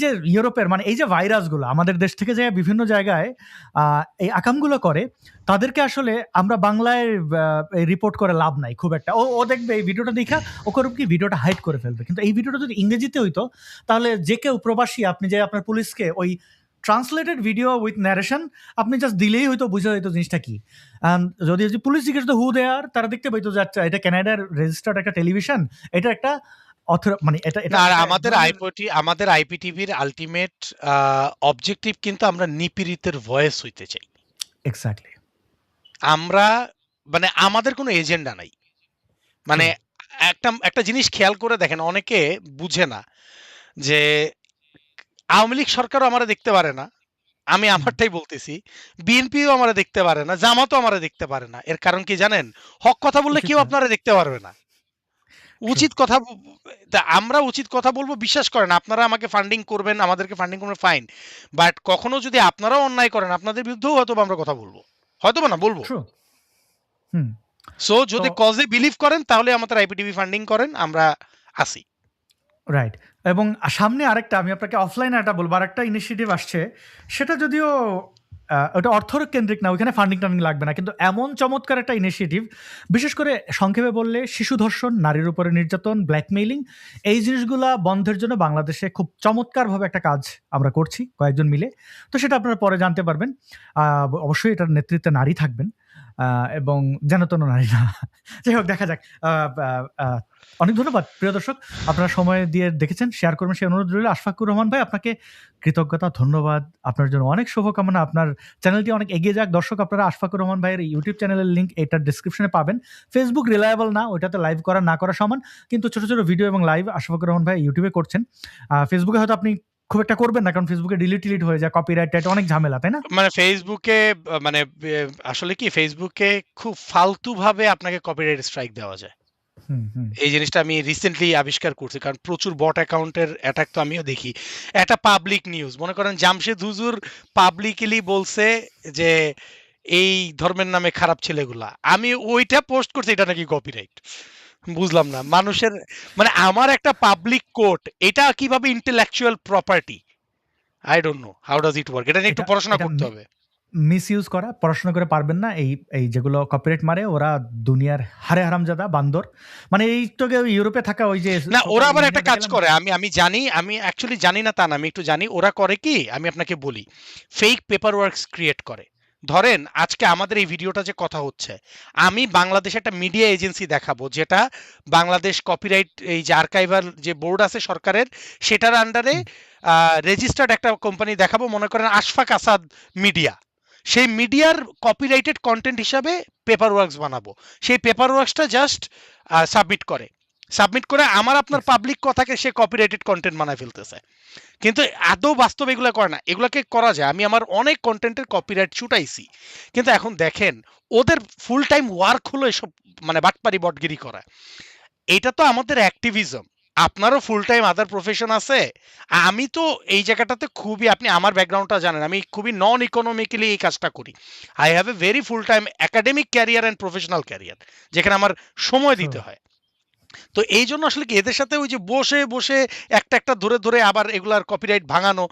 যে ইউরোপের, মানে এই যে ভাইরাসগুলো আমাদের দেশ থেকে যে বিভিন্ন জায়গায় এই আকামগুলো করে, তাদেরকে আসলে আমরা বাংলায় রিপোর্ট করে লাভ নাই খুব একটা। ও দেখবে এই ভিডিওটা দেখা ও করবে কি, ভিডিওটা হাইড করে ফেলবে। কিন্তু এই ভিডিওটা যদি ইংরেজিতে হইতো, তাহলে যে কেউ প্রবাসী, আপনি যে আপনার পুলিশকে ওই ট্রান্সলেটেড ভিডিও উইথ ন্যারেশন আপনি জাস্ট দিলেই হয়তো বুঝা যেত জিনিসটা কি। যদি পুলিশ জিজ্ঞেস হু দে আর, তারা দেখতে পাইতো যে আচ্ছা, এটা কানাডার রেজিস্টার্ড একটা টেলিভিশন, এটা একটা মানে এটা না, আর আমাদের আইপিটিভির আলটিমেট অবজেক্টিভ কিন্তু আমরা নিপীড়িতের ভয়েস হইতে চাই। এক্স্যাক্টলি। আমরা মানে আমাদের কোনো এজেন্ডা নাই। মানে একটা জিনিস খেয়াল করে দেখেন, অনেকে বুঝে না যে আওয়ামী লীগ সরকারও আমরা দেখতে পারে না, আমি আমারটাই বলতেছি, বিএনপিও আমরা দেখতে পারে না, জামাতও আমরা দেখতে পারে না। এর কারণ কি জানেন? হক কথা বললে কেউ আপনারা দেখতে পারবে না। উচিত কথা আমরা উচিত কথা বলবো, বিশ্বাস করেন আপনারা আমাকে ফান্ডিং করবেন, আমাদেরকে ফান্ডিং করবেন, ফাইন, বাট কখনো যদি আপনারাও অন্যায় করেন আপনাদের বিরুদ্ধেও হয়তো আমরা কথা বলবো, হয়তো না বলবো। হুম। সো যদি তো কজে বিলিভ করেন তাহলে আমাদের আইপিটিভি ফান্ডিং করেন, আমরা আসি। রাইট। এবং সামনে আরেকটা আমি আপনাকে অফলাইনে একটা বলবো, আরেকটা ইনিশিয়েটিভ আসছে। সেটা যদিও ওটা অর্থকেন্দ্রিক না, ওইখানে ফান্ডিং-টান্ডিং লাগবে না। কিন্তু এমন চমৎকার একটা ইনিশিয়েটিভ, বিশেষ করে সংক্ষেপে বললে শিশু ধর্ষণ, নারীর উপরে নির্যাতন, ব্ল্যাকমেইলিং, এই জিনিসগুলা বন্ধের জন্য বাংলাদেশে খুব চমৎকারভাবে একটা কাজ আমরা করছি কয়েকজন মিলে। তো সেটা আপনারা পরে জানতে পারবেন। অবশ্যই এটার নেতৃত্বে নারী থাকবেন, এবং যেন-তেন নারী না। যাই হোক, দেখা যাক। আ আ আ অনেক ধন্যবাদ প্রিয় দর্শক। আপনারা সময় দিয়ে দেখেছেন, শেয়ার করবেন সেই অনুরোধ রইল। আশফাকুর রহমান ভাই, আপনাকে কৃতজ্ঞতা, ধন্যবাদ। আপনার জন্য অনেক শুভকামনা। আপনার চ্যানেলটি অনেক এগিয়ে যাক। দর্শক, আপনারা আশফাকুর রহমান ভাইয়ের ইউটিউব চ্যানেলের লিঙ্ক এটার ডেসক্রিপশনে পাবেন। ফেসবুক রিলায়েবল না, ওইটাতে লাইভ করা না করা সমান। কিন্তু ছোট, ছোট ভিডিও এবং লাইভ আশফাকুর রহমান ভাই ইউটিউবে করছেন। ফেসবুকে হয়তো আপনি খুব একটা করবেন না, কারণ ফেসবুকে ডিলিট হয়ে যায়, কপিরাইট অনেক ঝামেলা, তাই না? মানে ফেসবুকে মানে আসলে কি ফেসবুকে খুব ফালতুভাবে আপনাকে কপিরাইট স্ট্রাইক দেওয়া যায়। হুম। এই জিনিসটা আমি রিসেন্টলি আবিষ্কার করছি, কারণ প্রচুর বট অ্যাকাউন্টের অ্যাটাক তো আমিও দেখি। একটা পাবলিক নিউজ, মনে করেন জামশেদ হুজুর পাবলিকলি বলছে যে এই ধর্মের নামে খারাপ ছেলেগুলা, আমি ওইটা পোস্ট করছি, এটা নাকি কপিরাইট। বুঝলাম না মানুষের, মানে আমার একটা পাবলিক কোর্ট, এটা কিভাবে intellectual property? I don't know how does it work. এটা নিয়ে একটু এটা পড়াশোনা এটা করতে হবে। মিসইউজ করা, পড়াশোনা করে পারবেন না। এই যেগুলো কপিরাইট মারে, ওরা দুনিয়ার হারামজাদা বান্দর। মানে এই তো ইউরোপে থাকা ওই যে না, ওরা সোশ্যাল আবার একটা মিডিয়া কাজ দেখালাম। করে, আমি জানি, আমি অ্যাকচুয়ালি জানি না তা না, আমি একটু জানি। ওরা করে কি, আমি আপনাকে বলি, ফেক পেপার ওয়ার্কস ক্রিয়েট করে। ধরেন আজকে আমাদের এই ভিডিওটা যে কথা হচ্ছে, আমি বাংলাদেশে একটা মিডিয়া এজেন্সি দেখাবো, যেটা বাংলাদেশ কপিরাইট এই যে আর্কাইভার যে বোর্ড আছে সরকারের, সেটার আন্ডারে রেজিস্টার্ড একটা কোম্পানি দেখাবো, মনে করেন আশফাক আসাদ মিডিয়া। সেই মিডিয়ার কপিরাইটেড কন্টেন্ট হিসাবে পেপার ওয়ার্কস বানাবো। সেই পেপার ওয়ার্কসটা জাস্ট সাবমিট করে আমার আপনার পাবলিক কথাকে সে কপিরাইটেড কন্টেন্ট বানায় ফেলতেছে। কিন্তু আদৌ বাস্তবে এগুলো করে না। এগুলোকে করা যায়, আমি আমার অনেক কন্টেন্টের কপিরাইট ছুটাইছি। কিন্তু এখন দেখেন, ওদের ফুল টাইম ওয়ার্ক হলো এসব মানে বাটপারি বটগিরি করা। এটা তো আমাদের অ্যাক্টিভিজম। আপনারও ফুল টাইম আদার প্রফেশন আছে। আমি তো এই জায়গাটাতে খুবই, আপনি আমার ব্যাকগ্রাউন্ডটা জানেন, আমি খুবই নন ইকোনমিক্যালি এই কাজটা করি। I have a very full time academic career and professional career, যেখানে আমার সময় দিতে হয়। তো এই জন্য আসলে কি এদের সাথে ওই যে বসে বসে একটা ধরে আবার এগুলার কপিরাইট ভাঙানো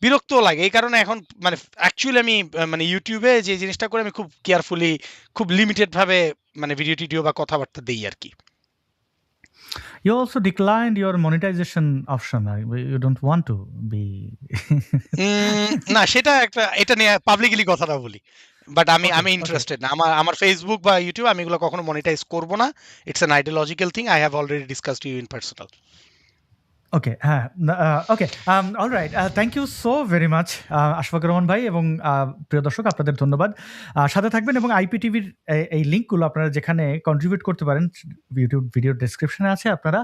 বিরক্ত লাগে। এই কারণে এখন মানে অ্যাকচুয়ালি আমি মানে ইউটিউবে যে জিনিসটা করে, আমি খুব কেয়ারফুলি, খুব লিমিটেড ভাবে মানে ভিডিও টিডিও বা কথাবার্তা দেই আর কি। You also declined your monetization option. You don't want to be. না, সেটা একটা, এটা নিয়ে পাবলিকলি কথাটা বলি। বাট আমি Okay, okay. ইন্টারেস্টেড না। আমার ফেসবুক বা ইউটিউব আমি এগুলো কখনো মনিটাইজ করব না। It's an ideological thing. I have already discussed you in personal. Okay, হ্যাঁ, okay, alright. Thank you so very much Ashfakur Rahman ভাই, এবং প্রিয় দর্শক, আপনাদের ধন্যবাদ। সাথে থাকবেন, এবং আইপিটিভির এই লিঙ্কগুলো আপনারা যেখানে কন্ট্রিবিউট করতে পারেন, ইউটিউব ভিডিও ডেসক্রিপশনে আছে, আপনারা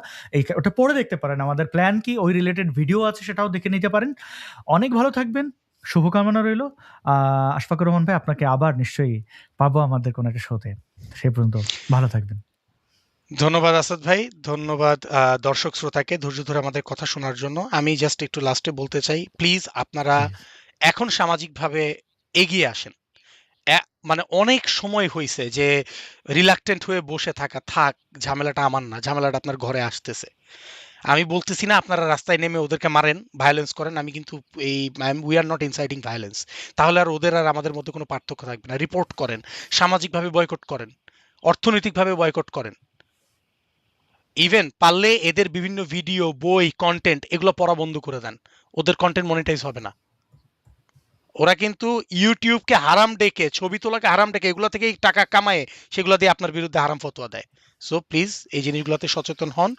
ওটা পড়ে দেখতে পারেন। আমাদের প্ল্যান কি, ওই রিলেটেড ভিডিও আছে, সেটাও দেখে নিতে পারেন। অনেক ভালো থাকবেন, শুভকামনা রইল। আশফাকুর রহমান ভাই, আপনাকে আবার নিশ্চয়ই পাবো আমাদের কোনো একটা শোতে। সেই পর্যন্ত ভালো থাকবেন। ধন্যবাদ আসাদ ভাই, ধন্যবাদ দর্শক শ্রোতাকে ধৈর্য ধরে আমাদের কথা শোনার জন্য। আমি জাস্ট একটু লাস্টে বলতে চাই, প্লিজ আপনারা এখন সামাজিকভাবে এগিয়ে আসেন। মানে অনেক সময় হয়েছে যে রিলাক্টেন্ট হয়ে বসে থাক, ঝামেলাটা আমার না, ঝামেলাটা আপনার ঘরে আসতেছে। আমি বলতেছি না আপনারা রাস্তায় নেমে ওদেরকে মারেন, ভায়োলেন্স করেন। আমি কিন্তু we are not inciting violence. তাহলে আর ওদের আর আমাদের মধ্যে কোনো পার্থক্য থাকবে না। রিপোর্ট করেন, সামাজিকভাবে বয়কট করেন, অর্থনৈতিকভাবে বয়কট করেন। ইভেন পারলে এদের বিভিন্ন ভিডিও, বই, কন্টেন্ট এগুলো পড়া বন্ধ করে দেন। ওদের কন্টেন্ট মনিটাইজ হবে না। ওরা কিন্তু ইউটিউবকে হারাম ডেকে, ছবি তোলাকে হারাম ডেকে, এগুলো থেকেই টাকা কামায়, সেগুলো দিয়ে আপনার বিরুদ্ধে হারাম ফতোয়া দেয়। সো প্লিজ এই জিনিসগুলোতে সচেতন হন,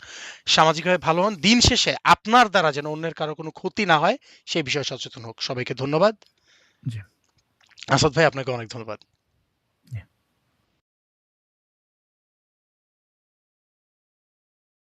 সামাজিকভাবে ভালো হন। দিন শেষে আপনার দ্বারা যেন অন্যের কারো কোনো ক্ষতি না হয় সেই বিষয়ে সচেতন হোক। সবাইকে ধন্যবাদ। জি। আসাদ ভাই, আপনাকে অনেক ধন্যবাদ।